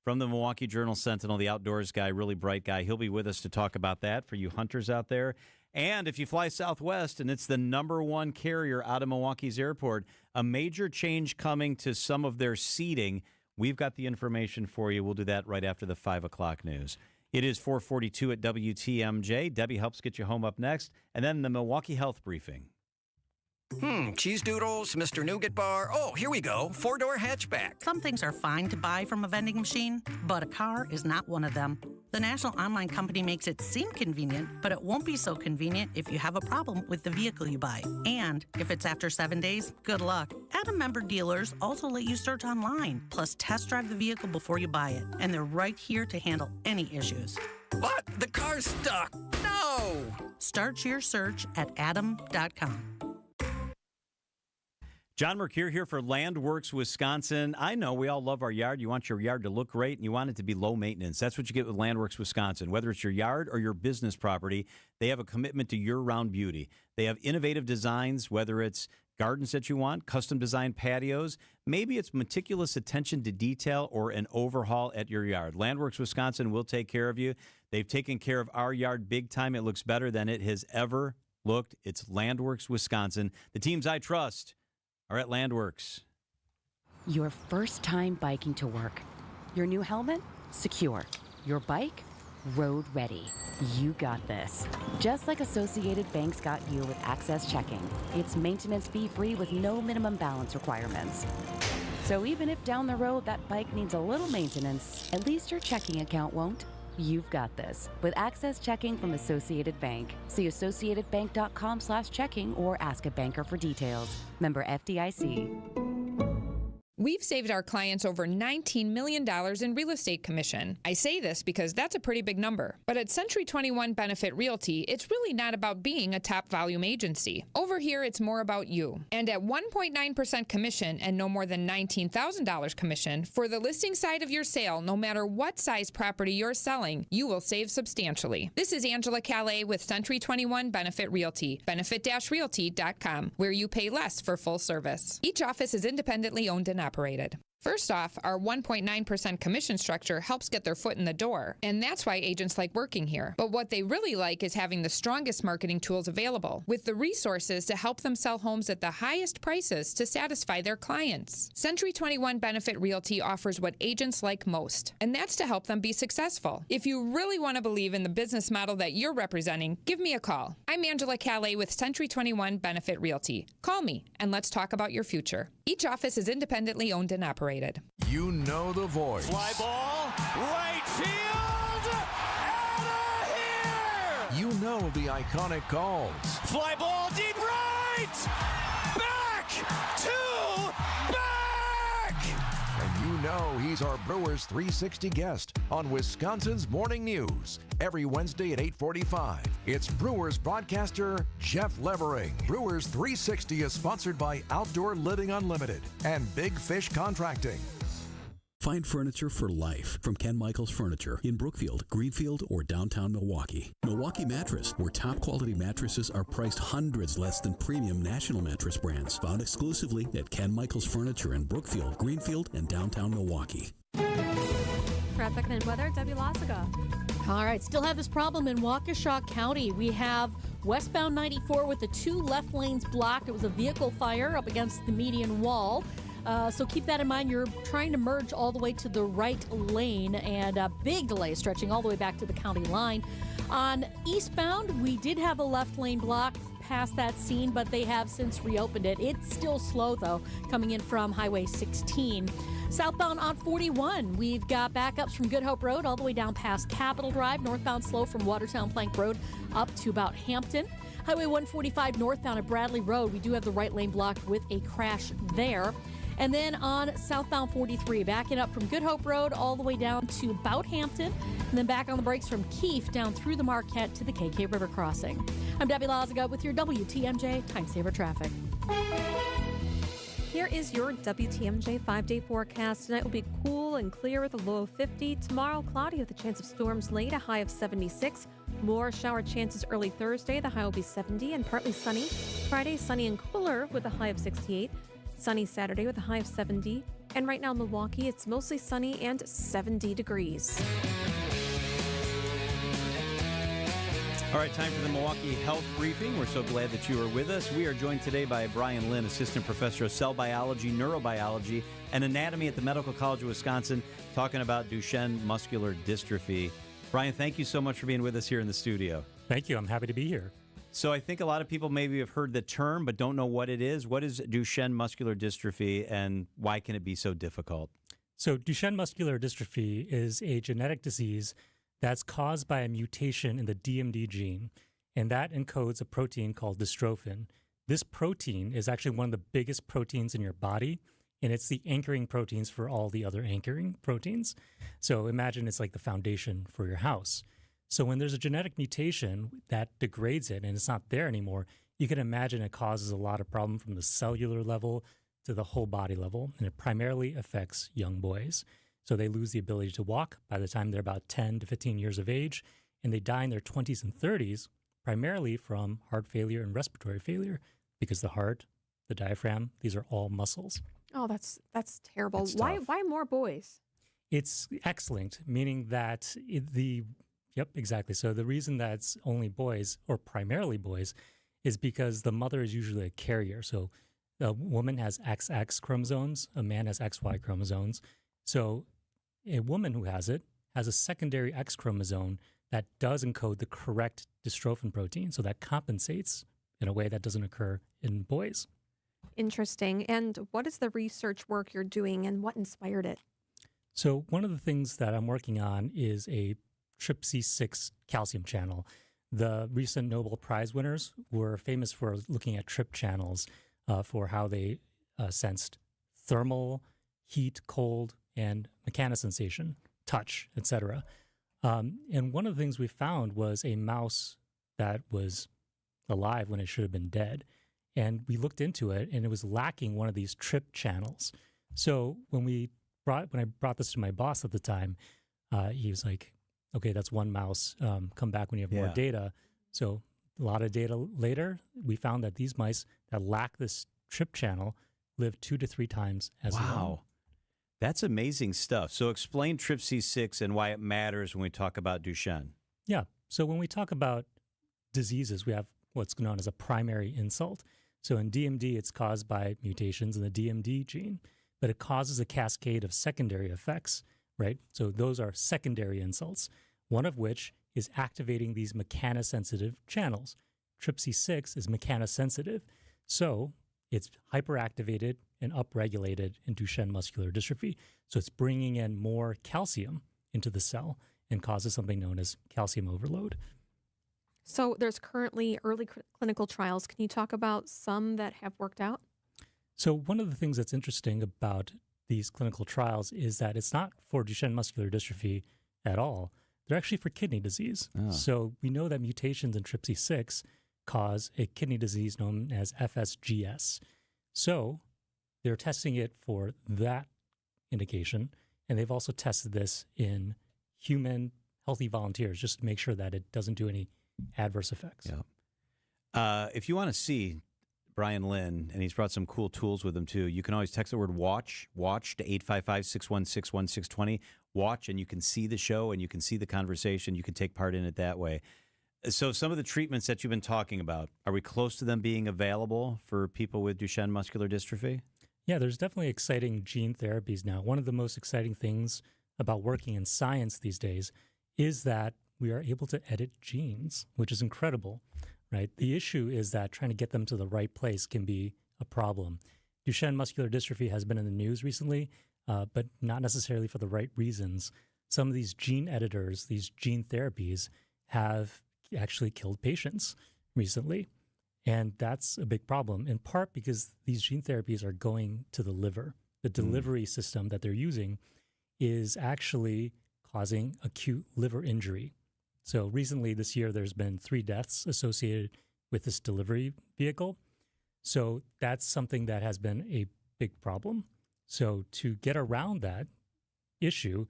from the Milwaukee Journal-Sentinel, the outdoors guy, really bright guy. He'll be with us to talk about that for you hunters out there. And if you fly Southwest, and it's the #1 carrier out of Milwaukee's airport, a major change coming to some of their seating. We've got the information for you. We'll do that right after the 5 o'clock news. It is 4:42 at WTMJ. Debbie helps get you home up next. And then the Milwaukee Health Briefing. Cheese doodles, Mr. Nougat Bar. Oh, here we go. 4-door hatchback. Some things are fine to buy from a vending machine, but a car is not one of them. The national online company makes it seem convenient, but it won't be so convenient if you have a problem with the vehicle you buy. And if it's after 7 days, good luck. Adam member dealers also let you search online, plus test drive the vehicle before you buy it. And they're right here to handle any issues. But the car's stuck. No! Start your search at adam.com. John Mercure here for Landworks Wisconsin. I know we all love our yard. You want your yard to look great, and you want it to be low maintenance. That's what you get with Landworks Wisconsin. Whether it's your yard or your business property, they have a commitment to year-round beauty. They have innovative designs, whether it's gardens that you want, custom-designed patios. Maybe it's meticulous attention to detail or an overhaul at your yard. Landworks Wisconsin will take care of you. They've taken care of our yard big time. It looks better than it has ever looked. It's Landworks Wisconsin. The teams I trust are at Landworks. Your first time biking to work. Your new helmet? Secure. Your bike? Road ready. You got this. Just like Associated Bank's got you with Access Checking. It's maintenance fee-free with no minimum balance requirements. So even if down the road that bike needs a little maintenance, at least your checking account won't. You've got this with Access Checking from Associated Bank. See associatedbank.com/checking or ask a banker for details. Member FDIC. We've saved our clients over $19 million in real estate commission. I say this because that's a pretty big number. But at Century 21 Benefit Realty, it's really not about being a top volume agency. Over here, it's more about you. And at 1.9% commission and no more than $19,000 commission, for the listing side of your sale, no matter what size property you're selling, you will save substantially. This is Angela Calais with Century 21 Benefit Realty, benefit-realty.com, where you pay less for full service. Each office is independently owned and operated. First off, our 1.9% commission structure helps get their foot in the door, and that's why agents like working here. But what they really like is having the strongest marketing tools available, with the resources to help them sell homes at the highest prices to satisfy their clients. Century 21 Benefit Realty offers what agents like most, and that's to help them be successful. If you really want to believe in the business model that you're representing, give me a call. I'm Angela Calais with Century 21 Benefit Realty. Call me, and let's talk about your future. Each office is independently owned and operated. You know the voice. Fly ball, right field, out of here! You know the iconic calls. Fly ball, deep right! Back to back! And you know he's our Brewers 360 guest on Wisconsin's Morning News. Every Wednesday at 8:45. It's Brewers broadcaster Jeff Levering. Brewers 360 is sponsored by Outdoor Living Unlimited and Big Fish Contracting. Find furniture for life from Ken Michaels Furniture in Brookfield, Greenfield, or downtown Milwaukee. Milwaukee Mattress, where top quality mattresses are priced hundreds less than premium national mattress brands. Found exclusively at Ken Michaels Furniture in Brookfield, Greenfield, and downtown Milwaukee. Traffic and weather, Debbie Lossiga. All right, still have this problem in Waukesha County. We have Westbound 94 with the 2 left lanes blocked. It was a vehicle fire up against the median wall. So keep that in mind. You're trying to merge all the way to the right lane, and a big delay stretching all the way back to the county line. On eastbound, we did have a left lane block past that scene, but they have since reopened it. It's still slow, though, coming in from Highway 16. Southbound on 41, we've got backups from Good Hope Road all the way down past Capitol Drive. Northbound slow from Watertown Plank Road up to about Hampton. Highway 145 northbound at Bradley Road, we do have the right lane blocked with a crash there. And then on southbound 43, backing up from Good Hope Road all the way down to about Hampton, and then back on the brakes from Keefe down through the Marquette to the KK River Crossing. I'm Debbie Lazaga with your WTMJ Time Saver Traffic. Here is your WTMJ 5-day forecast. Tonight will be cool and clear with a low of 50. Tomorrow, cloudy with a chance of storms late, a high of 76. More shower chances early Thursday. The high will be 70 and partly sunny. Friday, sunny and cooler with a high of 68. Sunny Saturday with a high of 70. And right now in Milwaukee, it's mostly sunny and 70 degrees. All right, time for the Milwaukee Health Briefing. We're so glad that you are with us. We are joined today by Brian Lynn, Assistant Professor of Cell Biology, Neurobiology, and Anatomy at the Medical College of Wisconsin, talking about Duchenne muscular dystrophy. Brian, thank you so much for being with us here in the studio. Thank you. I'm happy to be here. So I think a lot of people maybe have heard the term but don't know what it is. What is Duchenne muscular dystrophy, and why can it be so difficult? So Duchenne muscular dystrophy is a genetic disease that's caused by a mutation in the DMD gene, and that encodes a protein called dystrophin. This protein is actually one of the biggest proteins in your body, and it's the anchoring proteins for all the other anchoring proteins. So imagine it's like the foundation for your house. So when there's a genetic mutation that degrades it and it's not there anymore, you can imagine it causes a lot of problem from the cellular level to the whole body level, and it primarily affects young boys. So they lose the ability to walk by the time they're about 10 to 15 years of age, and they die in their 20s and 30s, primarily from heart failure and respiratory failure, because the heart, the diaphragm, these are all muscles. Oh, that's terrible. That's Why tough. more boys? It's X-linked, meaning that Yep, exactly. So the reason that it's only boys, or primarily boys, is because the mother is usually a carrier. So a woman has XX chromosomes, a man has XY chromosomes. So a woman who has it has a secondary X chromosome that does encode the correct dystrophin protein. So that compensates in a way that doesn't occur in boys. Interesting. And what is the research work you're doing, and what inspired it? So one of the things that I'm working on is a TRPC6 calcium channel. The recent Nobel Prize winners were famous for looking at TRP channels for how they sensed thermal, heat, cold, and mechanosensation, touch, etc. And one of the things we found was a mouse that was alive when it should have been dead. And we looked into it, and it was lacking one of these TRP channels. So when I brought this to my boss at the time, he was like, okay, that's one mouse. Come back when you have more data. So a lot of data later, we found that these mice that lack this TRP channel live 2 to 3 times as long. Wow. That's amazing stuff. So explain TRPC6 and why it matters when we talk about Duchenne. Yeah. So when we talk about diseases, we have what's known as a primary insult. So in DMD, it's caused by mutations in the DMD gene, but it causes a cascade of secondary effects, right? So those are secondary insults, one of which is activating these mechanosensitive channels. TRPC6 is mechanosensitive, so it's hyperactivated and upregulated in Duchenne muscular dystrophy. So it's bringing in more calcium into the cell and causes something known as calcium overload. So there's currently early clinical trials. Can you talk about some that have worked out? So one of the things that's interesting about these clinical trials is that it's not for Duchenne muscular dystrophy at all. They're actually for kidney disease. Oh. So we know that mutations in TRPC6 cause a kidney disease known as FSGS. So they're testing it for that indication, and they've also tested this in human healthy volunteers just to make sure that it doesn't do any adverse effects. Yeah. If you want to see Brian Lynn, and he's brought some cool tools with him too, you can always text the word watch to 855-616-1620. Watch, and you can see the show and you can see the conversation. You can take part in it that way. So some of the treatments that you've been talking about, are we close to them being available for people with Duchenne muscular dystrophy? Yeah, there's definitely exciting gene therapies now. One of the most exciting things about working in science these days is that we are able to edit genes, which is incredible, right? The issue is that trying to get them to the right place can be a problem. Duchenne muscular dystrophy has been in the news recently, but not necessarily for the right reasons. Some of these gene editors, these gene therapies, have actually killed patients recently. And that's a big problem, in part because these gene therapies are going to the liver. The delivery system that they're using is actually causing acute liver injury. So recently this year, there's been 3 deaths associated with this delivery vehicle. So that's something that has been a big problem. So to get around that issue,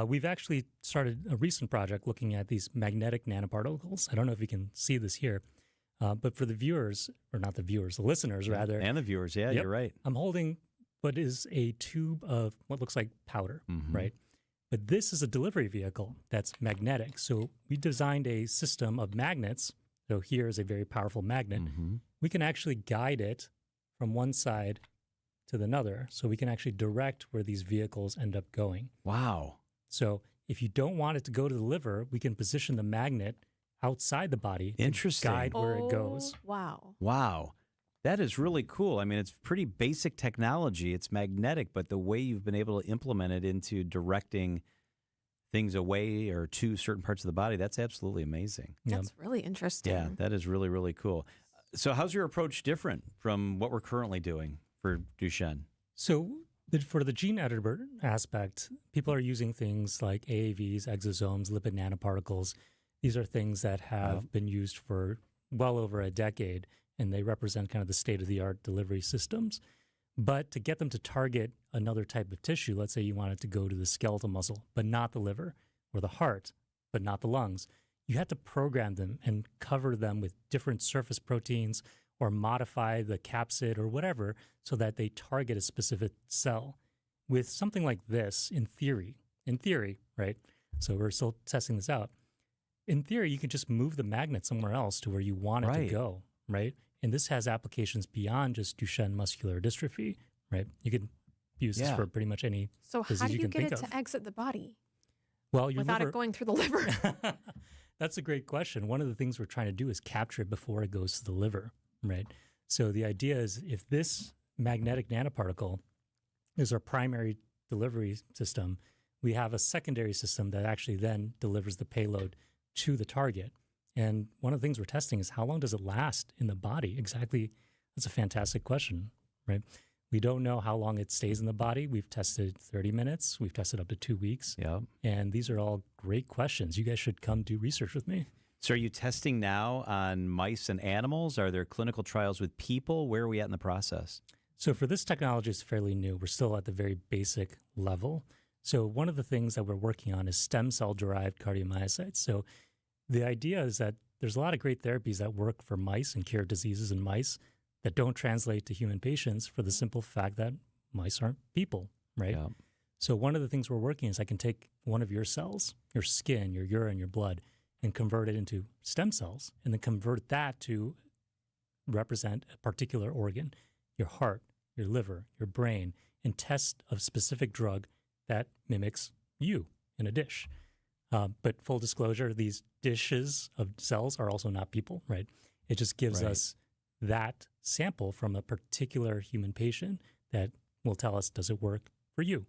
we've actually started a recent project looking at these magnetic nanoparticles. I don't know if you can see this here, but for the viewers, or not the viewers, the listeners rather. And the viewers, yeah, you're right. I'm holding what is a tube of what looks like powder, right? But this is a delivery vehicle that's magnetic. So we designed a system of magnets. So here is a very powerful magnet. We can actually guide it from one side to the other. So we can actually direct where these vehicles end up going. Wow. So if you don't want it to go to the liver, we can position the magnet outside the body to guide where it goes. Wow. Wow. That is really cool. I mean, it's pretty basic technology. It's magnetic, but the way you've been able to implement it into directing things away or to certain parts of the body, that's absolutely amazing. That's really interesting. Yeah, that is really, really cool. So how's your approach different from what we're currently doing for Duchenne? So for the gene editor aspect, people are using things like AAVs, exosomes, lipid nanoparticles. These are things that have been used for well over a decade, and they represent kind of the state-of-the-art delivery systems. But to get them to target another type of tissue, let's say you want it to go to the skeletal muscle, but not the liver, or the heart, but not the lungs, you have to program them and cover them with different surface proteins or modify the capsid or whatever so that they target a specific cell. With something like this, in theory, right? So we're still testing this out. In theory, you can just move the magnet somewhere else to where you want it to go, right? And this has applications beyond just Duchenne muscular dystrophy, right? You can use this for pretty much any So disease how do you you can get think it of. to exit the body Well, your without liver, it going through the liver? That's a great question. One of the things we're trying to do is capture it before it goes to the liver, right? So the idea is if this magnetic nanoparticle is our primary delivery system, we have a secondary system that actually then delivers the payload to the target. And one of the things we're testing is how long does it last in the body? Exactly. That's a fantastic question, right? We don't know how long it stays in the body. We've tested 30 minutes. We've tested up to 2 weeks. Yeah. And these are all great questions. You guys should come do research with me. So are you testing now on mice and animals? Are there clinical trials with people? Where are we at in the process? So for this technology, it's fairly new. We're still at the very basic level. So one of the things that we're working on is stem cell-derived cardiomyocytes. So the idea is that there's a lot of great therapies that work for mice and cure diseases in mice that don't translate to human patients for the simple fact that mice aren't people, right? Yeah. So one of the things we're working is I can take one of your cells, your skin, your urine, your blood, and convert it into stem cells, and then convert that to represent a particular organ, your heart, your liver, your brain, and test a specific drug that mimics you in a dish. But full disclosure, these dishes of cells are also not people, right? It just gives us that sample from a particular human patient that will tell us, does it work for you?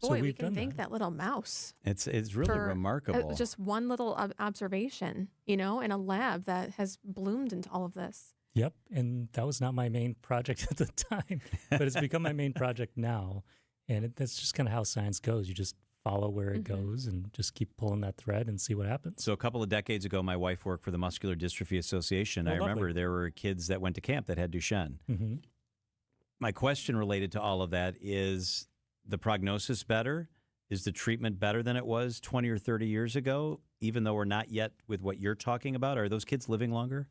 Boy, we can thank that little mouse. It's really for, remarkable. Just one little observation, in a lab that has bloomed into all of this. Yep, and that was not my main project at the time, but it's become my main project now. And that's just kind of how science goes. You just follow where it goes and just keep pulling that thread and see what happens. So a couple of decades ago, my wife worked for the Muscular Dystrophy Association. I remember there were kids that went to camp that had Duchenne. My question related to all of that is the prognosis better? Is the treatment better than it was 20 or 30 years ago, even though we're not yet with what you're talking about? Are those kids living longer?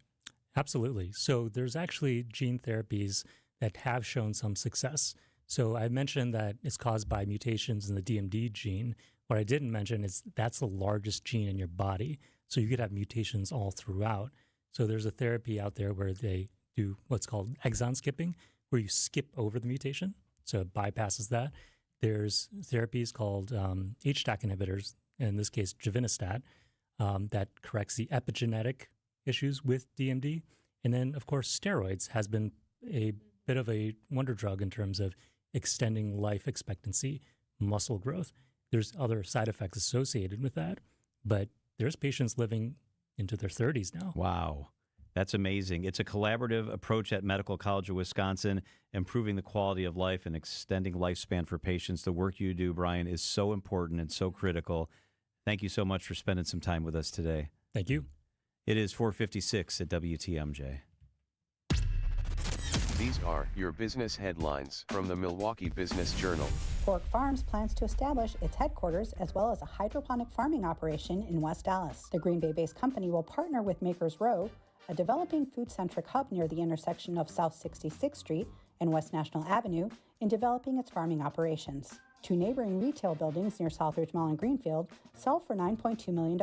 Absolutely. So there's actually gene therapies that have shown some success. So I mentioned that it's caused by mutations in the DMD gene. What I didn't mention is that's the largest gene in your body. So you could have mutations all throughout. So there's a therapy out there where they do what's called exon skipping, where you skip over the mutation. So it bypasses that. There's therapies called HDAC inhibitors, in this case, Givinostat, that corrects the epigenetic issues with DMD. And then, of course, steroids has been a bit of a wonder drug in terms of extending life expectancy, muscle growth. There's other side effects associated with that, but there's patients living into their 30s now. Wow. That's amazing. It's a collaborative approach at Medical College of Wisconsin, improving the quality of life and extending lifespan for patients. The work you do, Brian, is so important and so critical. Thank you so much for spending some time with us today. Thank you. It is 4:56 at WTMJ. These are your business headlines from the Milwaukee Business Journal. Fork Farms plans to establish its headquarters as well as a hydroponic farming operation in West Dallas. The Green Bay-based company will partner with Makers Row, a developing food-centric hub near the intersection of South 66th Street and West National Avenue, in developing its farming operations. Two neighboring retail buildings near Southridge Mall in Greenfield sell for $9.2 million.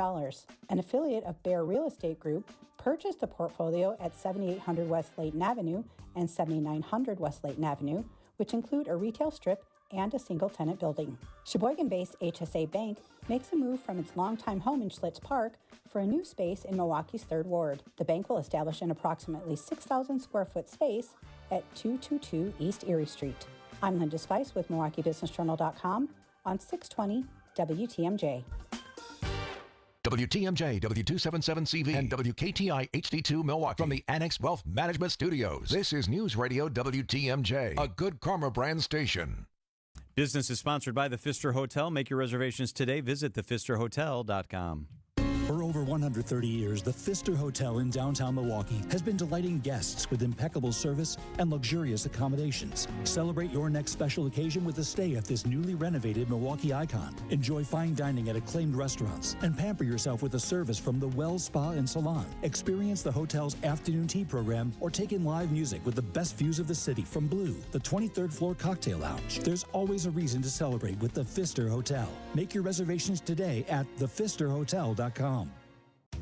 An affiliate of Bear Real Estate Group purchased the portfolio at 7800 West Layton Avenue and 7900 West Layton Avenue, which include a retail strip and a single-tenant building. Sheboygan-based HSA Bank makes a move from its longtime home in Schlitz Park for a new space in Milwaukee's 3rd Ward. The bank will establish an approximately 6,000 square foot space at 222 East Erie Street. I'm Linda Spice with MilwaukeeBusinessJournal.com on 620 WTMJ. WTMJ, W277CV, and WKTI HD2 Milwaukee from the Annex Wealth Management Studios. This is News Radio WTMJ, a Good Karma brand station. Business is sponsored by the Pfister Hotel. Make your reservations today. Visit thepfisterhotel.com. For over 130 years, the Pfister Hotel in downtown Milwaukee has been delighting guests with impeccable service and luxurious accommodations. Celebrate your next special occasion with a stay at this newly renovated Milwaukee icon. Enjoy fine dining at acclaimed restaurants and pamper yourself with a service from the Wells Spa and Salon. Experience the hotel's afternoon tea program or take in live music with the best views of the city from Blue, the 23rd floor cocktail lounge. There's always a reason to celebrate with the Pfister Hotel. Make your reservations today at thepfisterhotel.com.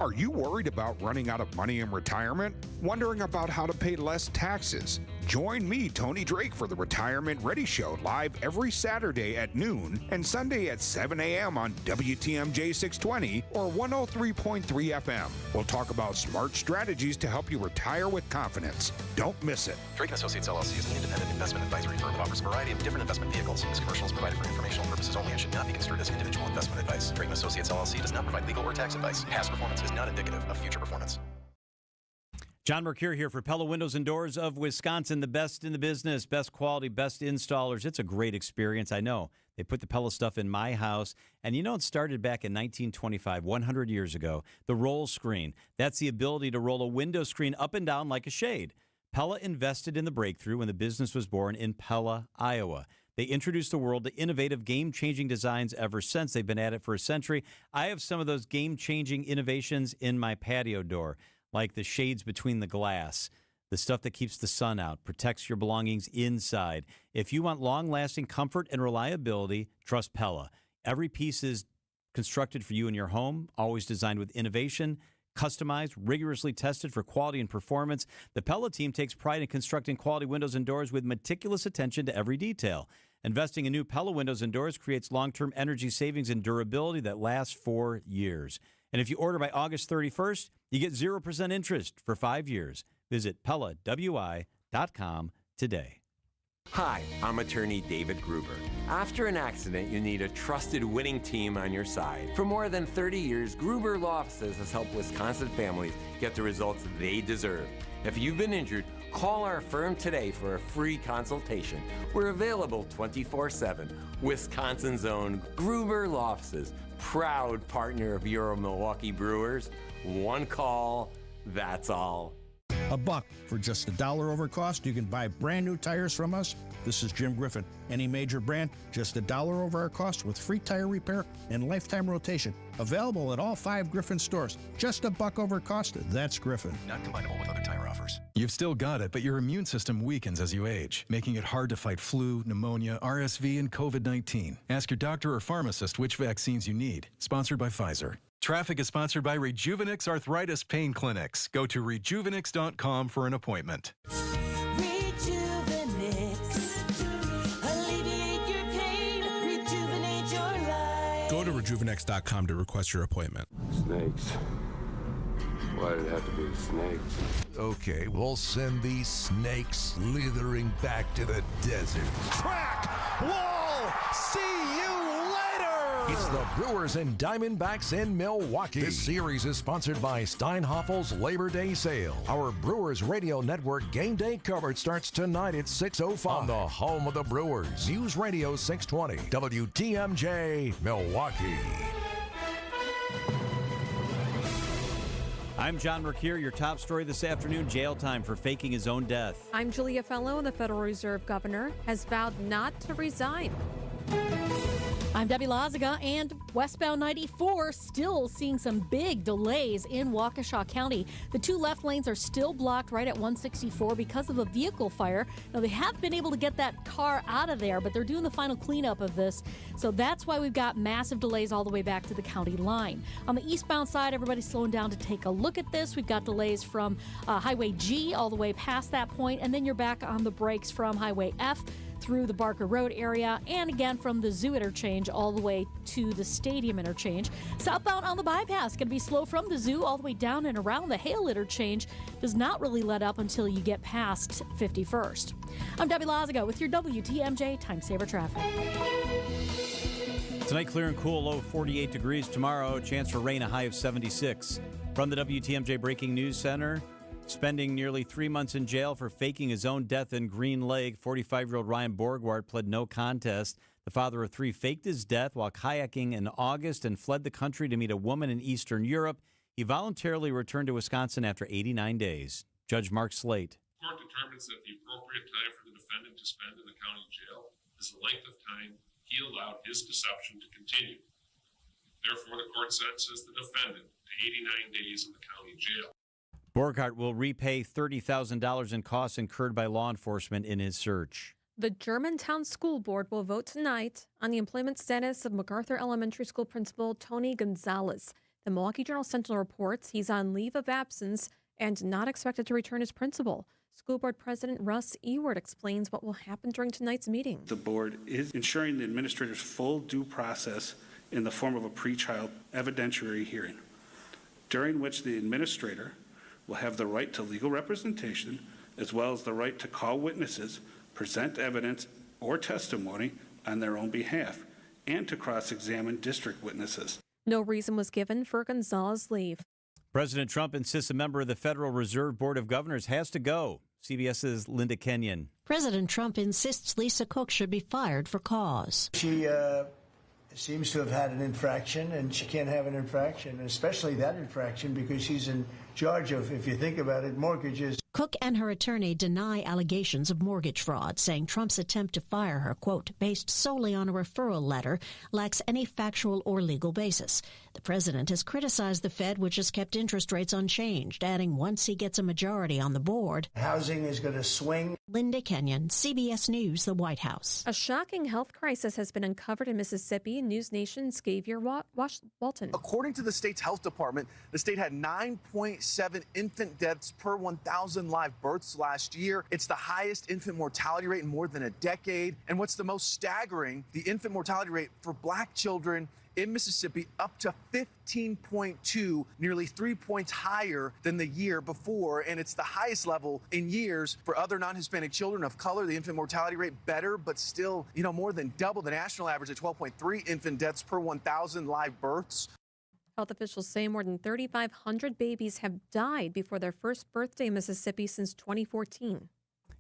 Are you worried about running out of money in retirement? Wondering about how to pay less taxes? Join me, Tony Drake, for the Retirement Ready Show, live every Saturday at noon and Sunday at 7 a.m. on WTMJ 620 or 103.3 FM. We'll talk about smart strategies to help you retire with confidence. Don't miss it. Drake & Associates LLC is an independent investment advisory firm that offers a variety of different investment vehicles. This commercial is provided for informational purposes only and should not be construed as individual investment advice. Drake & Associates LLC does not provide legal or tax advice. Past performance is not indicative of future performance. John Mercure here for Pella Windows and Doors of Wisconsin, the best in the business, best quality, best installers. It's a great experience. I know. They put the Pella stuff in my house. And you know, it started back in 1925, 100 years ago. The roll screen. That's the ability to roll a window screen up and down like a shade. Pella invested in the breakthrough when the business was born in Pella, Iowa. They introduced the world to innovative, game-changing designs ever since. They've been at it for a century. I have some of those game-changing innovations in my patio door, like the shades between the glass, the stuff that keeps the sun out, protects your belongings inside. If you want long-lasting comfort and reliability, trust Pella. Every piece is constructed for you in your home, always designed with innovation, customized, rigorously tested for quality and performance. The Pella team takes pride in constructing quality windows and doors with meticulous attention to every detail. Investing in new Pella windows and doors creates long-term energy savings and durability that lasts for years. And if you order by August 31st, you get 0% interest for 5 years. Visit PellaWI.com today. Hi, I'm attorney David Gruber. After an accident, you need a trusted winning team on your side. For more than 30 years, Gruber Law Offices has helped Wisconsin families get the results they deserve. If you've been injured, call our firm today for a free consultation. We're available 24/7. Wisconsin's own Gruber Law Offices, proud partner of Euro Milwaukee Brewers. One call, that's all. $1 for just $1 over cost. You can buy brand new tires from us. This is Jim Griffin. Any major brand, just $1 over our cost with free tire repair and lifetime rotation. Available at all 5 Griffin stores. Just $1 over cost. That's Griffin. Not combinable with other tire offers. You've still got it, but your immune system weakens as you age, making it hard to fight flu, pneumonia, RSV, and COVID-19. Ask your doctor or pharmacist which vaccines you need. Sponsored by Pfizer. Traffic is sponsored by Rejuvenix Arthritis Pain Clinics. Go to rejuvenix.com for an appointment. Go to rejuvenix.com to request your appointment. Snakes. Why did it have to be snakes? Okay, we'll send these snakes slithering back to the desert. Crack! Wall! See you later! It's the Brewers and Diamondbacks in Milwaukee. This series is sponsored by Steinhaffel's Labor Day Sale. Our Brewers Radio Network game day coverage starts tonight at 6:05 on the home of the Brewers. News Radio 620, WTMJ, Milwaukee. I'm John Mercure. Your top story this afternoon, jail time for faking his own death. I'm Julia Fellow. The Federal Reserve Governor has vowed not to resign. I'm Debbie Lazaga, and westbound 94 still seeing some big delays in Waukesha County. The two left lanes are still blocked right at 164 because of a vehicle fire. Now, they have been able to get that car out of there, but they're doing the final cleanup of this. So that's why we've got massive delays all the way back to the county line. On the eastbound side, everybody's slowing down to take a look at this. We've got delays from Highway G all the way past that point, and then you're back on the brakes from Highway F through the Barker Road area, and again from the Zoo interchange all the way to the Stadium interchange. Southbound on the bypass going to be slow from the Zoo all the way down and around the Hale interchange. Does not really let up until you get past 51st. I'm Debbie Lazaga with your WTMJ Time Saver Traffic. Tonight, clear and cool, low 48 degrees. Tomorrow, chance for rain, a high of 76. From the WTMJ Breaking News Center, spending nearly 3 months in jail for faking his own death in Green Lake, 45-year-old Ryan Borgward pled no contest. The father of three faked his death while kayaking in August and fled the country to meet a woman in Eastern Europe. He voluntarily returned to Wisconsin after 89 days. Judge Mark Slate. The court determines that the appropriate time for the defendant to spend in the county jail is the length of time he allowed his deception to continue. Therefore, the court sentences the defendant to 89 days in the county jail. Borghardt will repay $30,000 in costs incurred by law enforcement in his search. The Germantown School Board will vote tonight on the employment status of MacArthur Elementary School Principal Tony Gonzalez. The Milwaukee Journal-Sentinel reports he's on leave of absence and not expected to return as principal. School Board President Russ Ewart explains what will happen during tonight's meeting. The board is ensuring the administrator's full due process in the form of a pretrial evidentiary hearing, during which the administrator will have the right to legal representation, as well as the right to call witnesses, present evidence or testimony on their own behalf, and to cross-examine district witnesses. No reason was given for Gonzalez's leave. President Trump insists a member of the Federal Reserve Board of Governors has to go. CBS's Linda Kenyon. President Trump insists Lisa Cook should be fired for cause. She seems to have had an infraction, and she can't have an infraction, especially that infraction, because she's in charge of, if you think about it, mortgages. Cook and her attorney deny allegations of mortgage fraud, saying Trump's attempt to fire her, quote, based solely on a referral letter, lacks any factual or legal basis. The president has criticized the Fed, which has kept interest rates unchanged, adding once he gets a majority on the board, housing is going to swing. Linda Kenyon, CBS News, the White House. A shocking health crisis has been uncovered in Mississippi. News Nation's Xavier Walton. According to the state's health department, the state had 9.7 infant deaths per 1,000 live births last year. It's the highest infant mortality rate in more than a decade. And what's the most staggering, the infant mortality rate for black children in Mississippi up to 15.2, nearly 3 points higher than the year before. And it's the highest level in years. For other non-Hispanic children of color, the infant mortality rate better, but still, more than double the national average at 12.3 infant deaths per 1,000 live births. Health officials say more than 3,500 babies have died before their first birthday in Mississippi since 2014.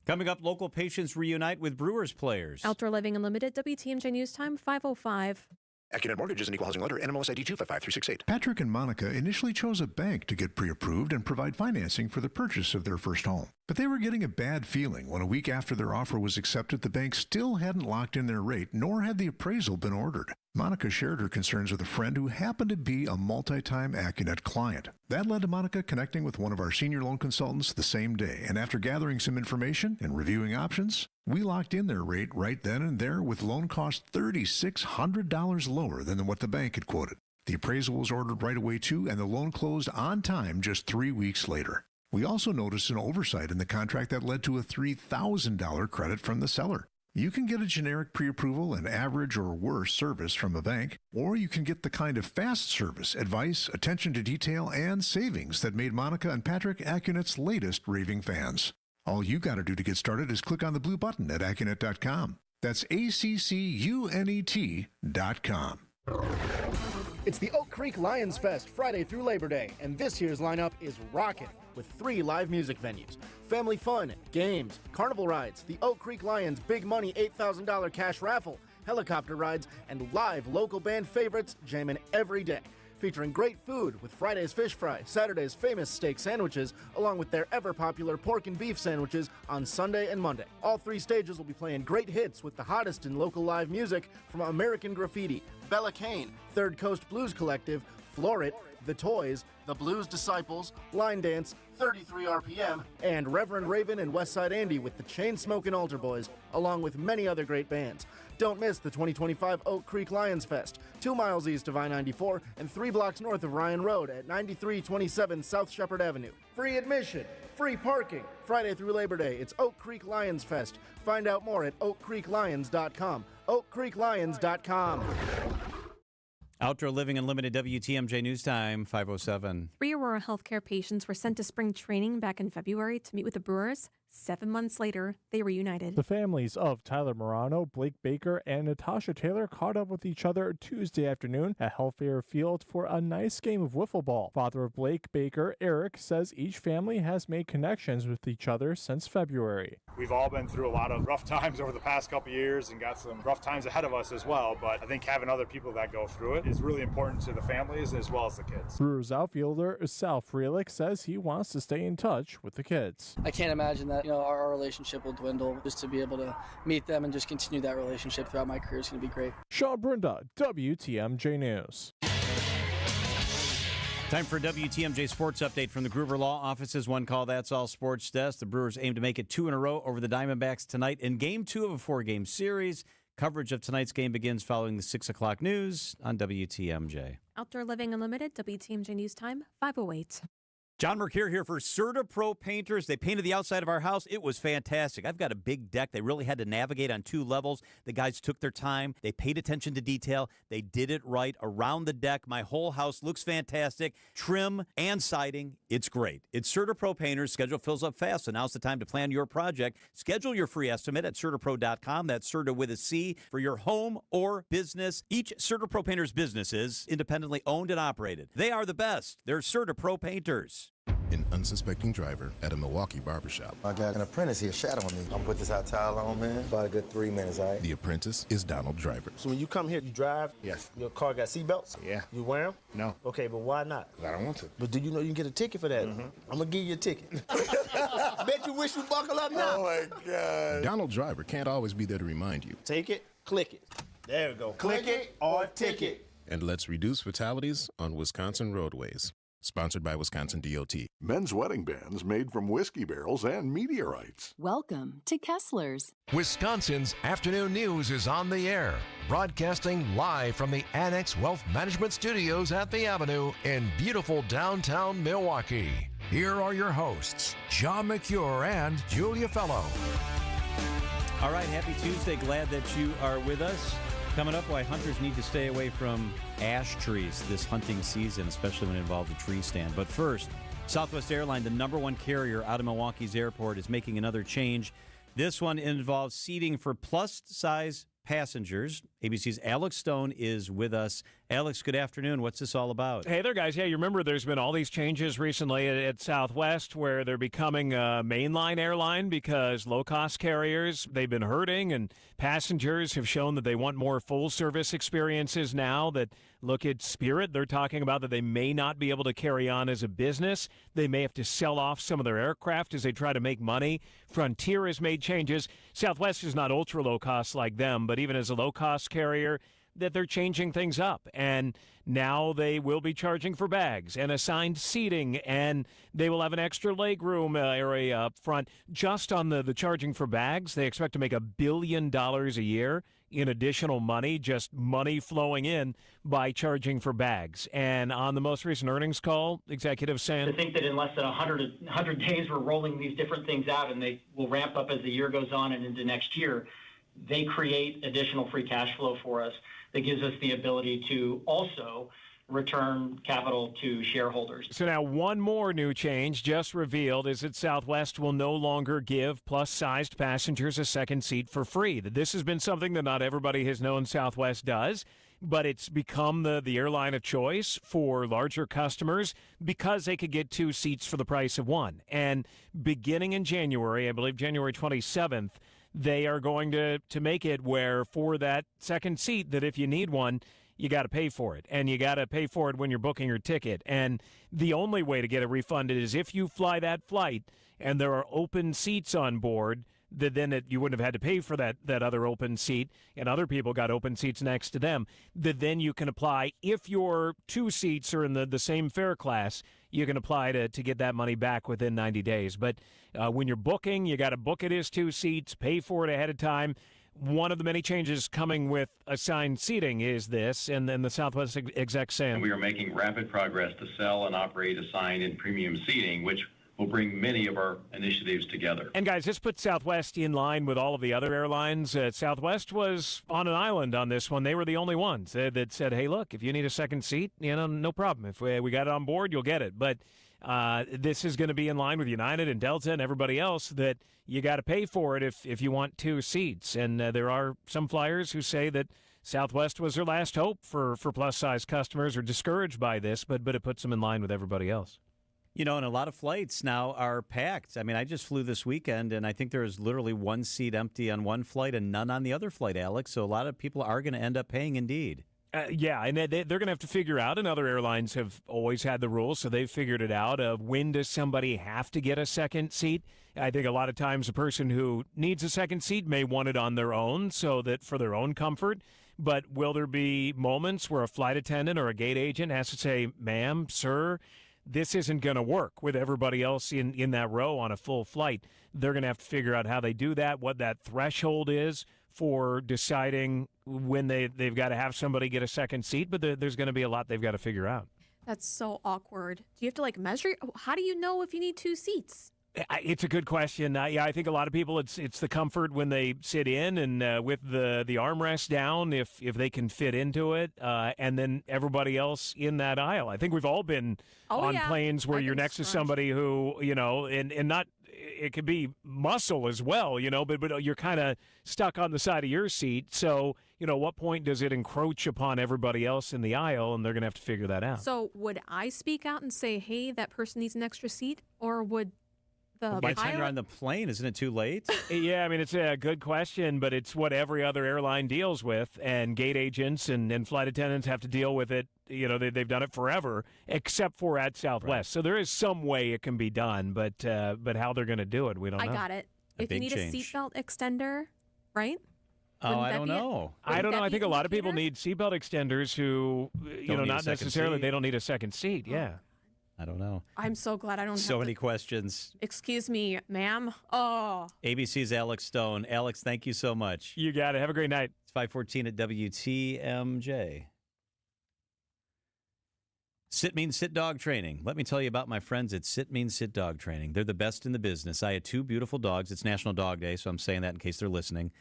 Coming up, local patients reunite with Brewers players. Outdoor Living Unlimited, WTMJ News Time, 5:05. AccuNet Mortgage is an equal housing lender. NMLS ID 255368. Patrick and Monica initially chose a bank to get pre-approved and provide financing for the purchase of their first home. But they were getting a bad feeling when a week after their offer was accepted, the bank still hadn't locked in their rate, nor had the appraisal been ordered. Monica shared her concerns with a friend who happened to be a multi-time AccuNet client. That led to Monica connecting with one of our senior loan consultants the same day, and after gathering some information and reviewing options, we locked in their rate right then and there with loan costs $3,600 lower than what the bank had quoted. The appraisal was ordered right away too, and the loan closed on time just 3 weeks later. We also noticed an oversight in the contract that led to a $3,000 credit from the seller. You can get a generic pre-approval and average or worse service from a bank, or you can get the kind of fast service, advice, attention to detail, and savings that made Monica and Patrick Acunet's latest raving fans. All you got to do to get started is click on the blue button at Accunet.com. That's ACCUNET.com. It's the Oak Creek Lions Fest Friday through Labor Day, and this year's lineup is rocking with 3 live music venues, family fun, games, carnival rides, the Oak Creek Lions Big Money $8,000 cash raffle, helicopter rides, and live local band favorites jamming every day. Featuring great food with Friday's fish fry, Saturday's famous steak sandwiches, along with their ever-popular pork and beef sandwiches on Sunday and Monday. All 3 stages will be playing great hits with the hottest in local live music from American Graffiti, Bella Kane, Third Coast Blues Collective, Florit, The Toys, The Blues Disciples, Line Dance, 33 RPM, and Reverend Raven and Westside Andy with the Chain-Smokin' Altar Boys, along with many other great bands. Don't miss the 2025 Oak Creek Lions Fest, 2 miles east of I-94 and 3 blocks north of Ryan Road at 9327 South Shepherd Avenue. Free admission, free parking. Friday through Labor Day, it's Oak Creek Lions Fest. Find out more at oakcreeklions.com. oakcreeklions.com. Outdoor Living Unlimited WTMJ News Time, 5:07. 3 Aurora healthcare patients were sent to spring training back in February to meet with the Brewers. 7 months later, they reunited. The families of Tyler Morano, Blake Baker, and Natasha Taylor caught up with each other Tuesday afternoon at Hellfair Field for a nice game of wiffle ball. Father of Blake Baker, Eric, says each family has made connections with each other since February. We've all been through a lot of rough times over the past couple years and got some rough times ahead of us as well, but I think having other people that go through it is really important to the families as well as the kids. Brewers outfielder Sal Frelick says he wants to stay in touch with the kids. I can't imagine that, our relationship will dwindle. Just to be able to meet them and just continue that relationship throughout my career is going to be great. Sean Brunda, WTMJ News. Time for a WTMJ Sports Update from the Gruber Law Office's One Call That's All Sports Desk. The Brewers aim to make it 2 in a row over the Diamondbacks tonight in Game 2 of a 4-game series. Coverage of tonight's game begins following the 6 o'clock news on WTMJ. Outdoor Living Unlimited, WTMJ News Time, 5:08. John Mercure here for CertaPro Painters. They painted the outside of our house. It was fantastic. I've got a big deck. They really had to navigate on 2 levels. The guys took their time. They paid attention to detail. They did it right around the deck. My whole house looks fantastic. Trim and siding, it's great. It's CertaPro Painters. Schedule fills up fast, so now's the time to plan your project. Schedule your free estimate at CertaPro.com. That's Certa with a C for your home or business. Each CertaPro Painters business is independently owned and operated. They are the best. They're CertaPro Painters. An unsuspecting driver at a Milwaukee barbershop. I got an apprentice here shadowing me. I'm gonna put this hot towel on, man. About a good 3 minutes, all right? The apprentice is Donald Driver. So when you come here, you drive? Yes. Your car got seatbelts? Yeah. You wear them? No. Okay, but why not? I don't want to. But do you know you can get a ticket for that? Mm-hmm. I'm gonna give you a ticket. Bet you wish you buckle up now. Oh my God. Donald Driver can't always be there to remind you. Take it, click it. There we go. Click it or ticket. And let's reduce fatalities on Wisconsin roadways. Sponsored by Wisconsin DOT. Men's wedding bands made from whiskey barrels and meteorites. Welcome to Kessler's. Wisconsin's afternoon news is on the air, broadcasting live from the Annex Wealth Management Studios at the Avenue in beautiful downtown Milwaukee. Here are your hosts, John McCure and Julia Fellow. All right, happy Tuesday. Glad that you are with us. Coming up, why hunters need to stay away from ash trees this hunting season, especially when it involves a tree stand. But first, Southwest Airlines, the #1 carrier out of Milwaukee's airport, is making another change. This one involves seating for plus-size passengers. ABC's Alex Stone is with us. Alex, good afternoon. What's this all about? Hey there, guys. Yeah, you remember there's been all these changes recently at Southwest where they're becoming a mainline airline because low-cost carriers, they've been hurting, and passengers have shown that they want more full-service experiences now. That look at Spirit, they're talking about that they may not be able to carry on as a business. They may have to sell off some of their aircraft as they try to make money. Frontier has made changes. Southwest is not ultra-low-cost like them, but even as a low-cost carrier, that they're changing things up, and now they will be charging for bags and assigned seating, and they will have an extra legroom area up front. Just on the charging for bags, they expect to make $1 billion a year in additional money, just money flowing in by charging for bags. And on the most recent earnings call, executives saying, to think that in less than 100 days we're rolling these different things out, and they will ramp up as the year goes on and into next year, they create additional free cash flow for us that gives us the ability to also return capital to shareholders. So now one more new change just revealed is that Southwest will no longer give plus-sized passengers a second seat for free. This has been something that not everybody has known Southwest does, but it's become the airline of choice for larger customers because they could get 2 seats for the price of 1. And beginning in January, I believe January 27th, they are going to make it where for that second seat, that if you need one, you got to pay for it, and you got to pay for it when you're booking your ticket. And the only way to get it refunded is if you fly that flight and there are open seats on board, then you wouldn't have had to pay for that other open seat, and other people got open seats next to them, then you can apply. If your 2 seats are in the same fare class, you can apply to get that money back within 90 days. But when you're booking, you got to book it as 2 seats, pay for it ahead of time. One of the many changes coming with assigned seating is this, and then the Southwest exec saying, we are making rapid progress to sell and operate assigned and premium seating, which will bring many of our initiatives together. And guys, this puts Southwest in line with all of the other airlines. Southwest was on an island on this one. They were the only ones that said, hey, look, if you need a second seat, no problem. If we got it on board, you'll get it. But this is going to be in line with United and Delta and everybody else that you got to pay for it if you want 2 seats. And there are some flyers who say that Southwest was their last hope for plus-size customers, or discouraged by this, but it puts them in line with everybody else. You know, and a lot of flights now are packed. I mean, I just flew this weekend, and I think there was literally 1 seat empty on one flight and none on the other flight, Alex. So a lot of people are going to end up paying indeed. Yeah, and they're going to have to figure out, and other airlines have always had the rules, so they've figured it out, of when does somebody have to get a second seat. I think a lot of times a person who needs a second seat may want it on their own, so that for their own comfort. But will there be moments where a flight attendant or a gate agent has to say, ma'am, sir, this isn't going to work with everybody else in that row on a full flight? They're going to have to figure out how they do that, what that threshold is for deciding when they've got to have somebody get a second seat. But there's going to be a lot they've got to figure out. That's so awkward. Do you have to measure? How do you know if you need 2 seats? It's a good question. I think a lot of people, it's the comfort when they sit in and with the armrest down, if they can fit into it, and then everybody else in that aisle. I think we've all been on planes where you're next to somebody who, and not, it could be muscle as well, but you're kind of stuck on the side of your seat. So, what point does it encroach upon everybody else in the aisle? And they're going to have to figure that out. So would I speak out and say, hey, that person needs an extra seat? Or would by the time you're on the plane, isn't it too late? Yeah, I mean, it's a good question, but it's what every other airline deals with, and gate agents and flight attendants have to deal with it. They've done it forever, except for at Southwest. Right. So there is some way it can be done, but how they're going to do it, we don't know. I got it. If you need a seatbelt extender, right? I don't know. I don't know. I think a lot of people need seatbelt extenders who, not necessarily, they don't need a second seat. Oh. Yeah. I don't know. I'm so glad I don't have so many questions. Excuse me, ma'am. Oh. ABC's Alex Stone. Alex, thank you so much. You got it. Have a great night. It's 5:14 at WTMJ. Sit Means Sit Dog Training. Let me tell you about my friends at Sit Means Sit Dog Training. They're the best in the business. I had 2 beautiful dogs. It's National Dog Day, so I'm saying that in case they're listening.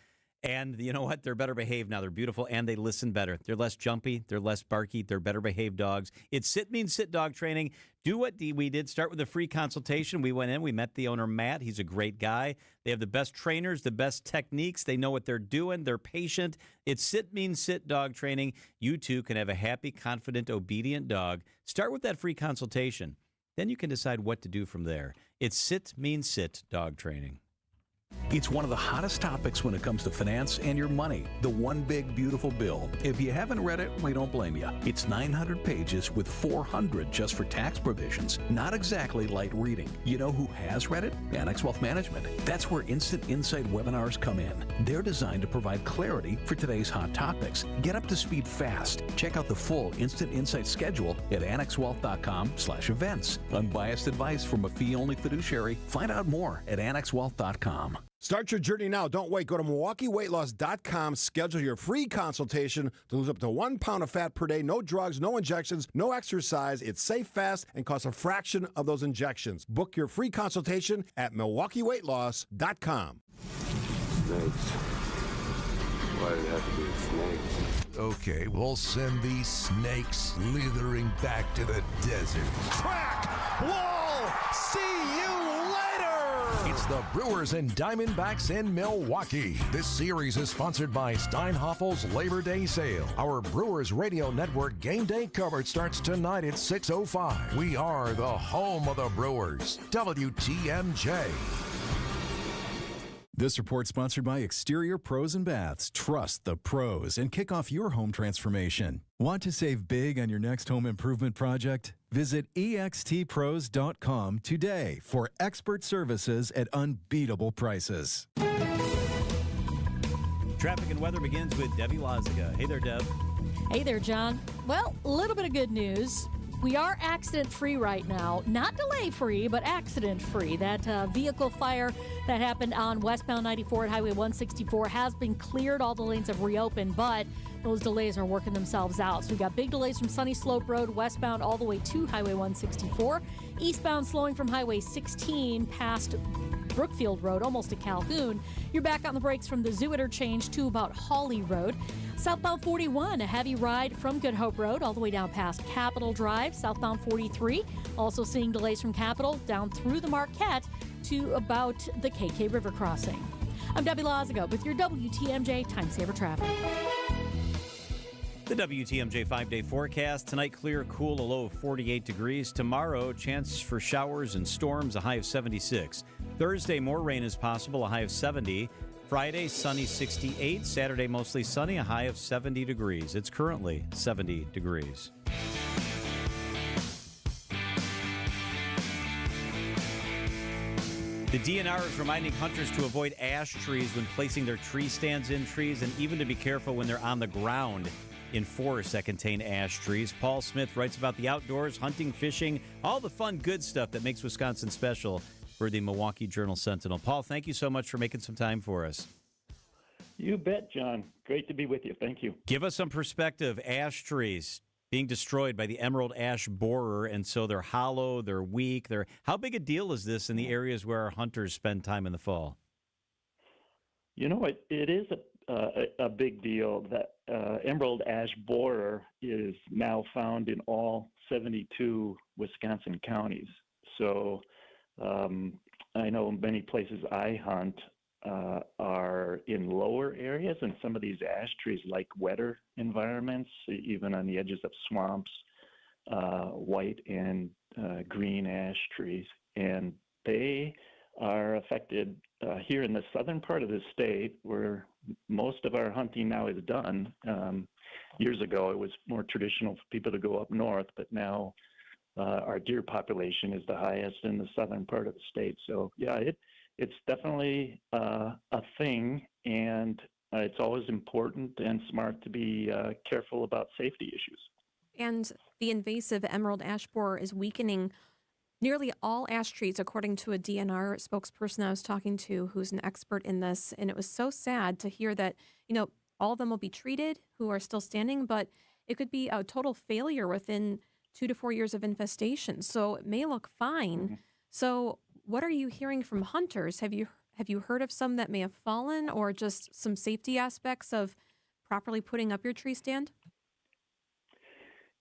And you know what? They're better behaved now. They're beautiful, and they listen better. They're less jumpy. They're less barky. They're better behaved dogs. It's Sit Means Sit Dog Training. Do what we did. Start with a free consultation. We went in. We met the owner, Matt. He's a great guy. They have the best trainers, the best techniques. They know what they're doing. They're patient. It's Sit Means Sit Dog Training. You too can have a happy, confident, obedient dog. Start with that free consultation. Then you can decide what to do from there. It's Sit Means Sit Dog Training. It's one of the hottest topics when it comes to finance and your money. The One Big Beautiful Bill. If you haven't read it, we don't blame you. It's 900 pages with 400 just for tax provisions. Not exactly light reading. You know who has read it? Annex Wealth Management. That's where Instant Insight webinars come in. They're designed to provide clarity for today's hot topics. Get up to speed fast. Check out the full Instant Insight schedule at annexwealth.com/events. Unbiased advice from a fee-only fiduciary. Find out more at annexwealth.com. Start your journey now. Don't wait. Go to MilwaukeeWeightLoss.com. Schedule your free consultation to lose up to 1 pound of fat per day. No drugs, no injections, no exercise. It's safe, fast, and costs a fraction of those injections. Book your free consultation at MilwaukeeWeightLoss.com. Snakes. Why did it have to be snakes? Okay, we'll send these snakes slithering back to the desert. Crack! Wall! See you later! It's the Brewers and Diamondbacks in Milwaukee. This series is sponsored by Steinhaffel's Labor Day Sale. Our Brewers Radio Network game day coverage starts tonight at 6:05. We are the home of the Brewers. WTMJ. This report sponsored by Exterior Pros and Baths. Trust the pros and kick off your home transformation. Want to save big on your next home improvement project? Visit extpros.com today for expert services at unbeatable prices. Traffic and weather begins with Debbie Lazaga. Hey there, Deb. Hey there, John. Well, a little bit of good news. We are accident-free right now. Not delay-free, but accident-free. That vehicle fire that happened on westbound 94 at Highway 164 has been cleared. All the lanes have reopened, but those delays are working themselves out. So we got big delays from Sunny Slope Road westbound all the way to Highway 164. Eastbound slowing from Highway 16 past Brookfield Road, almost to Calhoun. You're back on the brakes from the Zoo interchange to about Hawley Road. Southbound 41, a heavy ride from Good Hope Road all the way down past Capitol Drive. Southbound 43, also seeing delays from Capitol down through the Marquette to about the KK River crossing. I'm Debbie Lazaga with your WTMJ Time Saver Traffic. The WTMJ 5-day forecast. Tonight, clear, cool, a low of 48 degrees. Tomorrow, chance for showers and storms, a high of 76. Thursday, more rain is possible, a high of 70. Friday, sunny, 68. Saturday, mostly sunny, a high of 70 degrees. It's currently 70 degrees. The DNR is reminding hunters to avoid ash trees when placing their tree stands in trees, and even to be careful when they're on the ground in forests that contain ash trees. Paul Smith writes about the outdoors, hunting, fishing, all the fun, good stuff that makes Wisconsin special for the Milwaukee Journal-Sentinel. Paul, thank you so much for making some time for us. You bet, John. Great to be with you. Thank you. Give us some perspective. Ash trees being destroyed by the emerald ash borer, and so they're hollow, they're weak. How big a deal is this in the areas where our hunters spend time in the fall? You know, it is a big deal. That emerald ash borer is now found in all 72 Wisconsin counties. So I know many places I hunt are in lower areas, and some of these ash trees like wetter environments, even on the edges of swamps, white and green ash trees. And they are affected here in the southern part of the state, where most of our hunting now is done. Years ago, it was more traditional for people to go up north, but now our deer population is the highest in the southern part of the state. So, yeah, it's definitely a thing, and it's always important and smart to be careful about safety issues. And the invasive emerald ash borer is weakening nearly all ash trees, according to a DNR spokesperson I was talking to who's an expert in this. And it was so sad to hear that, all of them will be treated who are still standing, but it could be a total failure within 2 to 4 years of infestation. So it may look fine. Mm-hmm. So what are you hearing from hunters? Have you heard of some that may have fallen, or just some safety aspects of properly putting up your tree stand?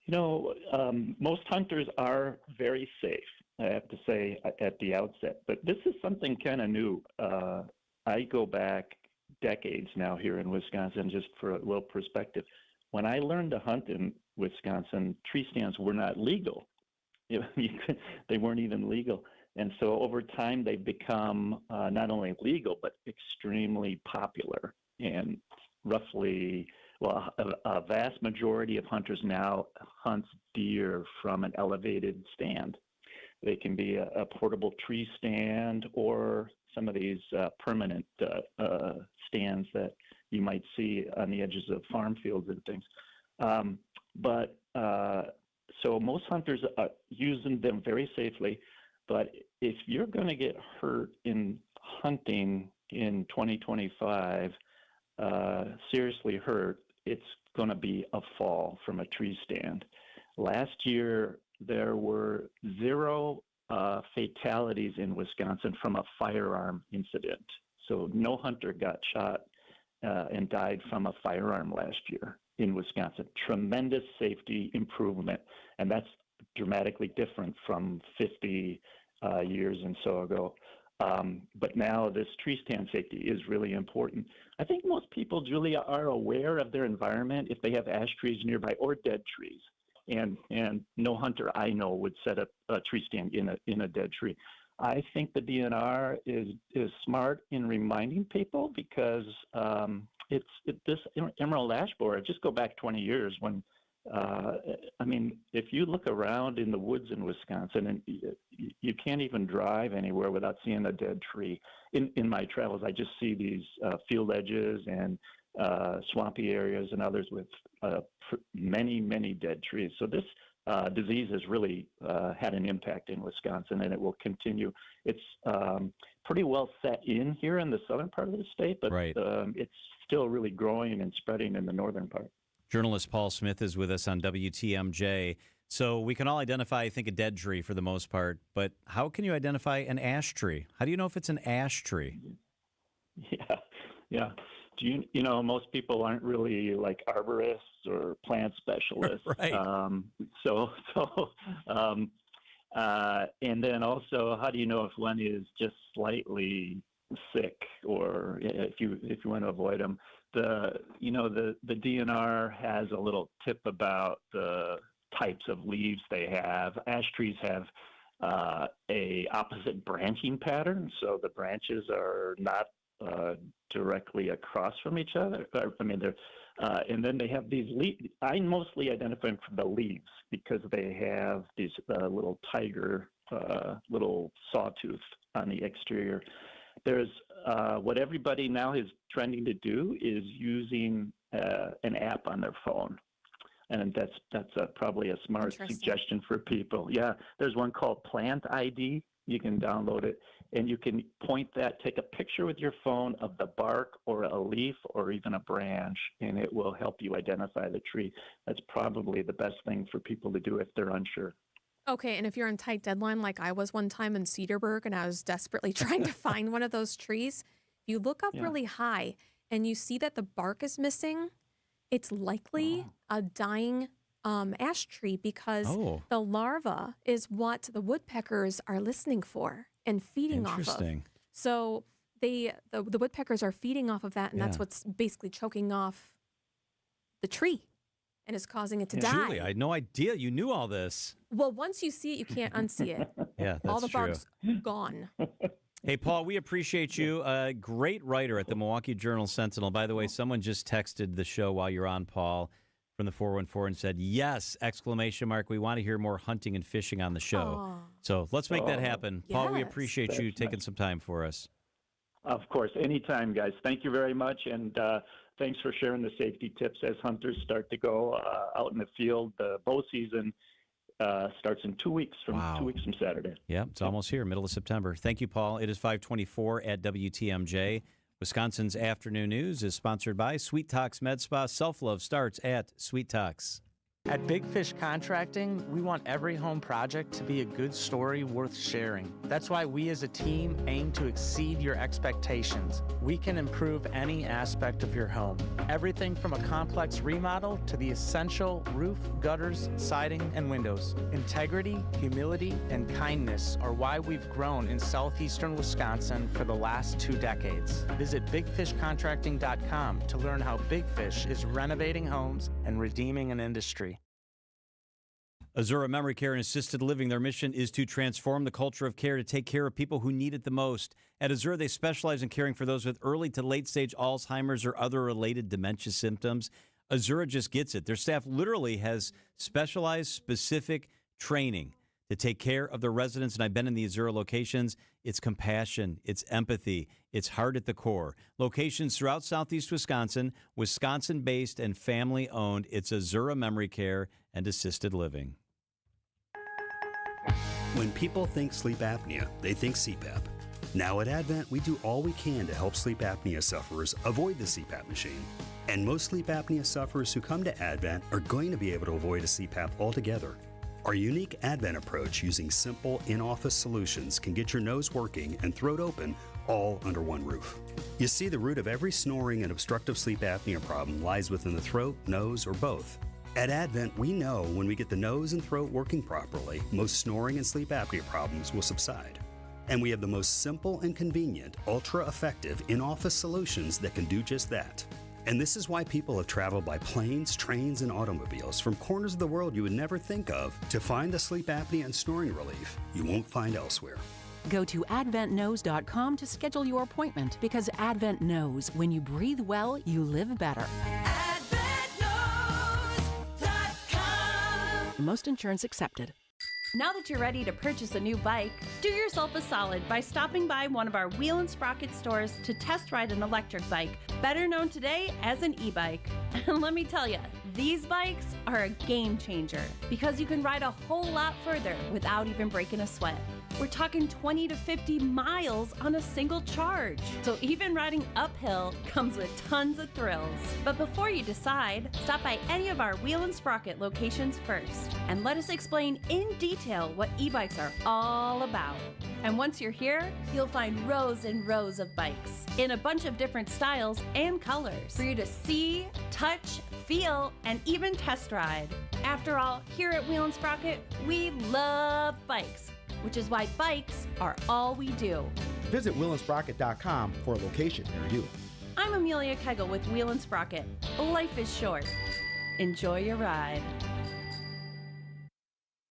Most hunters are very safe, I have to say, at the outset. But this is something kind of new. I go back decades now here in Wisconsin, just for a little perspective. When I learned to hunt in Wisconsin, tree stands were not legal. They weren't even legal. And so over time, they've become not only legal, but extremely popular. And roughly, well, a vast majority of hunters now hunts deer from an elevated stand. They can be a portable tree stand or some of these permanent stands that you might see on the edges of farm fields and things. So most hunters are using them very safely. But if you're going to get hurt in hunting in 2025, seriously hurt, it's going to be a fall from a tree stand. Last year, there were 0 fatalities in Wisconsin from a firearm incident. So no hunter got shot and died from a firearm last year in Wisconsin. Tremendous safety improvement, and that's dramatically different from 50 years and so ago. But now this tree stand safety is really important. I think most people, Julia, are aware of their environment if they have ash trees nearby or dead trees. And no hunter I know would set up a tree stand in a dead tree. I think the DNR is smart in reminding people because this emerald ash borer, just go back 20 years when, if you look around in the woods in Wisconsin, and you can't even drive anywhere without seeing a dead tree. In my travels, I just see these field edges and swampy areas and others with many, many dead trees. So this disease has really had an impact in Wisconsin, and it will continue. It's pretty well set in here in the southern part of the state, but it's still really growing and spreading in the northern part. Journalist Paul Smith is with us on WTMJ. So we can all identify, I think, a dead tree for the most part, but how can you identify an ash tree? How do you know if it's an ash tree? Yeah. Do you know, most people aren't really like arborists or plant specialists. Right. And then also, how do you know if one is just slightly sick or if you want to avoid them? The DNR has a little tip about the types of leaves they have. Ash trees have a opposite branching pattern, so the branches are not directly across from each other. And then they have these leaves. I mostly identify them from the leaves because they have these little tiger, little sawtooth on the exterior. There's what everybody now is trending to do is using an app on their phone. And that's probably a smart suggestion for people. Yeah, there's one called Plant ID. You can download it, and you can take a picture with your phone of the bark or a leaf or even a branch, and it will help you identify the tree. That's probably the best thing for people to do if they're unsure. Okay, and if you're on tight deadline like I was one time in Cedarburg and I was desperately trying to find one of those trees, if you look up really high and you see that the bark is missing, it's likely a dying ash tree because the larva is what the woodpeckers are listening for and feeding off of. Interesting. So the woodpeckers are feeding off of that, and that's what's basically choking off the tree and is causing it to die. Julie, I had no idea you knew all this. Well, once you see it, you can't unsee it. Yeah, that's all the true. bark's gone. Hey, Paul, we appreciate you. A great writer at the Milwaukee Journal-Sentinel. By the way, someone just texted the show while you're on, Paul, from the 414 and said, yes, ! We want to hear more hunting and fishing on the show. So let's make that happen. Paul, we appreciate you taking some time for us. Of course. Anytime, guys. Thank you very much. And thanks for sharing the safety tips as hunters start to go out in the field. The bow season starts in 2 weeks from 2 weeks from Saturday. Yeah, it's almost here, middle of September. Thank you, Paul. It is 5:24 at WTMJ. Wisconsin's Afternoon News is sponsored by Sweet Talks Med Spa. Self-love starts at Sweet Talks. At Big Fish Contracting, we want every home project to be a good story worth sharing. That's why we as a team aim to exceed your expectations. We can improve any aspect of your home. Everything from a complex remodel to the essential roof, gutters, siding, and windows. Integrity, humility, and kindness are why we've grown in southeastern Wisconsin for the last 2 decades. Visit bigfishcontracting.com to learn how Big Fish is renovating homes and redeeming an industry. Azura Memory Care and Assisted Living, their mission is to transform the culture of care to take care of people who need it the most. At Azura, they specialize in caring for those with early to late stage Alzheimer's or other related dementia symptoms. Azura just gets it. Their staff literally has specialized, specific training to take care of their residents, and I've been in the Azura locations. It's compassion, it's empathy, it's heart at the core. Locations throughout southeast Wisconsin, Wisconsin-based and family-owned. It's Azura Memory Care and Assisted Living. When people think sleep apnea, they think CPAP. Now at Advent, we do all we can to help sleep apnea sufferers avoid the CPAP machine. And most sleep apnea sufferers who come to Advent are going to be able to avoid a CPAP altogether. Our unique Advent approach using simple in-office solutions can get your nose working and throat open all under one roof. You see, the root of every snoring and obstructive sleep apnea problem lies within the throat, nose, or both. At Advent, we know when we get the nose and throat working properly, most snoring and sleep apnea problems will subside. And we have the most simple and convenient, ultra-effective in-office solutions that can do just that. And this is why people have traveled by planes, trains, and automobiles from corners of the world you would never think of to find the sleep apnea and snoring relief you won't find elsewhere. Go to adventknows.com to schedule your appointment, because Advent knows when you breathe well, you live better. Most insurance accepted. Now that you're ready to purchase a new bike, do yourself a solid by stopping by one of our Wheel and Sprocket stores to test ride an electric bike, better known today as an e-bike. And let me tell you, these bikes are a game changer because you can ride a whole lot further without even breaking a sweat. We're talking 20 to 50 miles on a single charge. So even riding uphill comes with tons of thrills. But before you decide, stop by any of our Wheel and Sprocket locations first and let us explain in detail what e-bikes are all about. And once you're here, you'll find rows and rows of bikes in a bunch of different styles and colors for you to see, touch, feel, and even test ride. After all, here at Wheel and Sprocket, we love bikes, which is why bikes are all we do. Visit wheelandsprocket.com for a location near you. I'm Amelia Kegel with Wheel and Sprocket. Life is short. Enjoy your ride.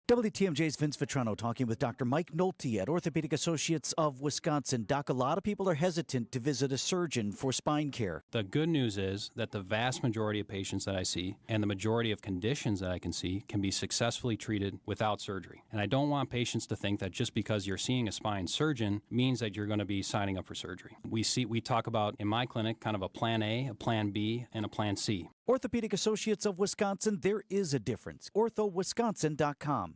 WTMJ's Vince Vitrano talking with Dr. Mike Nolte at Orthopedic Associates of Wisconsin. Doc, a lot of people are hesitant to visit a surgeon for spine care. The good news is that the vast majority of patients that I see and the majority of conditions that I can see can be successfully treated without surgery. And I don't want patients to think that just because you're seeing a spine surgeon means that you're going to be signing up for surgery. We talk about, in my clinic, kind of a plan A, a plan B, and a plan C. Orthopedic Associates of Wisconsin, there is a difference. OrthoWisconsin.com.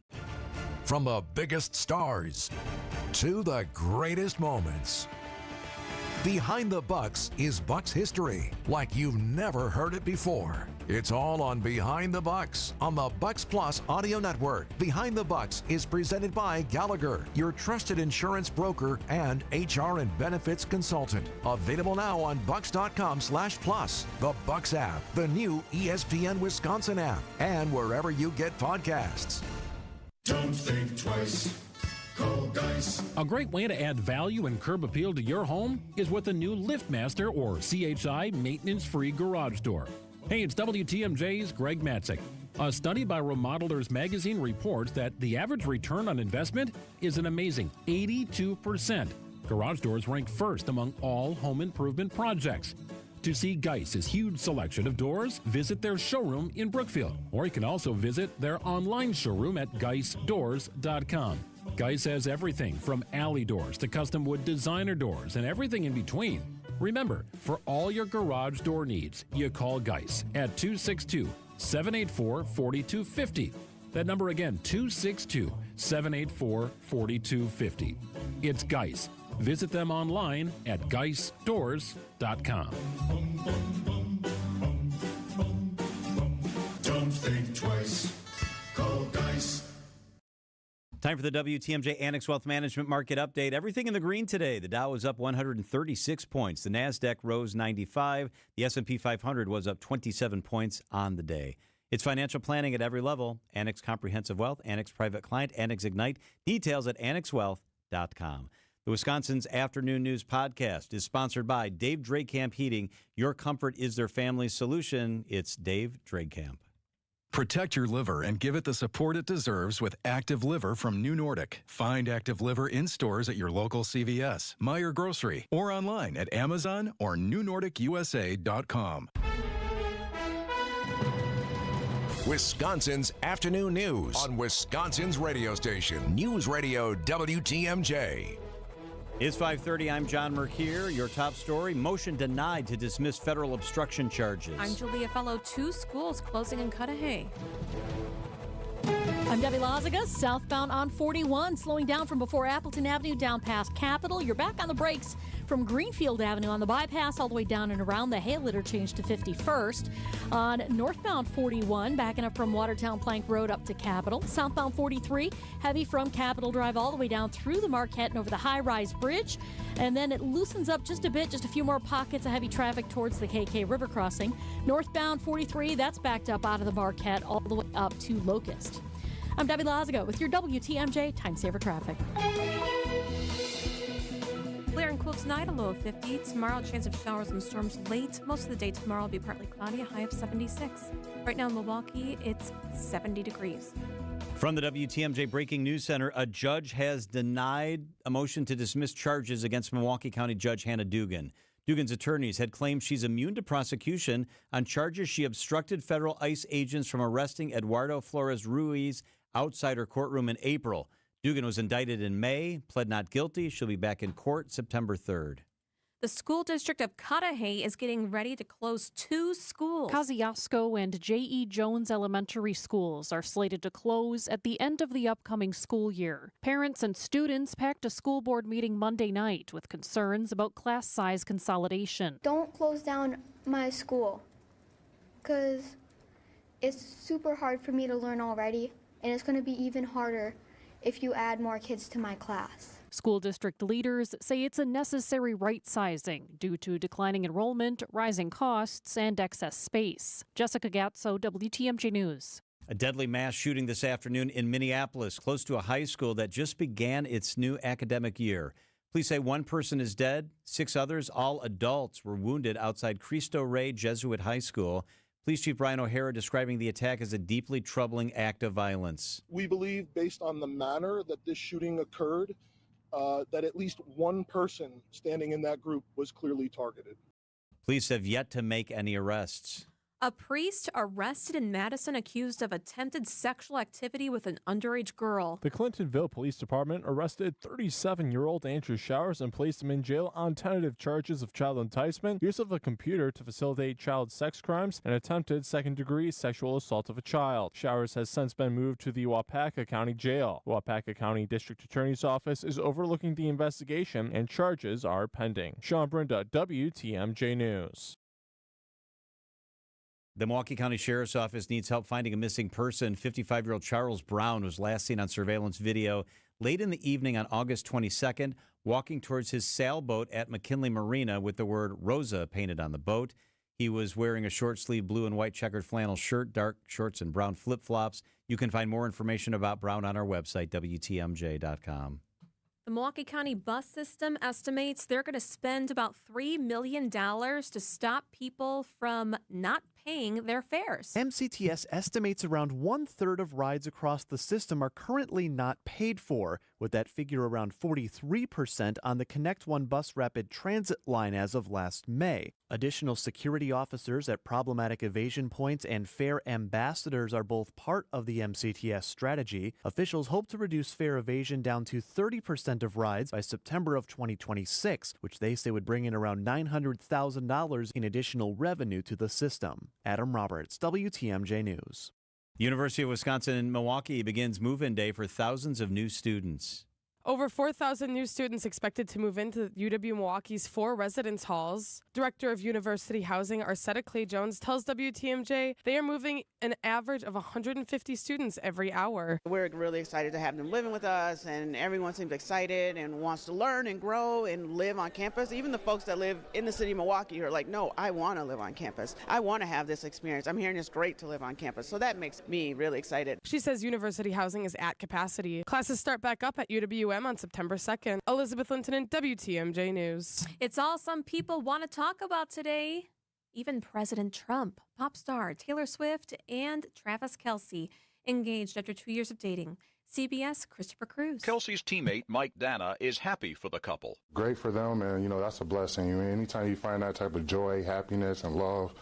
From the biggest stars to the greatest moments, Behind the Bucks is Bucks history like you've never heard it before. It's all on Behind the Bucks on the Bucks Plus audio network. Behind the Bucks is presented by Gallagher, your trusted insurance broker and HR and benefits consultant. Available now on bucks.com/plus, the Bucks app, the new ESPN Wisconsin app, and wherever you get podcasts. Don't think twice. Call Geis. A great way to add value and curb appeal to your home is with the new LiftMaster or CHI maintenance-free garage door. Hey, it's WTMJ's Greg Matzik. A study by Remodelers Magazine reports that the average return on investment is an amazing 82%. Garage doors rank first among all home improvement projects. To see Geis's huge selection of doors, visit their showroom in Brookfield, or you can also visit their online showroom at geisdoors.com. Geis has everything from alley doors to custom wood designer doors and everything in between. Remember, for all your garage door needs, you call Geis at 262-784-4250. That number again, 262-784-4250. It's Geis. Visit them online at geisdoors.com. Don't think twice. Call Geis. Time for the WTMJ Annex Wealth Management Market Update. Everything in the green today. The Dow was up 136 points. The NASDAQ rose 95. The S&P 500 was up 27 points on the day. It's financial planning at every level. Annex Comprehensive Wealth, Annex Private Client, Annex Ignite. Details at annexwealth.com. The Wisconsin's Afternoon News Podcast is sponsored by Dave Drakamp Heating. Your comfort is their family's solution. It's Dave Drakamp. Protect your liver and give it the support it deserves with Active Liver from New Nordic. Find Active Liver in stores at your local CVS, Meijer Grocery, or online at Amazon or NewNordicUSA.com. Wisconsin's afternoon news on Wisconsin's radio station, News Radio WTMJ. It's 5:30. I'm John Mercure. Your top story, motion denied to dismiss federal obstruction charges. I'm Julia Fellow. 2 schools closing in Cudahy. I'm Debbie Loziga. Southbound on 41, slowing down from before Appleton Avenue down past Capitol. You're back on the brakes from Greenfield Avenue on the bypass all the way down and around the Hale interchange to 51st. On northbound 41, backing up from Watertown Plank Road up to Capitol. Southbound 43, heavy from Capitol Drive all the way down through the Marquette and over the high-rise bridge. And then it loosens up just a bit, just a few more pockets of heavy traffic towards the KK River crossing. Northbound 43, that's backed up out of the Marquette all the way up to Locust. I'm Debbie Loziga with your WTMJ Time Saver Traffic. Clear and cool tonight, a low of 50. Tomorrow, chance of showers and storms late. Most of the day tomorrow will be partly cloudy, a high of 76. Right now in Milwaukee, it's 70 degrees. From the WTMJ Breaking News Center, a judge has denied a motion to dismiss charges against Milwaukee County Judge Hannah Dugan. Dugan's attorneys had claimed she's immune to prosecution on charges she obstructed federal ICE agents from arresting Eduardo Flores Ruiz outside her courtroom in April. Dugan was indicted in May, pled not guilty. She'll be back in court September 3rd. The school district of Cudahy is getting ready to close 2 schools. Kosciuszko and J.E. Jones Elementary Schools are slated to close at the end of the upcoming school year. Parents and students packed a school board meeting Monday night with concerns about class size consolidation. Don't close down my school, because it's super hard for me to learn already, and it's going to be even harder if you add more kids to my class. School district leaders say it's a necessary right sizing due to declining enrollment, rising costs, and excess space. Jessica Gatso, WTMJ News. A deadly mass shooting this afternoon in Minneapolis, close to a high school that just began its new academic year. Police say 1 person is dead, 6 others, all adults, were wounded outside Cristo Rey Jesuit High School. Police Chief Brian O'Hara describing the attack as a deeply troubling act of violence. We believe, based on the manner that this shooting occurred, that at least 1 person standing in that group was clearly targeted. Police have yet to make any arrests. A priest arrested in Madison accused of attempted sexual activity with an underage girl. The Clintonville Police Department arrested 37-year-old Andrew Showers and placed him in jail on tentative charges of child enticement, use of a computer to facilitate child sex crimes, and attempted second-degree sexual assault of a child. Showers has since been moved to the Waupaca County Jail. The Waupaca County District Attorney's Office is overlooking the investigation, and charges are pending. Sean Brinda, WTMJ News. The Milwaukee County Sheriff's Office needs help finding a missing person. 55-year-old Charles Brown was last seen on surveillance video late in the evening on August 22nd, walking towards his sailboat at McKinley Marina with the word Rosa painted on the boat. He was wearing a short-sleeved blue and white checkered flannel shirt, dark shorts, and brown flip-flops. You can find more information about Brown on our website, WTMJ.com. The Milwaukee County bus system estimates they're going to spend about $3 million to stop people from not paying their fares. MCTS estimates around 1/3 of rides across the system are currently not paid for, with that figure around 43% on the Connect One bus rapid transit line as of last May. Additional security officers at problematic evasion points and fare ambassadors are both part of the MCTS strategy. Officials hope to reduce fare evasion down to 30% of rides by September of 2026, which they say would bring in around $900,000 in additional revenue to the system. Adam Roberts, WTMJ News. University of Wisconsin-Milwaukee begins move-in day for thousands of new students. Over 4,000 new students expected to move into UW-Milwaukee's 4 residence halls. Director of University Housing, Arcetta Clay-Jones, tells WTMJ they are moving an average of 150 students every hour. We're really excited to have them living with us, and everyone seems excited and wants to learn and grow and live on campus. Even the folks that live in the city of Milwaukee are like, no, I want to live on campus. I want to have this experience. I'm hearing it's great to live on campus, so that makes me really excited. She says University Housing is at capacity. Classes start back up at UWM on September 2nd. Elizabeth Linton, WTMJ News. It's all some people want to talk about today. even President Trump. Pop star Taylor Swift and Travis Kelce engaged after 2 years of dating. CBS Christopher Cruz. Kelsey's teammate Mike Dana is happy for the couple. Great for them, and that's a blessing. Anytime you find that type of joy, happiness, and love,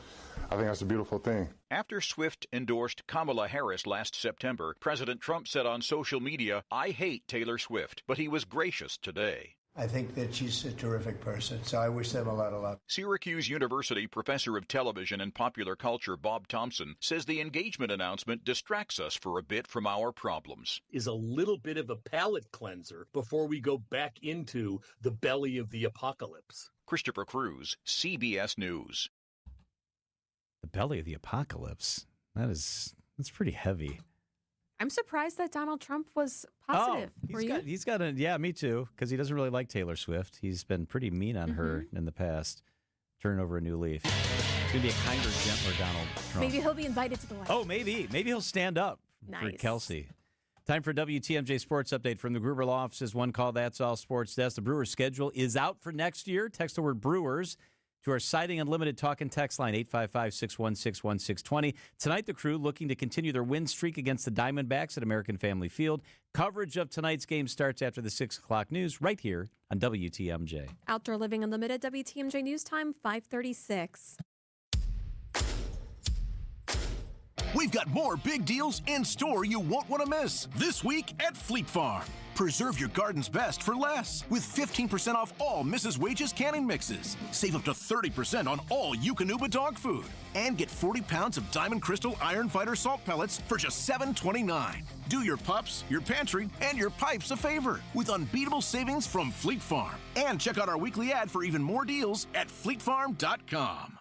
I think that's a beautiful thing. After Swift endorsed Kamala Harris last September, President Trump said on social media, "I hate Taylor Swift," but he was gracious today. I think that she's a terrific person, so I wish them a lot of luck. Syracuse University professor of television and popular culture Bob Thompson says the engagement announcement distracts us for a bit from our problems. Is a little bit of a palate cleanser before we go back into the belly of the apocalypse. Christopher Cruz, CBS News. The belly of the apocalypse. That's pretty heavy. I'm surprised that Donald Trump was positive. He's got yeah, me too, because he doesn't really like Taylor Swift. He's been pretty mean on her in the past. Turn over a new leaf. It's going to be a kinder, gentler Donald Trump. Maybe he'll be invited to the White House. Oh, maybe. Maybe he'll stand up for Kelsey. Time for WTMJ Sports Update from the Gruber Law Office's One Call That's All Sports Desk. The Brewers' schedule is out for next year. Text the word Brewers to our Siding Unlimited talk and text line 855-616-1620. Tonight, the Crew looking to continue their win streak against the Diamondbacks at American Family Field. Coverage of tonight's game starts after the 6 o'clock news right here on WTMJ. Outdoor Living Unlimited, WTMJ News Time, 5:36. We've got more big deals in store you won't want to miss this week at Fleet Farm. Preserve your garden's best for less with 15% off all Mrs. Wages canning mixes. Save up to 30% on all Eukanuba dog food. And get 40 pounds of Diamond Crystal Iron Fighter salt pellets for just $7.29. Do your pups, your pantry, and your pipes a favor with unbeatable savings from Fleet Farm. And check out our weekly ad for even more deals at fleetfarm.com.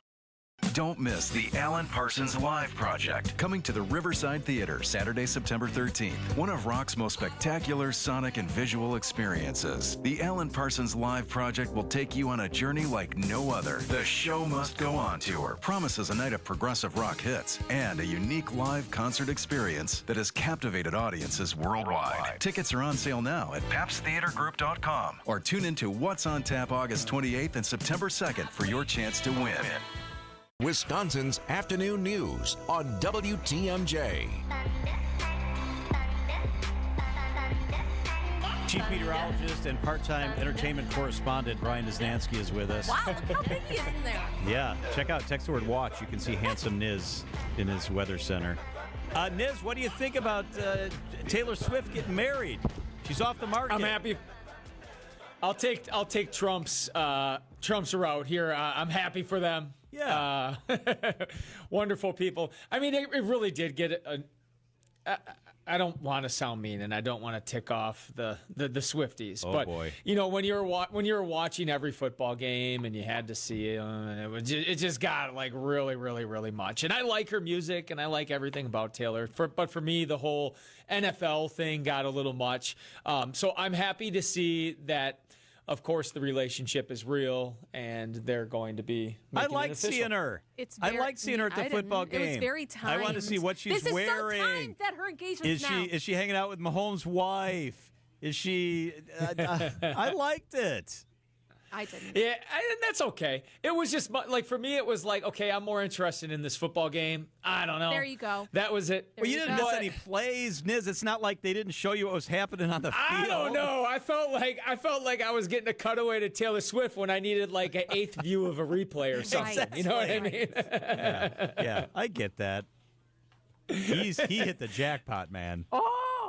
Don't miss the Alan Parsons Live Project, coming to the Riverside Theater Saturday, September 13th. One of rock's most spectacular sonic and visual experiences. The Alan Parsons Live Project will take you on a journey like no other. The Show Must Go On tour promises a night of progressive rock hits and a unique live concert experience that has captivated audiences worldwide. Tickets are on sale now at PabstTheaterGroup.com or tune into What's on Tap August 28th and September 2nd for your chance to win. Wisconsin's afternoon news on WTMJ. Chief meteorologist and part-time entertainment correspondent Brian Niznansky is with us. Wow, look how big he is in there. Yeah, check out text the word watch. You can see handsome Niz in his weather center. Niz, what do you think about Taylor Swift getting married? She's off the market. I'm happy. I'll take Trump's route here. I'm happy for them. Yeah. Wonderful people. I mean, it really did get I don't want to sound mean, and I don't want to tick off the Swifties. Oh, but boy. When you were watching every football game and you had to see it, and it just got like really, really, really much. And I like her music, and I like everything about Taylor. But for me, the whole NFL thing got a little much. So I'm happy to see that. Of course, the relationship is real, and they're going to be. I like seeing her. I like seeing her at the football game. It was very timed. I want to see what she's wearing. This is so timed that her engagement Is she hanging out with Mahomes' wife? Is she? I liked it. I didn't. Yeah, and that's okay. It was just like for me, it was like, okay, I'm more interested in this football game. I don't know. There you go. That was it. Well, you didn't miss any plays, Niz. It's not like they didn't show you what was happening on the field. I don't know. I felt like I was getting a cutaway to Taylor Swift when I needed like an eighth view of a replay or something. Right. You know what I mean? Yeah, I get that. He hit the jackpot, man. Oh.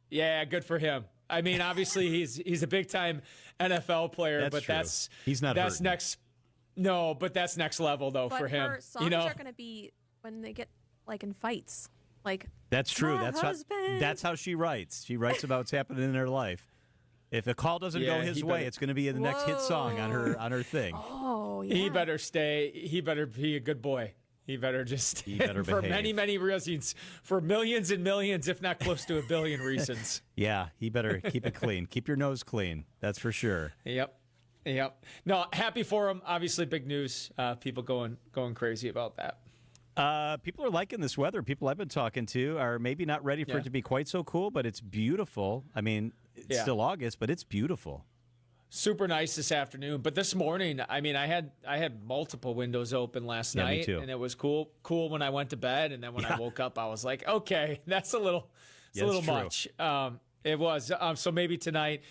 Yeah, good for him. I mean, obviously he's a big time NFL player, That's but true. He's not. That's hurting. next. No, but that's next level though for him. Her songs are going to be when they get like in fights, like. That's true. My That's husband. that's how she writes. She writes about what's happening in her life. If a call doesn't go his way, it's going to be the next hit song on her thing. Oh, yeah. He better stay. He better be a good boy. He better just for behave. many, many reasons, for millions and millions, if not close to a billion reasons. Yeah, he better keep it clean. Keep your nose clean. That's for sure. Yep. No, happy for him. Obviously, big news. People going crazy about that. People are liking this weather. People I've been talking to are maybe not ready for it to be quite so cool, but it's beautiful. I mean, it's still August, but it's beautiful. super nice this afternoon. But this morning, I mean, I had multiple windows open last Yeah, me night, too. and it was cool when I went to bed, and then when I woke up, I was like, okay, that's a little much. It was. So maybe tonight,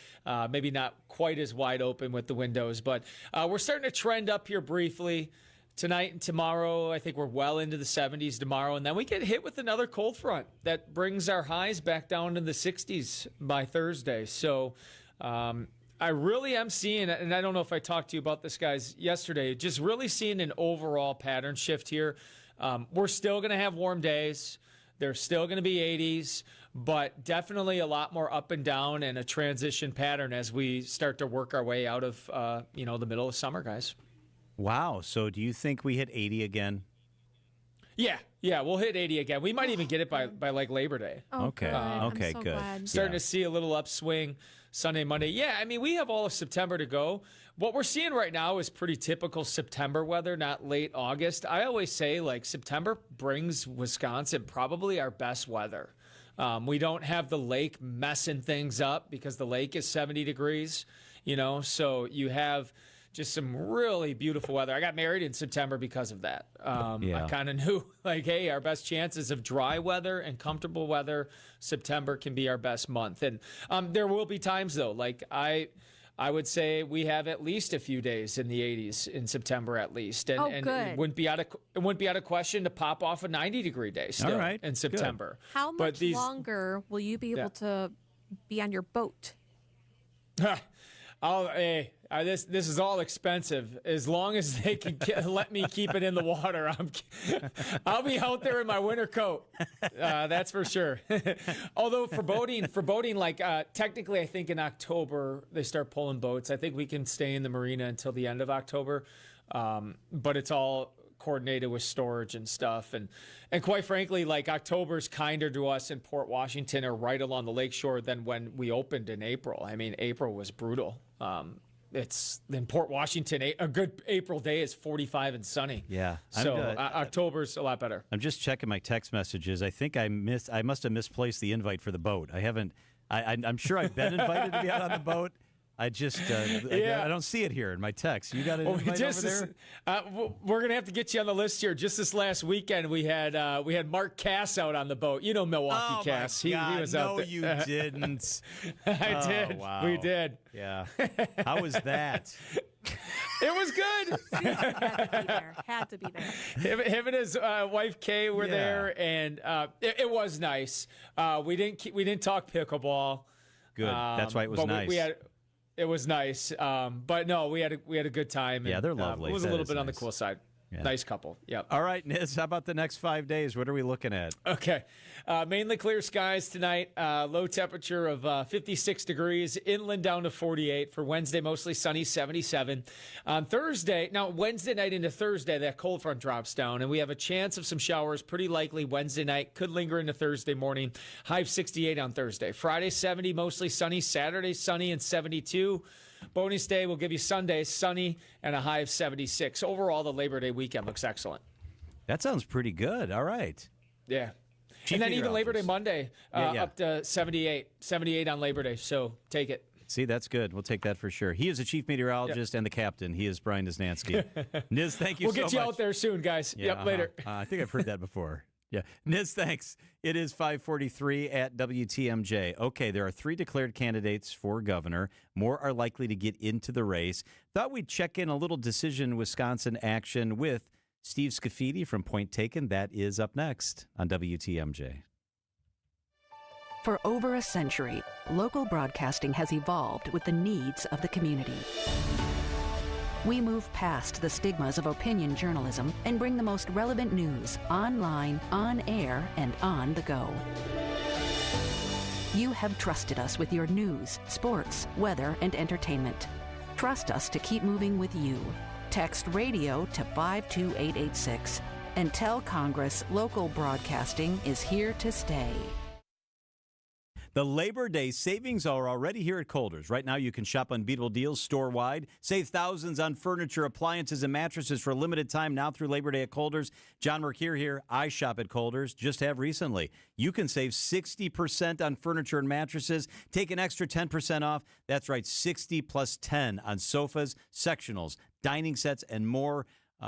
maybe not quite as wide open with the windows, but we're starting to trend up here briefly. Tonight and tomorrow, I think we're well into the 70s tomorrow, and then we get hit with another cold front that brings our highs back down to the 60s by Thursday. So I really am seeing, and I don't know if I talked to you about this, guys, yesterday, just really seeing an overall pattern shift here. We're still going to have warm days. There's still going to be 80s, but definitely a lot more up and down and a transition pattern as we start to work our way out of the middle of summer, guys. Wow. So do you think we hit 80 again? Yeah, we'll hit 80 again. We might even get it by like Labor Day. Okay. Okay, I'm so good. glad. Starting to see a little upswing Sunday, Monday. Yeah, I mean, we have all of September to go. What we're seeing right now is pretty typical September weather, not late August. I always say, like, September brings Wisconsin probably our best weather. We don't have the lake messing things up because the lake is 70 degrees, so you have just some really beautiful weather. I got married in September because of that. I kind of knew, like, hey, our best chances of dry weather and comfortable weather, September can be our best month. And there will be times, though, like I would say we have at least a few days in the 80s in September at least. And good. It wouldn't be out of question to pop off a 90-degree day still in September. Good. How much longer will you be able to be on your boat? This is all expensive. As long as they can let me keep it in the water, I'll be out there in my winter coat. That's for sure. Although for boating, like technically, I think in October they start pulling boats. I think we can stay in the marina until the end of October, but it's all coordinated with storage and stuff. And quite frankly, like October's kinder to us in Port Washington or right along the lakeshore than when we opened in April. I mean, April was brutal. It's in Port Washington. A good April day is 45 and sunny. Yeah. So October's a lot better. I'm just checking my text messages. I think I must have misplaced the invite for the boat. I haven't. I'm sure I've been invited to be out on the boat. I just I don't see it here in my text. You got an invite over there? We're gonna have to get you on the list here. Just this last weekend, we had Mark Cass out on the boat. You know Milwaukee Cass. He was out there. No, you didn't. I did. Wow. We did. Yeah. How was that? It was good. Had to be there. Him and his wife Kay were there, and it was nice. We didn't talk pickleball. Good. That's why it was nice. It was nice, but no, we had a good time. Yeah, they're lovely. It was a little bit on the cool side. Yeah. Nice couple. Yep. All right, Niz, how about the next 5 days? What are we looking at? Okay. Mainly clear skies tonight. Low temperature of 56 degrees. Inland down to 48. For Wednesday, mostly sunny, 77. On Thursday, now Wednesday night into Thursday, that cold front drops down, and we have a chance of some showers, pretty likely Wednesday night. Could linger into Thursday morning. High of 68 on Thursday. Friday, 70, mostly sunny. Saturday, sunny and 72. Bonus day will give you Sunday, sunny, and a high of 76. Overall, the Labor Day weekend looks excellent. That sounds pretty good. All right. Yeah. And then even Labor Day Monday, up to 78 on Labor Day. So take it. See, that's good. We'll take that for sure. He is the chief meteorologist and the captain. He is Brian Niznansky. Niz, thank you so much. We'll get you out there soon, guys. Later. I think I've heard that before. Yeah. Niz, thanks. It is 5:43 at WTMJ. Okay, there are 3 declared candidates for governor. More are likely to get into the race. Thought we'd check in a little Decision Wisconsin action with Steve Scafidi from Point Taken. That is up next on WTMJ. For over a century, local broadcasting has evolved with the needs of the community. We move past the stigmas of opinion journalism and bring the most relevant news online, on air, and on the go. You have trusted us with your news, sports, weather, and entertainment. Trust us to keep moving with you. Text radio to 52886 and tell Congress local broadcasting is here to stay. The Labor Day savings are already here at Kohlers. Right now, you can shop unbeatable deals store-wide. Save thousands on furniture, appliances, and mattresses for a limited time now through Labor Day at Kohlers. John Mercure here. I shop at Kohlers. Just have recently. You can save 60% on furniture and mattresses. Take an extra 10% off. That's right, 60 plus 10 on sofas, sectionals, dining sets, and more.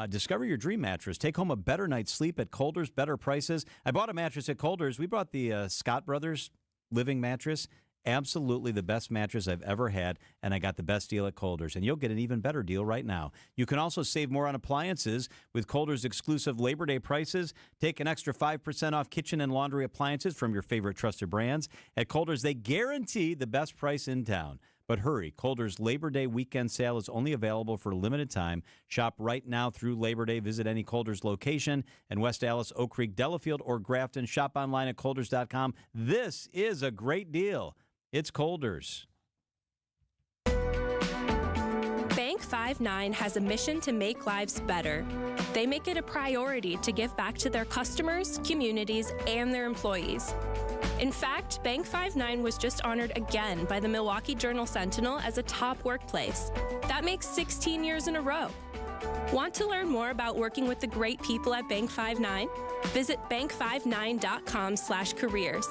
Discover your dream mattress. Take home a better night's sleep at Kohlers. Better prices. I bought a mattress at Kohlers. We bought the Scott Brothers Living mattress. Absolutely the best mattress I've ever had, and I got the best deal at Kohlers. And you'll get an even better deal right now. You can also save more on appliances with Kohlers' exclusive Labor Day prices. Take an extra 5% off kitchen and laundry appliances from your favorite trusted brands. At Kohlers, they guarantee the best price in town. But hurry, Kohlers' Labor Day weekend sale is only available for a limited time. Shop right now through Labor Day. Visit any Kohlers location in West Allis, Oak Creek, Delafield, or Grafton. Shop online at Kohlers.com. This is a great deal. It's Kohlers. Bank 5-9 has a mission to make lives better. They make it a priority to give back to their customers, communities, and their employees. In fact, Bank 5-9 was just honored again by the Milwaukee Journal-Sentinel as a top workplace. That makes 16 years in a row. Want to learn more about working with the great people at Bank 5-9? Visit bank59.com/careers.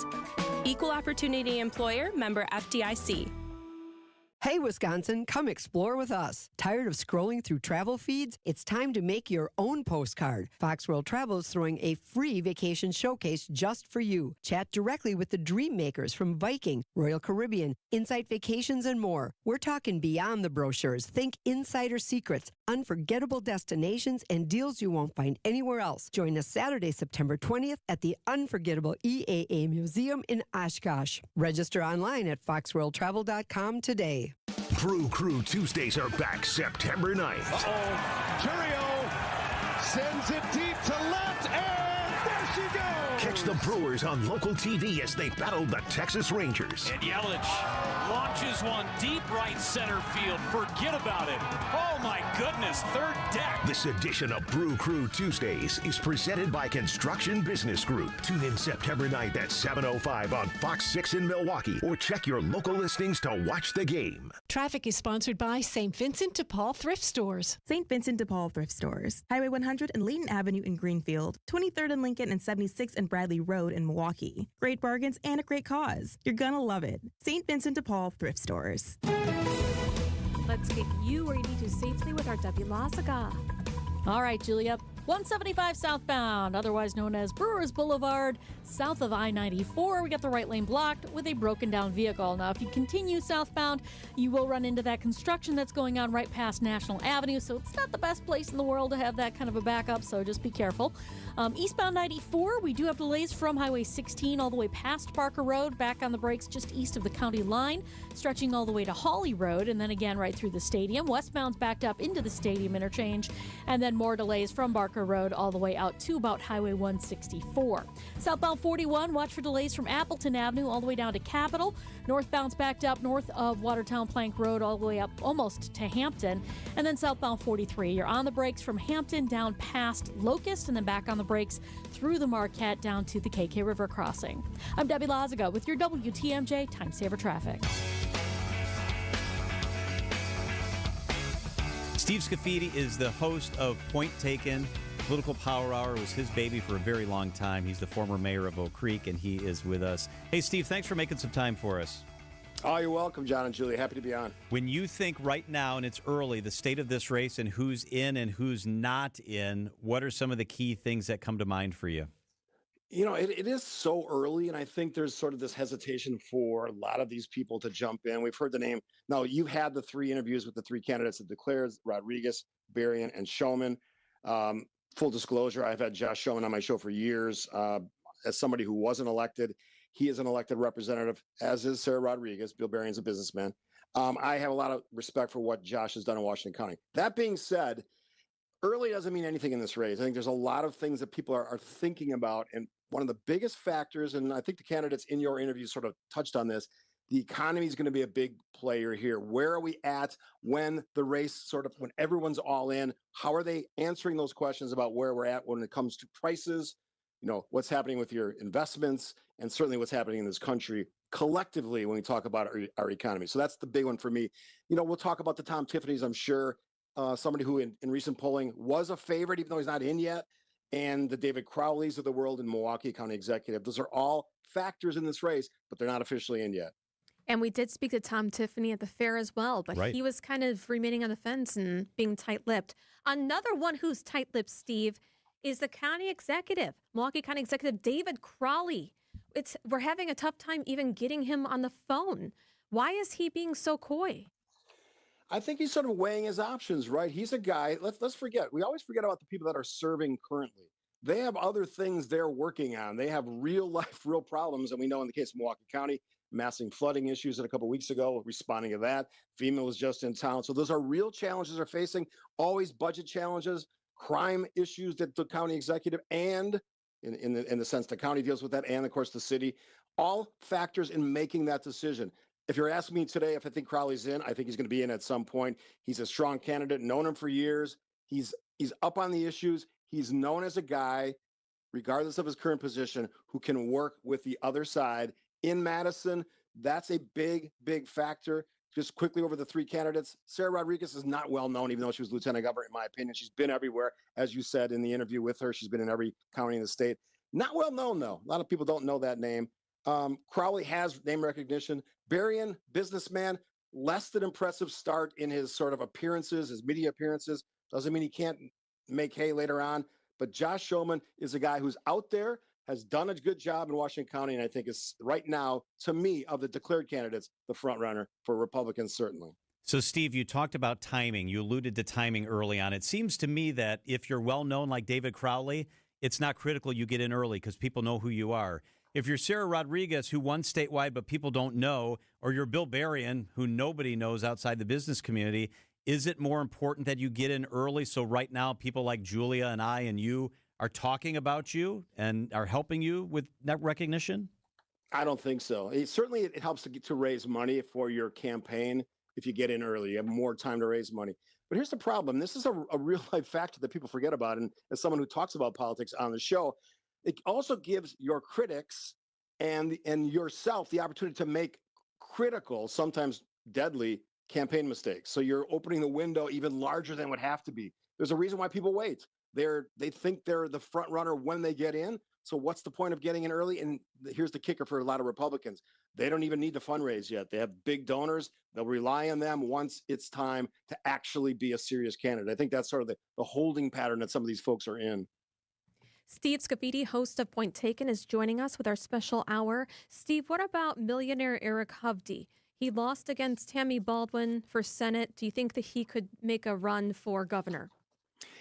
Equal Opportunity Employer, member FDIC. Hey, Wisconsin, come explore with us. Tired of scrolling through travel feeds? It's time to make your own postcard. Fox World Travel is throwing a free vacation showcase just for you. Chat directly with the dream makers from Viking, Royal Caribbean, Insight Vacations, and more. We're talking beyond the brochures. Think insider secrets, unforgettable destinations, and deals you won't find anywhere else. Join us Saturday, September 20th at the unforgettable EAA Museum in Oshkosh. Register online at foxworldtravel.com today. Brew Crew Tuesdays are back September 9th. Churio sends it deep to left, and there she goes! Catch the Brewers on local TV as they battle the Texas Rangers. And Yelich launches one deep right center field. Forget about it. Oh my goodness, third deck. This edition of Brew Crew Tuesdays is presented by Construction Business Group. Tune in September 9th at 7:05 on Fox 6 in Milwaukee, or check your local listings to watch the game. Traffic is sponsored by St. Vincent de Paul Thrift Stores. St. Vincent de Paul Thrift Stores. Highway 100 and Layton Avenue in Greenfield. 23rd and Lincoln and 76th and Bradley Road in Milwaukee. Great bargains and a great cause. You're gonna love it. St. Vincent de Paul Thrift Stores. Let's get you where you need to safely with our Debbie Lazaga. All right, Julia. 175 southbound, otherwise known as Brewers Boulevard, south of I-94. We got the right lane blocked with a broken down vehicle. Now, if you continue southbound, you will run into that construction that's going on right past National Avenue, so it's not the best place in the world to have that kind of a backup, so just be careful. Eastbound 94, we do have delays from Highway 16 all the way past Parker Road, back on the brakes just east of the county line, stretching all the way to Hawley Road, and then again right through the stadium. Westbound's backed up into the stadium interchange, and then more delays from Barker Road all the way out to about Highway 164. Southbound 41, watch for delays from Appleton Avenue all the way down to Capitol. Northbound's backed up north of Watertown Plank Road all the way up almost to Hampton. And then southbound 43, you're on the brakes from Hampton down past Locust, and then back on the brakes through the Marquette down to the KK River crossing. I'm Debbie Lazaga with your WTMJ Time Saver Traffic. Steve Scafidi is the host of Point Taken. Political Power Hour was his baby for a very long time. He's the former mayor of Oak Creek, and he is with us. Hey, Steve, thanks for making some time for us. Oh, you're welcome, John and Julie. Happy to be on. When you think right now, and it's early, the state of this race and who's in and who's not in, what are some of the key things that come to mind for you? You know, it is so early, and I think there's sort of this hesitation for a lot of these people to jump in. We've heard the name. Now, you've had the three interviews with the three candidates that declared, Rodriguez, Berrien, and Showman. Full disclosure, I've had Josh Showman on my show for years. As somebody who wasn't elected, he is an elected representative, as is Sarah Rodriguez. Bill Berrien's a businessman. I have a lot of respect for what Josh has done in Washington County. That being said, early doesn't mean anything in this race. I think there's a lot of things that people are thinking about. And one of the biggest factors, and I think the candidates in your interview sort of touched on this, the economy is going to be a big player here. Where are we at when the race sort of, when everyone's all in? How are they answering those questions about where we're at when it comes to prices, what's happening with your investments and certainly what's happening in this country collectively when we talk about our economy. So that's the big one for me. We'll talk about the Tom Tiffany's, I'm sure, somebody who in recent polling was a favorite, even though he's not in yet, and the David Crowleys of the world in Milwaukee County Executive. Those are all factors in this race, but they're not officially in yet. And we did speak to Tom Tiffany at the fair as well, but Right. he was kind of remaining on the fence and being tight-lipped. Another one who's tight-lipped, Steve, is the county executive, Milwaukee County Executive David Crowley. We're having a tough time even getting him on the phone. Why is he being so coy? I think he's sort of weighing his options, right? He's a guy, let's forget, we always forget about the people that are serving currently. They have other things they're working on. They have real life, real problems. And we know in the case of Milwaukee County, massing flooding issues a couple of weeks ago, responding to that. FEMA was just in town. So those are real challenges they're facing, always budget challenges, crime issues that the county executive and in the sense the county deals with that, and of course the city, all factors in making that decision. If you're asking me today if I think Crowley's in, I think he's going to be in at some point. He's a strong candidate, known him for years. He's up on the issues. He's known as a guy, regardless of his current position, who can work with the other side in Madison. That's a big, big factor. Just quickly over the three candidates, Sarah Rodriguez is not well known, even though she was lieutenant governor, in my opinion. She's been everywhere. As you said in the interview with her, she's been in every county in the state. Not well known, though. A lot of people don't know that name. Crowley has name recognition. Berrien, businessman, less than impressive start in his sort of appearances, his media appearances. Doesn't mean he can't make hay later on. But Josh Schoeman is a guy who's out there, has done a good job in Washington County, and I think is right now, to me, of the declared candidates, the front runner for Republicans, certainly. So, Steve, you talked about timing. You alluded to timing early on. It seems to me that if you're well-known like David Crowley, it's not critical you get in early because people know who you are. If you're Sarah Rodriguez, who won statewide but people don't know, or you're Bill Berrien, who nobody knows outside the business community, is it more important that you get in early so right now people like Julia and I and you are talking about you and are helping you with that recognition? I don't think so. Certainly, it helps to raise money for your campaign if you get in early. You have more time to raise money. But here's the problem. This is a real-life factor that people forget about. And as someone who talks about politics on the show, it also gives your critics and yourself the opportunity to make critical, sometimes deadly, campaign mistakes. So you're opening the window even larger than it would have to be. There's a reason why people wait. They think they're the front runner when they get in. So what's the point of getting in early? And here's the kicker for a lot of Republicans. They don't even need to fundraise yet. They have big donors. They'll rely on them once it's time to actually be a serious candidate. I think that's sort of the holding pattern that some of these folks are in. Steve Scafidi, host of Point Taken, is joining us with our special hour. Steve, what about millionaire Eric Hovde? He lost against Tammy Baldwin for Senate. Do you think that he could make a run for governor?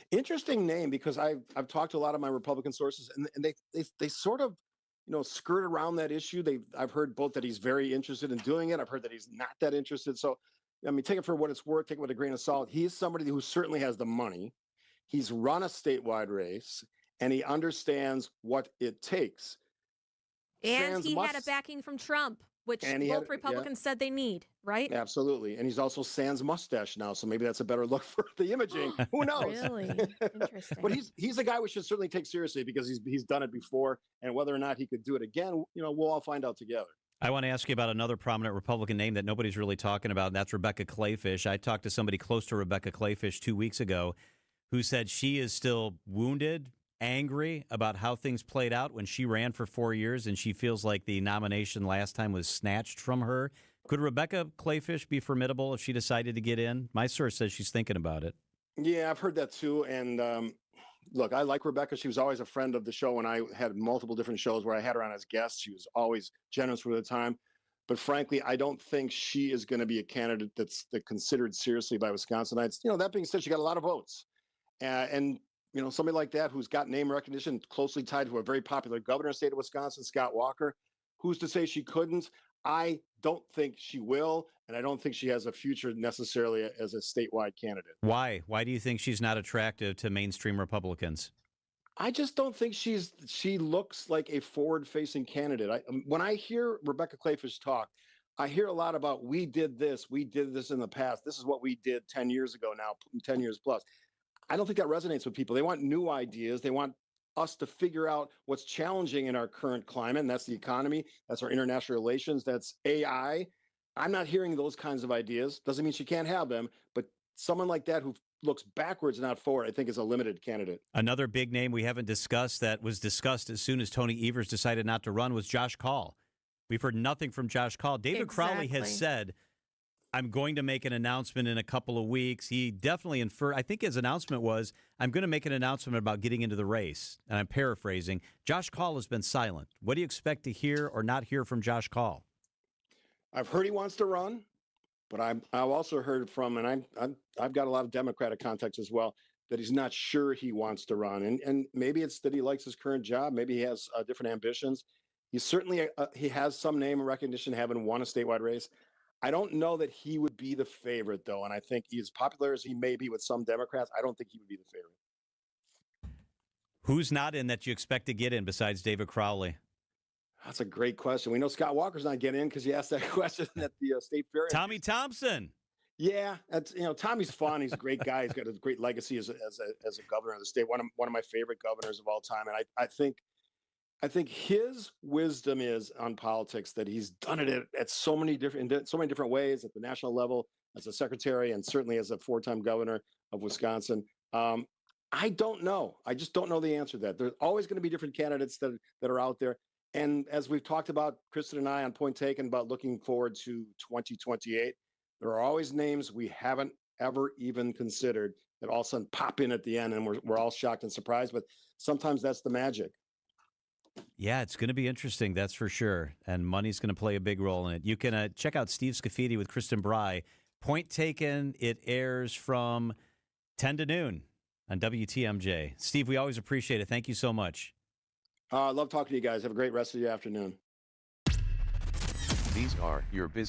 Interesting name, because I've talked to a lot of my Republican sources, and they sort of skirt around that issue. I've heard both that he's very interested in doing it. I've heard that he's not that interested. So, I mean, take it for what it's worth. Take it with a grain of salt. He is somebody who certainly has the money. He's run a statewide race, and he understands what it takes. And he had a backing from Trump, which both Republicans said they need, right? Absolutely. And he's also sans mustache now, so maybe that's a better look for the imaging. Who knows? Really? Interesting. But he's a guy we should certainly take seriously because he's done it before, and whether or not he could do it again, we'll all find out together. I want to ask you about another prominent Republican name that nobody's really talking about, and that's Rebecca Kleefisch. I talked to somebody close to Rebecca Kleefisch 2 weeks ago who said she is still wounded, angry about how things played out when she ran for 4 years, and she feels like the nomination last time was snatched from her. Could Rebecca Kleefisch be formidable if she decided to get in? My source says she's thinking about it. Yeah, I've heard that too. And look, I like Rebecca. She was always a friend of the show when I had multiple different shows where I had her on as guest. She was always generous with her time. But frankly, I don't think she is going to be a candidate that's considered seriously by Wisconsinites. That being said, she got a lot of votes. And somebody like that who's got name recognition closely tied to a very popular governor of the state of Wisconsin, Scott Walker, who's to say she couldn't? I don't think she will, and I don't think she has a future necessarily as a statewide candidate. Why? Why do you think she's not attractive to mainstream Republicans? I just don't think she looks like a forward-facing candidate. When I hear Rebecca Kleefisch talk, I hear a lot about we did this in the past. This is what we did 10 years ago now, 10 years plus. I don't think that resonates with people. They want new ideas. They want us to figure out what's challenging in our current climate, and that's the economy, that's our international relations, that's AI. I'm not hearing those kinds of ideas. Doesn't mean she can't have them, but someone like that who looks backwards, not forward, I think is a limited candidate. Another big name we haven't discussed that was discussed as soon as Tony Evers decided not to run was Josh Kaul. We've heard nothing from Josh Kaul. David Crowley has said, I'm going to make an announcement in a couple of weeks. He definitely inferred, I think his announcement was, I'm going to make an announcement about getting into the race. And I'm paraphrasing. Josh Kaul has been silent. What do you expect to hear or not hear from Josh Kaul? I've heard he wants to run, but I've also heard from, and I've got a lot of Democratic contacts as well, that he's not sure he wants to run. And maybe it's that he likes his current job. Maybe he has different ambitions. He certainly he has some name and recognition, having won a statewide race. I don't know that he would be the favorite, though. And I think as popular as he may be with some Democrats, I don't think he would be the favorite. Who's not in that you expect to get in besides David Crowley? That's a great question. We know Scott Walker's not getting in because you asked that question at the state fair. Tommy Thompson. Yeah, that's, Tommy's fun. He's a great guy. He's got a great legacy as a governor of the state. One of my favorite governors of all time. And I think his wisdom is on politics, that he's done it at so many different ways at the national level, as a secretary, and certainly as a 4-time governor of Wisconsin. I don't know. I just don't know the answer to that. There's always going to be different candidates that are out there. And as we've talked about, Kristen and I on Point Taken, about looking forward to 2028, there are always names we haven't ever even considered that all of a sudden pop in at the end, and we're all shocked and surprised. But sometimes that's the magic. Yeah, it's going to be interesting, that's for sure. And money's going to play a big role in it. You can check out Steve Scafidi with Kristen Bry. Point Taken, it airs from 10 to noon on WTMJ. Steve, we always appreciate it. Thank you so much. I love talking to you guys. Have a great rest of your afternoon. These are your business.